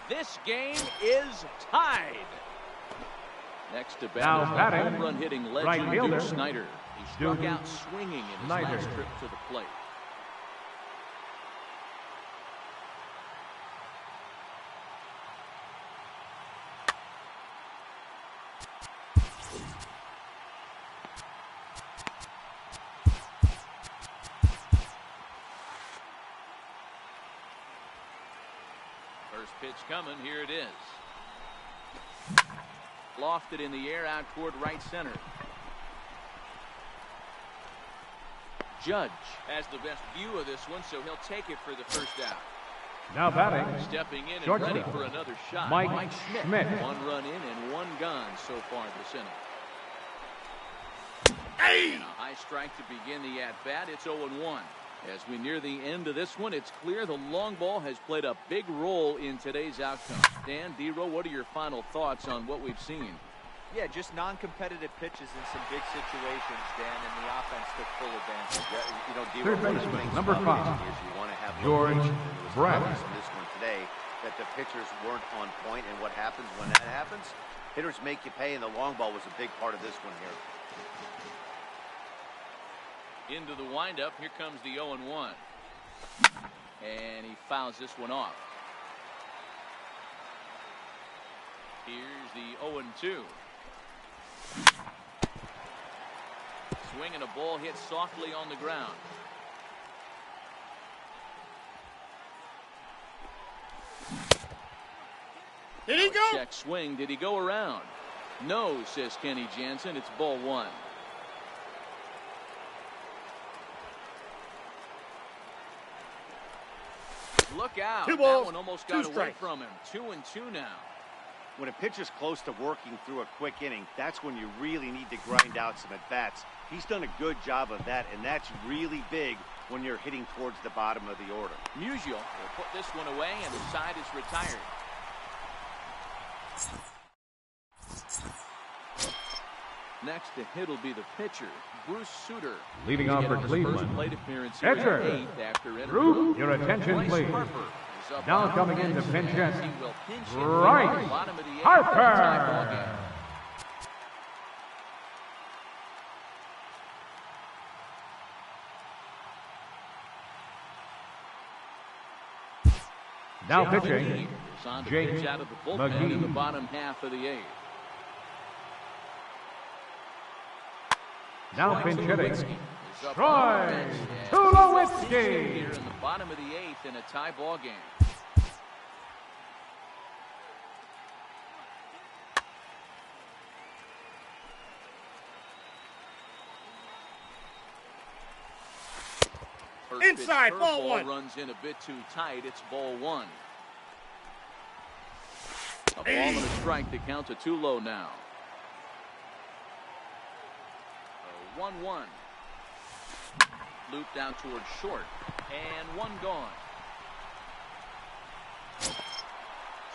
A: This game is tied. Next to bat is the home run hitting legend Duke Snider. He struck out swinging in his last trip to the plate. First pitch coming. Here it is. Lofted in the air out toward right center. Judge has the best view of this one, so he'll take it for the first out.
B: Now batting,
A: stepping in and ready for another shot.
B: Mike Schmidt.
A: 1 run in and 1 gone so far this inning. And a high strike to begin the at-bat. It's 0-1. As we near the end of this one, it's clear the long ball has played a big role in today's outcome. Dan, D-Row, what are your final thoughts on what we've seen?
E: Yeah, just non-competitive pitches in some big situations, Dan, and the offense took full advantage.
D: You know, D-Row,
B: third baseman, number 5,
D: you want to have
B: George Brett.
D: In this one today, that the pitchers weren't on point, and what happens when that happens? Hitters make you pay, and the long ball was a big part of this one here.
A: Into the windup, here comes the 0-1. And he fouls this one off. Here's the 0-2. Swing and a ball hit softly on the ground.
C: Did he go?
A: Check swing. Did he go around? No, says Kenny Jansen. It's ball 1. Look out.
C: 2 balls,
A: that one almost
C: 2
A: got away
C: strikes.
A: from him. 2-2 now.
D: When a pitcher's close to working through a quick inning, that's when you really need to grind out some at-bats. He's done a good job of that, and that's really big when you're hitting towards the bottom of the order.
A: Musial will put this one away, and the side is retired. Next to hit will be the pitcher, Bruce Sutter.
B: Leading off for Cleveland,
A: pitcher,
B: Drew, your attention, please. Now coming in to pinch hit, Bryce Harper. Now
A: Jake
B: pitching,
A: McGee is on to
B: Jake
A: pitch out of the bullpen in the
B: McGee.
A: bottom half of the eighth.
B: Now pinch hitting,
A: Is up
B: Troy
A: on the bench, and
B: Tulowitzki.
A: here in the bottom of the eighth in a tie ball game. First pitch
C: Inside, ball
A: curveball
C: one.
A: runs in a bit too tight. It's ball one. A ball and a strike to count to too low now. 1-1. Loop down towards short. And one gone.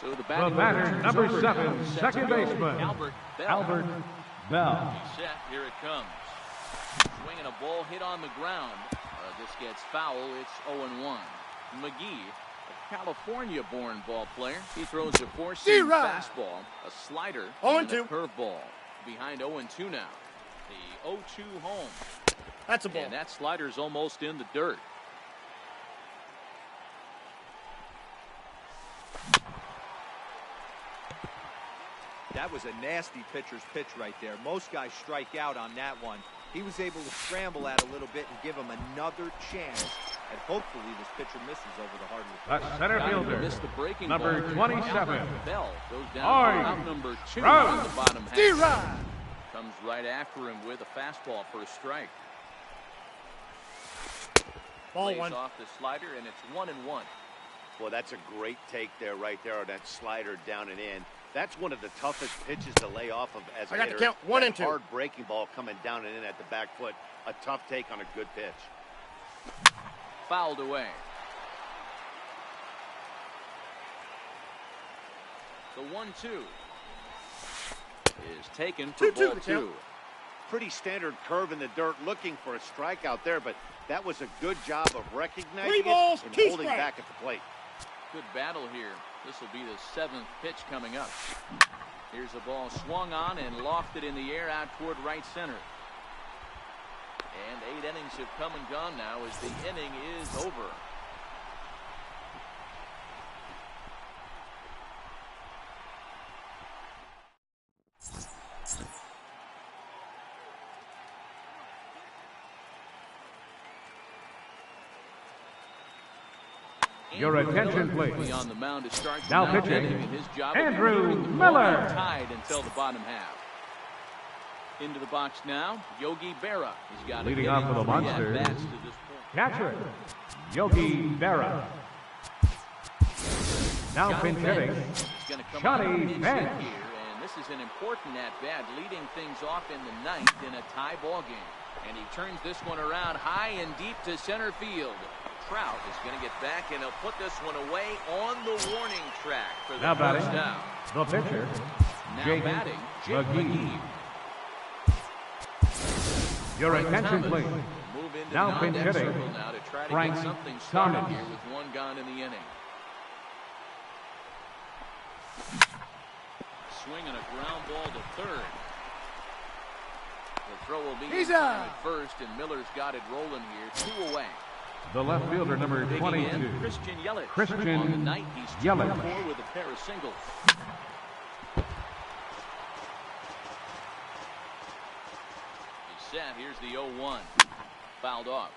A: So the batting
B: batter,
A: order turns
B: number
A: over
B: 7,
A: now. Set
B: second
A: to go,
B: baseman,
A: Albert Bell.
B: Albert Bell.
A: He's set. Here it comes. Swinging a ball hit on the ground. This gets foul. It's 0-1. McGee, a California-born ball player. He throws a four-seam fastball, a slider, and a
C: 0-2.
A: curveball. Behind 0-2 now. The 0-2 home.
C: That's a ball.
A: And that slider's almost in the dirt.
E: That was a nasty pitcher's pitch right there. Most guys strike out on that one. He was able to scramble at a little bit and give him another chance. And hopefully this pitcher misses over the heart of the
B: The center fielder,
A: Missed the breaking
B: number
A: ball.
B: 27,
A: Albert Bell goes down
B: Art
A: for out number 2
B: Trout.
A: in the bottom half.
C: D-Rod.
A: Comes right after him with a fastball for a strike.
C: Ball
A: Plays
C: one.
A: off the slider, and it's 1-1.
D: Well, that's a great take there, right there, on that slider down and in. That's one of the toughest pitches to lay off of as a
C: I got the
D: hitter.
C: count. 1
D: That
C: and 2.
D: hard breaking ball coming down and in at the back foot. A tough take on a good pitch.
A: Fouled away. The 1-2 is taken for
C: 2-2
A: ball
C: the
A: 2.
C: count.
D: Pretty standard curve in the dirt, looking for a strikeout there, but that was a good job of recognizing
C: 3 balls,
D: it and
C: 2
D: holding
C: strikes.
D: back at the plate.
A: Good battle here. This will be the 7th pitch coming up. Here's the ball swung on and lofted in the air out toward right center. And 8 innings have come and gone now as the inning is over.
B: Your attention,
A: Miller
B: please.
A: on the mound to start the
B: Now
A: ninth
B: pitching,
A: inning, and his job
B: Andrew
A: of keeping the
B: Miller.
A: ball tied until the bottom half. Into the box now, Yogi Berra. He's got
B: Leading off for the Monsters, catcher, Yogi Berra. Now pinch hitting, Johnny Bench.
A: Here, and this is an important at-bat, leading things off in the ninth in a tie ball game. And he turns this one around high and deep to center field. Trout is going to get back, and he'll put this one away on the warning track for the
B: Now
A: first
B: batting,
A: down.
B: the pitcher,
A: Now
B: Jake
A: batting, Jake
B: McGee. Your
A: Frank
B: attention,
A: Thomas
B: please.
A: will move into
B: Now
A: the
B: pinch
A: non-deck
B: hitting,
A: circle now to try to
B: Frank
A: get something started
B: Thomas.
A: here with one gone in the inning. Swinging a ground ball to third. The throw will be
C: He's
A: in time
C: out.
A: at first, and Miller's got it rolling here. 2 away.
B: The left fielder, number
A: Digging
B: 22,
A: in, Christian Yelich.
B: Christian
A: On the night, he's 2
B: Yelich.
A: for 4 with a pair of singles. He's set. Here's the 0-1. Fouled off.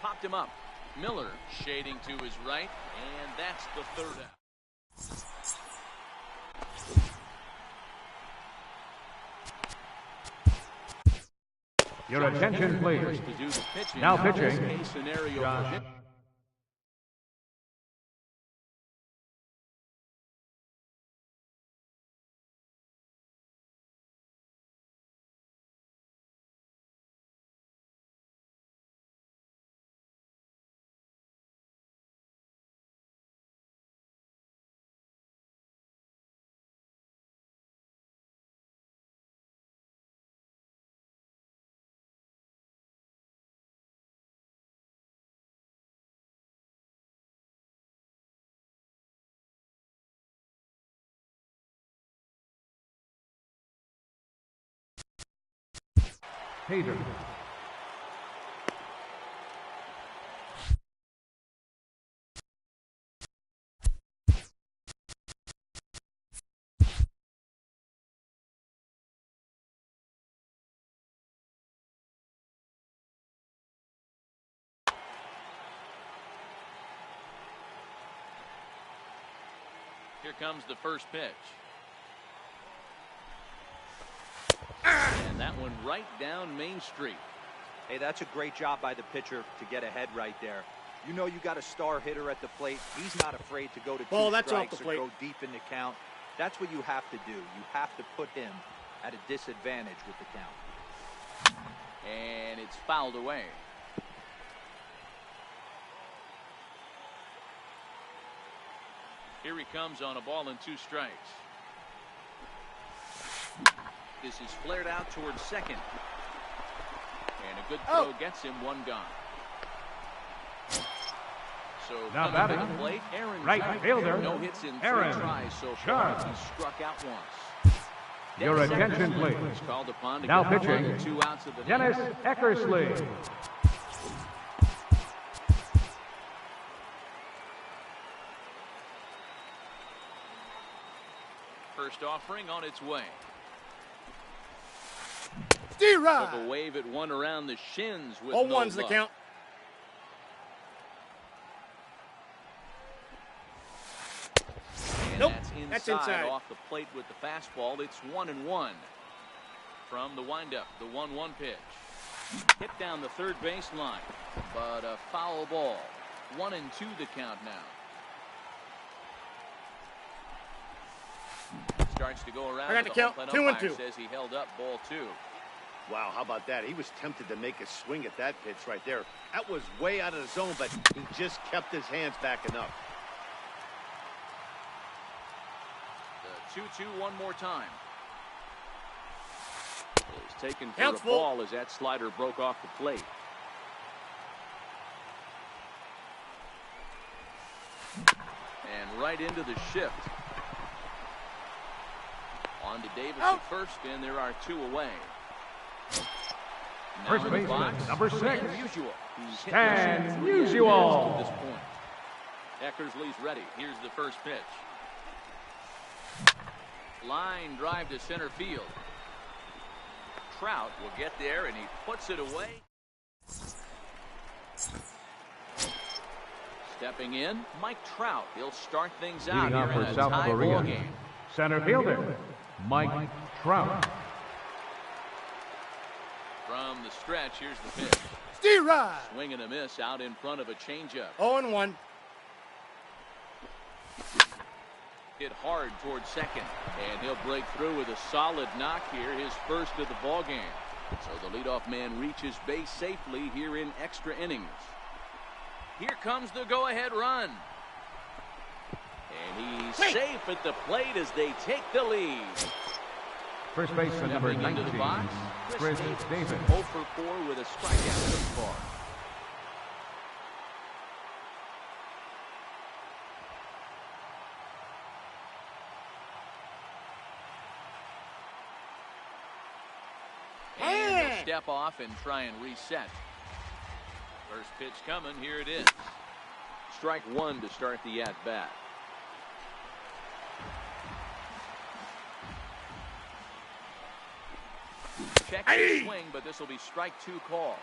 A: Popped him up. Miller shading to his right, and that's the third out.
B: Your attention, please.
A: Forced to do the pitching.
B: Now
A: Best
B: pitching,
A: case scenario for
B: Josh
A: him.
B: Peter.
A: Here comes the first pitch. And that one right down Main Street.
E: Hey, that's a great job by the pitcher to get ahead right there. You know you got a star hitter at the plate. He's not afraid to go to
C: Ball,
E: two
C: that's off
E: strikes
C: the
E: or
C: plate.
E: go deep in the count. That's what you have to do. You have to put him at a disadvantage with the count.
A: And it's fouled away. Here he comes on a ball and 2 strikes. This is flared out towards second. And a good throw gets him 1 gone. So
B: Now
A: coming
B: batting,
A: to the plate, Aaron
B: right
A: Judge.
B: fielder,
A: No hits in 3
B: Aaron
A: tries so far.
B: Judge.
A: He struck out once.
B: Your
A: Dennis
B: attention,
A: Eckersley
B: please.
A: is called upon to
B: Now
A: get
B: pitching,
A: one and 2 outs of the
B: Dennis
A: ninth.
B: Eckersley.
A: First offering on its way. Took
C: D-Rod.
A: a wave at one around the shins with
C: 0-1's
A: no
C: the
A: luck.
C: count.
A: And
C: Nope,
A: that's
C: that's
A: inside
C: inside.
A: off the plate with the fastball. It's 1-1 from the windup. The 1-1 pitch hit down the third baseline, but a foul ball. 1-2 the count now. Starts to go around.
C: I got
A: but
C: the count.
A: home
C: 2-2.
A: umpire says he held up ball 2.
D: Wow, how about that? He was tempted to make a swing at that pitch right there. That was way out of the zone, but he just kept his hands back enough.
A: The 2-2 one more time. Is taken for
C: Count's
A: a
C: full.
A: ball as that slider broke off the plate. And right into the shift. On to Davis at first, and there are 2 away. Now
B: First
A: in the
B: baseman,
A: box,
B: number 6.
A: Unusual. He's hit
B: Stan
A: this in 3
B: Musial.
A: at this point. Eckersley's ready. Here's the first pitch. Line drive to center field. Trout will get there, and he puts it away. Stepping in, Mike Trout. He'll start things out
B: Leading
A: here
B: off
A: in
B: for
A: a
B: South
A: tie ball
B: Korea,
A: game.
B: center fielder, Mike Trout.
A: From the stretch, here's the pitch.
C: D-Rod.
A: Swing and a miss out in front of a changeup.
C: 0-1.
A: Hit hard towards second, and he'll break through with a solid knock here, his first of the ball game. So the leadoff man reaches base safely here in extra innings. Here comes the go-ahead run. And he's safe at the plate as they take the lead.
B: First baseman, number
A: Stepping into
B: 19,
A: the box,
B: Chris
A: Davis.
B: Davis.
A: 0 for 4 with a strikeout so far. And he'll step off and try and reset. First pitch coming, here it is. Strike 1 to start the at-bat. Check the swing, but this will be strike 2 called.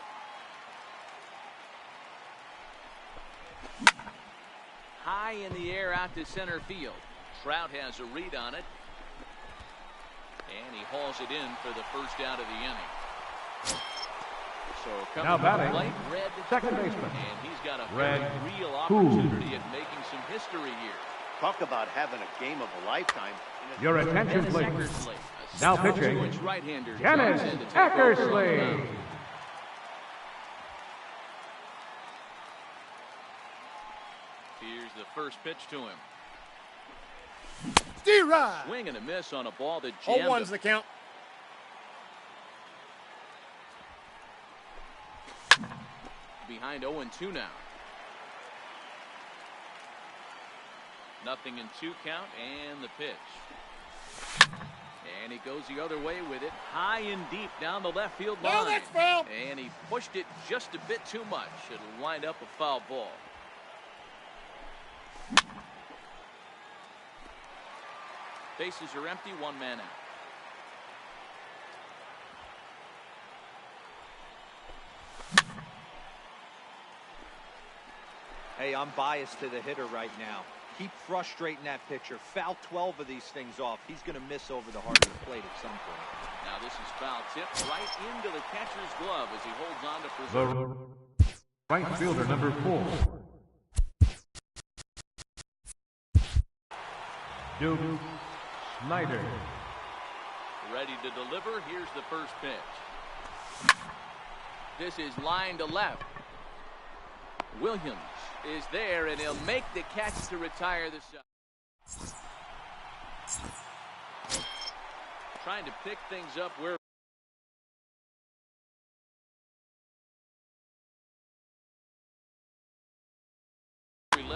A: High in the air out to center field. Trout has a read on it. And he hauls it in for the first out of the inning. So coming
B: Now
A: to
B: batting,
A: the plate, Red,
B: second baseman,
A: and he's got a
B: Red
A: very real
B: Who.
A: opportunity at making some history here.
D: Talk about having a game of a lifetime.
B: Your attention,
A: Dennis
B: please.
A: Eckersley, a
B: Now
A: stout
B: pitching,
A: two-inch right-hander,
B: Dennis
A: joins in to take over on the
B: Eckersley.
A: mound. Here's the first pitch to him.
C: D-Rod.
A: Swing and a miss on a ball that jammed
C: 0-1's
A: him.
C: the count.
A: Behind 0-2 now. Nothing in 2 count, and the pitch. And he goes the other way with it, high and deep down the left field line.
C: No, that's foul.
A: And he pushed it just a bit too much. It'll wind up a foul ball. Bases are empty, one man out.
E: Hey, I'm biased to the hitter right now. Keep frustrating that pitcher. Foul 12 of these things off. He's going to miss over the heart of the plate at some point.
A: Now this is foul tip right into the catcher's glove as he holds on to preserve.
B: The right fielder, number 4. Duke Snyder.
A: Ready to deliver. Here's the first pitch. This is line to left. Williams is there, and he'll make the catch to retire the side. Trying to pick things up where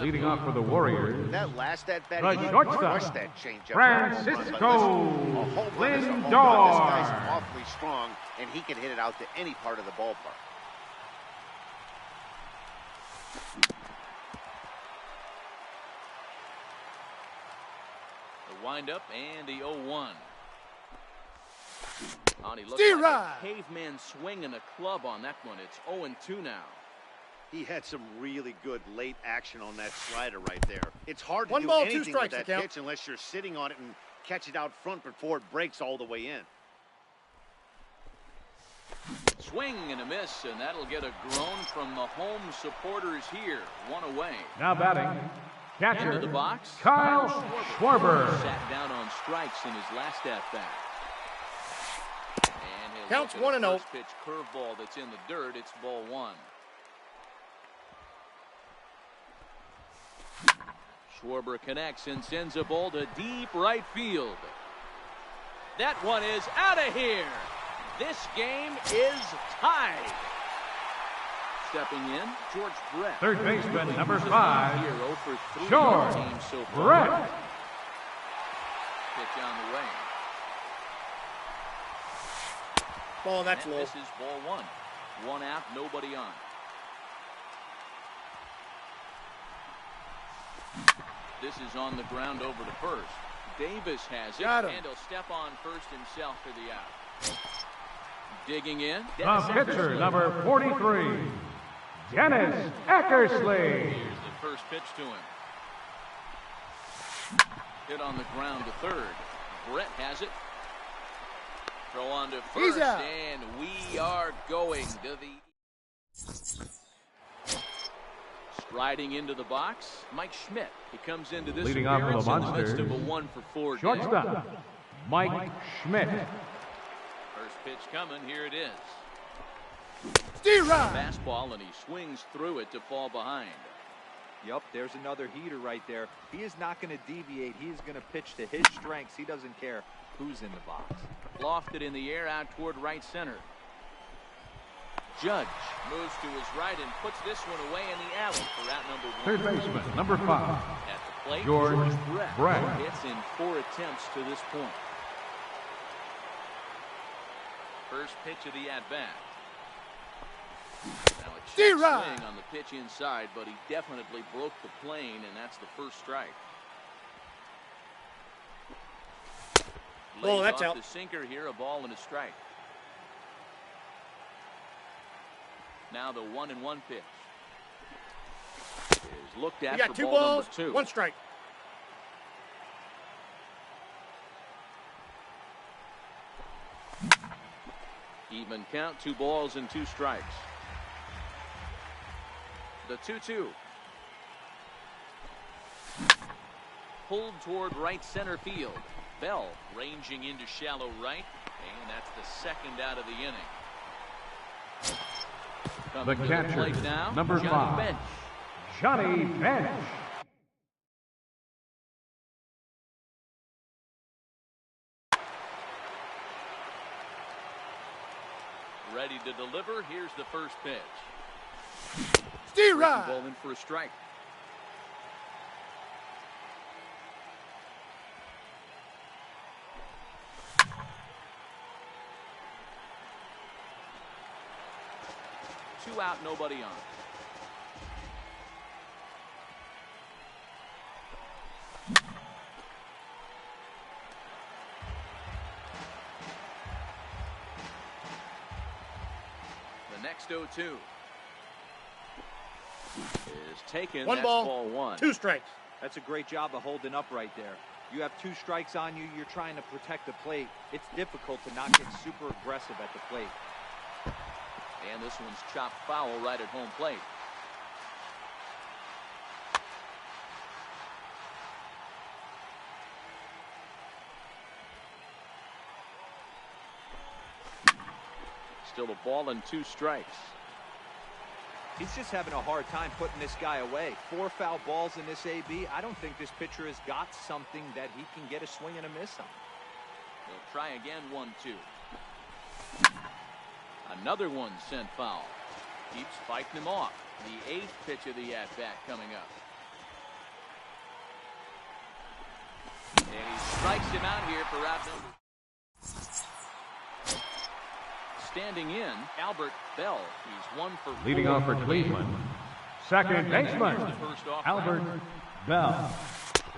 B: Leading off for the Warriors,
D: That last at bat,
B: the
D: he
B: shortstop,
D: crushed that changeup.
B: Francisco
D: A home run is a home run. This
B: Lindor.
D: guy's awfully strong, and he can hit it out to any part of the ballpark.
A: the windup and the 0-1. He looks
C: Steer
A: like
C: right.
A: a caveman swinging a club on that one. It's 0-2 now.
D: He had some really good late action on that slider right there. It's hard to
C: One
D: do
C: ball, 2
D: anything with
C: strikes,
D: that
C: the count.
D: pitch unless you're sitting on it and catch it out front before it breaks all the way in.
A: Swing and a miss, and that'll get a groan from the home supporters here. One away.
B: now batting, catcher,
A: Into the box.
B: Kyle Schwarber.
A: Sat down on strikes in his last at-bat. And he'll
C: Counts
A: look at
C: 1-0.
A: the first pitch curveball that's in the dirt. It's ball 1. Schwarber connects and sends a ball to deep right field. That one is out of here. This game is tied. Stepping in, George Brett.
B: Third baseman, number 5,
A: Here, 0 for 3
B: George
A: on the team so far.
B: Brett.
A: Pitch on the way.
C: Ball, that's
A: And
C: low.
A: this is ball 1. 1 out, nobody on. This is on the ground over to first. Davis has it,
C: Got him.
A: and he'll step on first himself for the out. Digging in.
B: The pitcher, number 43, Dennis Eckersley.
A: Here's the first pitch to him. Hit on the ground to third. Brett has it. Throw on to
C: He's
A: first,
C: out.
A: and we are going to the... Striding into the box, Mike Schmidt. He comes into this
B: Leading off for the
A: appearance in the midst of a
B: Monsters,
A: 1-for-4 day.
B: shortstop, Mike Schmidt.
A: First pitch coming, here it is.
C: Steer right.
A: Fastball, and he swings through it to fall behind.
E: Yep, there's another heater right there. He is not going to deviate. He's going to pitch to his strengths. He doesn't care who's in the box.
A: Lofted in the air out toward right center. Judge moves to his right and puts this one away in the alley for out number 1.
B: Third baseman, number 5,
A: At the plate,
B: George Brett.
A: No hits in 4 attempts to this point. First pitch of the at-bat. Now a
C: Steer
A: check
C: right.
A: swing on the pitch inside, but he definitely broke the plane, and that's the first strike.
C: Ball,
A: Lays
C: that's
A: off
C: out.
A: the sinker here, a ball and a strike. Now the 1-1 pitch is looked at
C: You got
A: for
C: 2
A: ball
C: balls,
A: number 2.
C: 1 strike.
A: Even count, 2 balls and 2 strikes. The 2-2. Pulled toward right center field. Bell ranging into shallow right, and that's the second out of the inning.
B: The
A: Coming to
B: catcher,
A: plate now,
B: number
A: Johnny
B: 5,
A: Bench.
B: Johnny Bench.
A: Ready to deliver. Here's the first pitch.
C: Steer
A: Breaking
C: right.
A: ball in for a strike. 2 out, nobody on. The next 0-2 is taken.
C: One
A: That's
C: ball,
A: ball 1.
C: 2 strikes.
E: That's a great job of holding up right there. You have 2 strikes on you. You're trying to protect the plate. It's difficult to not get super aggressive at the plate.
A: And this one's chopped foul right at home plate. Still a ball and 2 strikes.
E: He's just having a hard time putting this guy away. 4 foul balls in this AB. I don't think this pitcher has got something that he can get a swing and a miss on.
A: He'll try again, 1-2. Another one sent foul. Keeps fighting him off. The 8th pitch of the at-bat coming up. And he strikes him out here for out number. Standing in, Albert Bell. He's 1 for 4.
B: Leading off for Cleveland, second baseman, Albert Bell.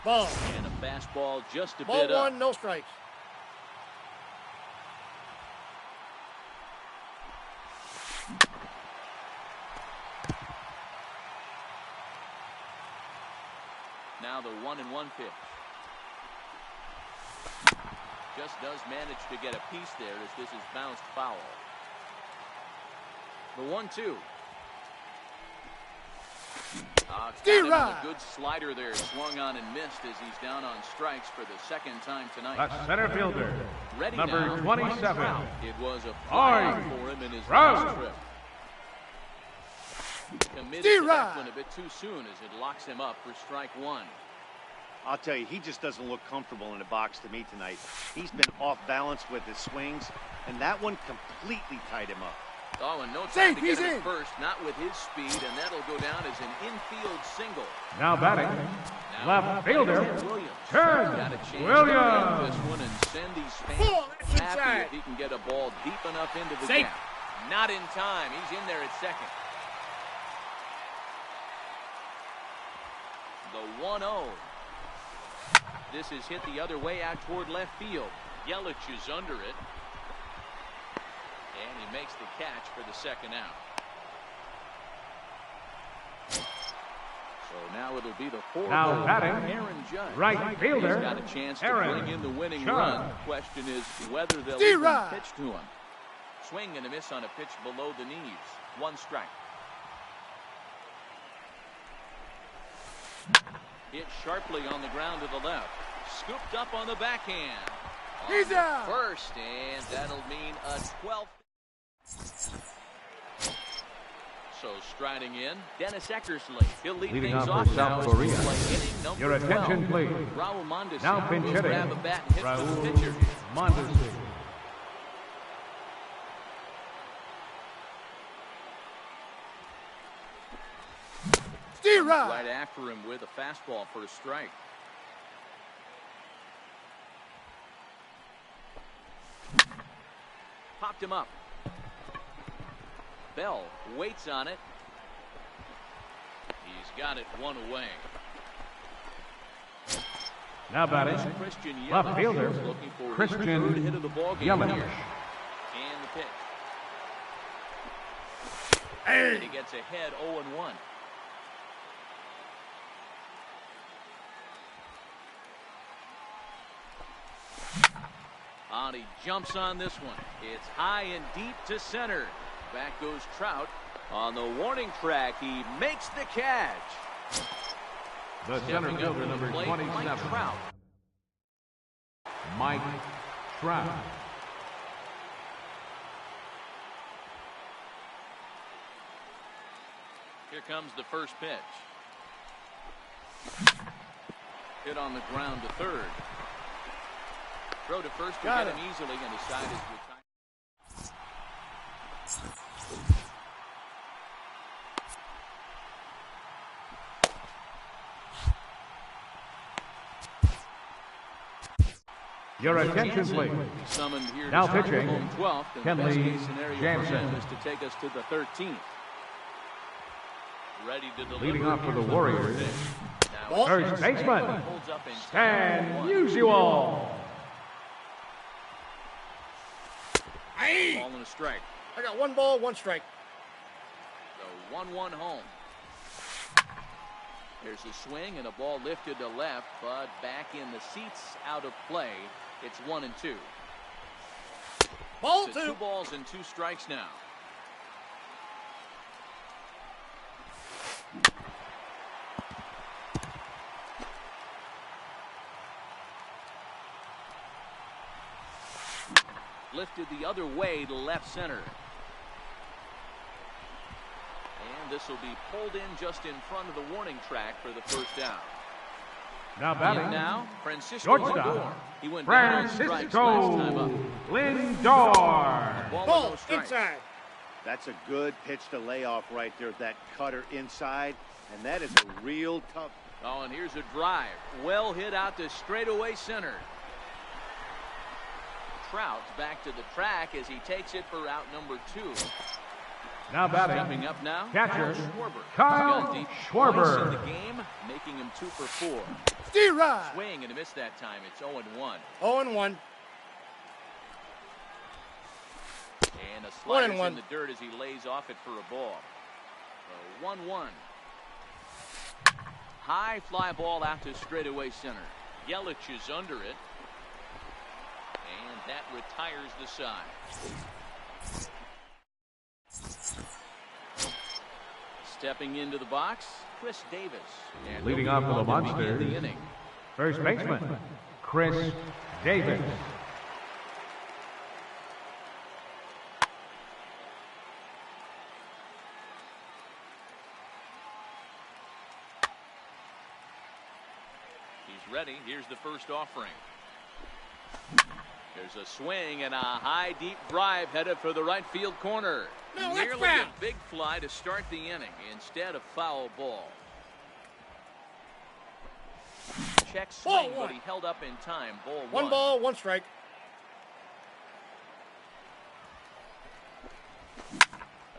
C: Ball.
A: And a fastball just a
C: Ball
A: bit up.
C: 1, no strikes.
A: Now the 1-1 pitch. Just does manage to get a piece there as this is bounced foul. The 1-2. A good slider there, swung on and missed as he's down on strikes for the 2nd time tonight.
B: The center fielder,
A: Ready
B: number
A: now,
B: 27.
A: It was a fly for him in his last trip. Committed to that one a bit too soon as it locks him up for strike 1.
D: I'll tell you, he just doesn't look comfortable in the box to me tonight. He's been off balance with his swings, and that one completely tied him up.
A: Oh, and no time to get him at first, not with his speed, and that'll go down as an infield single.
B: Now batting, left fielder,
A: Williams.
B: Turn
A: Got a chance to
B: Williams.
A: grab this one and send these fans happy if he can get a ball deep enough into the gap. Not in time. He's in there at second. The 1-0. This is hit the other way out toward left field. Yelich is under it. And he makes the catch for the 2nd out. So now it'll be the 4-0.
B: Now batting,
A: Aaron Judge.
B: right fielder,
A: He's got a chance to
B: Aaron
A: bring in the winning
B: Judge.
A: run. Question is whether they'll even pitch to him. Swing and a miss on a pitch below the knees. 1 strike. Hit sharply on the ground to the left. Scooped up on the backhand.
C: He's out.
A: First, and that'll mean a 12th. So striding in, Dennis Eckersley. He'll lead
B: Leading
A: things
B: off
A: off
B: for
A: now.
B: South Korea.
A: Inning number
B: Your attention,
A: 12.
B: please.
A: Raul Mondesi
B: Now pinch
A: will
B: hitting,
A: grab a bat and hit for the
B: Raul
A: pitcher.
B: Mondesi.
A: Right after him with a fastball for a strike. Popped him up. Bell waits on it. He's got it 1 away.
B: Now batting,
A: Christian
B: left
A: Yelich
B: fielder,
A: is looking for his
B: Christian
A: 3rd hit of the ball game
B: Yelich.
A: here. And the pitch. And he gets ahead 0-1. He jumps on this one. It's high and deep to center. Back goes Trout. On the warning track, he makes the catch.
B: The center fielder, number 27.
A: Mike Trout.
B: Mike Trout.
A: Here comes the first pitch. Hit on the ground to third. Throw to first to get him easily, and his side is retired.
B: Your attention, please.
A: Summoned here
B: Now
A: to start
B: pitching,
A: the home 12th, and the
B: Kenley
A: best case scenario for
B: Jansen.
A: him is to take us to the 13th. ready to deliver.
B: Leading off for the Warriors,
A: Now,
B: first baseman,
A: holds up in
B: Stan Musial.
C: Aye.
A: ball and a strike.
C: I got 1 ball, 1 strike.
A: So 1-1 home. There's a swing and a ball lifted to left, but back in the seats, out of play. It's 1-2.
C: Ball
A: So
C: 2.
A: 2 balls and 2 strikes now. Lifted the other way to left center. And this will be pulled in just in front of the warning track for the first down.
B: Now
A: In
B: batting,
A: now, Francisco Lindor.
B: shortstop,
A: He went down on strikes last time
B: Francisco
A: up.
B: Lindor.
A: Ball with
C: Ball
A: no strikes.
C: inside.
D: That's a good pitch to lay off right there. That cutter inside, and that is a real tough.
A: Oh, and here's a drive. Well hit out to straightaway center. Trout's back to the track as he takes it for out number 2.
B: Now batting,
A: Stepping up now,
B: catcher,
A: Schwarber.
B: Kyle
A: He's got deep
B: Schwarber.
A: twice in the game, making him 2 for 4.
C: D-Rod.
A: Swing and a miss that time. It's 0-1.
C: 0-1.
A: And a slider's
C: 1-1.
A: in the dirt as he lays off it for a ball. So 1-1. High fly ball out to straightaway center. Yelich is under it. And that retires the side. Stepping into the box, Chris Davis. And
B: Leading
A: he'll be
B: off for the
A: called to begin
B: Monsters,
A: the inning.
B: first baseman, Chris Davis.
A: He's ready. Here's the first offering. There's a swing and a high deep drive headed for the right field corner.
C: No, that's
A: Nearly
C: foul.
A: a big fly to start the inning. Instead of foul ball. Check
C: Ball
A: swing, but
C: 1.
A: he held up in time. Ball
C: 1 ball, 1 strike.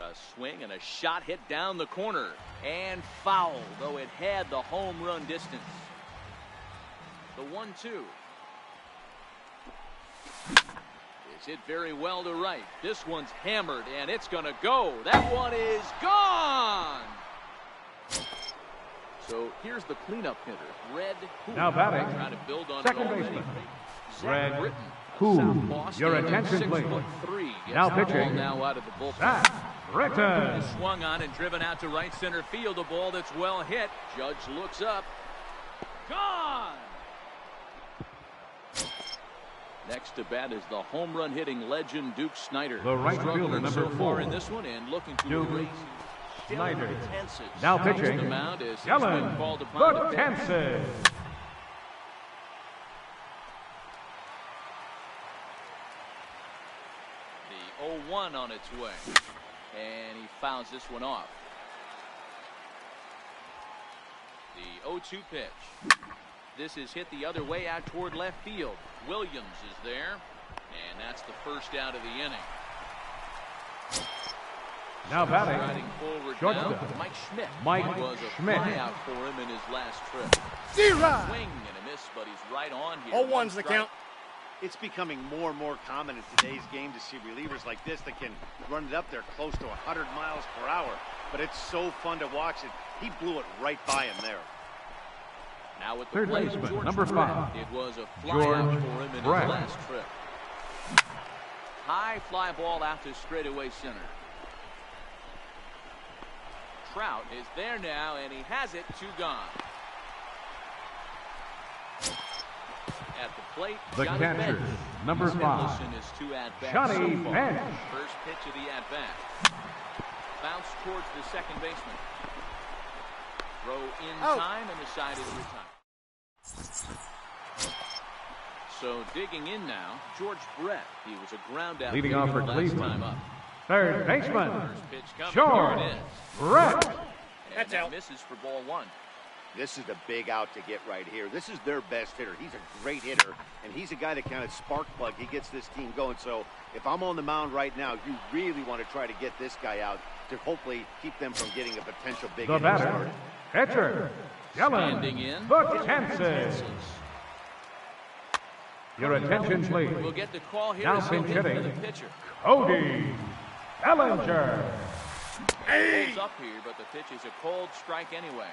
A: A swing and a shot hit down the corner. And foul, though it had the home run distance. The 1-2. Is hit very well to right. This one's hammered, and it's going to go. That one is gone. So here's the cleanup hitter, Red Who.
B: Now batting,
A: Trying to build on
B: second
A: it already.
B: baseman,
A: Zach
B: Red
A: Britton,
B: Who.
A: South Boston,
B: Your attention, please.
A: 6'3", gets
B: Now
A: the ball
B: pitching,
A: now out of the bullpen.
B: Zach Britton.
A: Is swung on and driven out to right center field. A ball that's well hit. Judge looks up. Gone. Next to bat is the home run hitting legend Duke Snyder.
B: The right
A: Struggling
B: fielder, number
A: so far
B: 4.
A: in this one and looking to
B: Duke
A: erase
B: Snyder.
A: Tenses.
B: Now
A: Comes
B: pitching,
A: the mound as he's
B: Yellen
A: been called upon to pitch.
B: Betances.
A: The 0-1 on its way. And he fouls this one off. The 0-2 pitch. This is hit the other way out toward left field. Williams is there. And that's the first out of the inning.
B: Now batting,
A: Riding forward
B: shortstop,
A: now, Mike Schmidt.
B: Mike
A: It was a
B: Schmidt.
A: flyout for him in his last trip.
C: D-Rod.
A: Swing and a miss, but he's right on here.
C: 0-1's the count.
D: It's becoming more and more common in today's game to see relievers like this that can run it up there close to 100 miles per hour. But it's so fun to watch it. He blew it right by him there.
A: Now with the
B: Third
A: plate,
B: baseman,
A: George
B: number
A: Brett.
B: 5.
A: It was a
B: George
A: flyout for him in
B: Brett.
A: his last trip. High fly ball out to straightaway center. Trout is there now, and he has it. 2 gone. At the plate,
B: The
A: Johnny
B: catcher,
A: Bench.
B: number
A: He's been
B: 5.
A: losing his 2 at-bats
B: Johnny
A: so far.
B: Bench.
A: First pitch of the at-bat. Bounce towards the second baseman. Throw in
C: Out.
A: time, and the side is retired. So digging in now, George Brett. He was a ground out
B: Leading
A: hitter
B: off for
A: last
B: Cleveland.
A: time up.
B: Third baseman,
A: First pitch coming.
B: George
A: Here it is.
B: Brett.
A: And
C: That's
A: that
C: out.
A: misses for ball 1.
D: This is a big out to get right here. This is their best hitter. He's a great hitter, and he's a guy that kind of spark plug. He gets this team going. So if I'm on the mound right now, you really want to try to get this guy out to hopefully keep them from getting a potential big
B: The
D: inning
B: batter,
D: start.
B: pitcher, Dylan
A: Standing in,
B: Betances. Your attention, please.
A: We'll get the call here
B: Now
A: as he'll
B: pinch
A: hit for
B: hitting.
A: the pitcher.
B: Cody Bellinger.
A: Pulls up here, but the pitch is a cold strike anyway.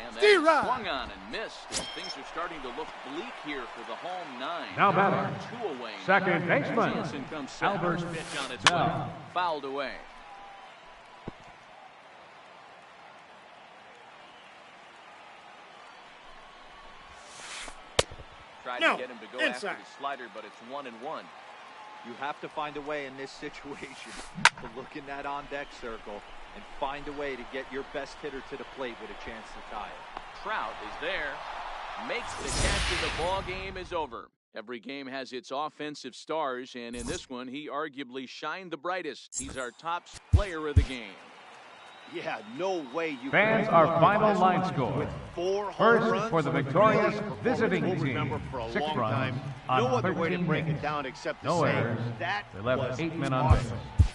A: And that
C: D-Rod.
A: swung on and missed. And things are starting to look bleak here for the home nine.
B: Now
A: There
B: batter,
A: are two away.
B: second baseman,
A: Jansen comes set.
B: Albert
A: First pitch on its
B: Bell.
A: way. Fouled away. Tried
C: No,
A: to get him to go
C: inside.
A: after the slider, but it's 1-1.
E: You have to find a way in this situation to look in that on-deck circle and find a way to get your best hitter to the plate with a chance to tie it.
A: Trout is there, makes the catch, and the ball game is over. Every game has its offensive stars, and in this one, he arguably shined the brightest. He's our top player of the game.
D: Yeah, no way you
B: Fans,
D: can
B: our final
D: this
B: line
D: one
B: score.
D: with 4 home
B: First,
D: runs.
B: for the victorious
D: Really,
B: visiting
D: we'll
B: team,
D: remember for a
B: 6
D: long
B: runs
D: time.
B: on
D: No other way to
B: 13
D: break it
B: innings.
D: down except to
B: No
D: say
B: errors.
D: that
B: They left
D: was
B: 8 men on
D: awesome.
B: base.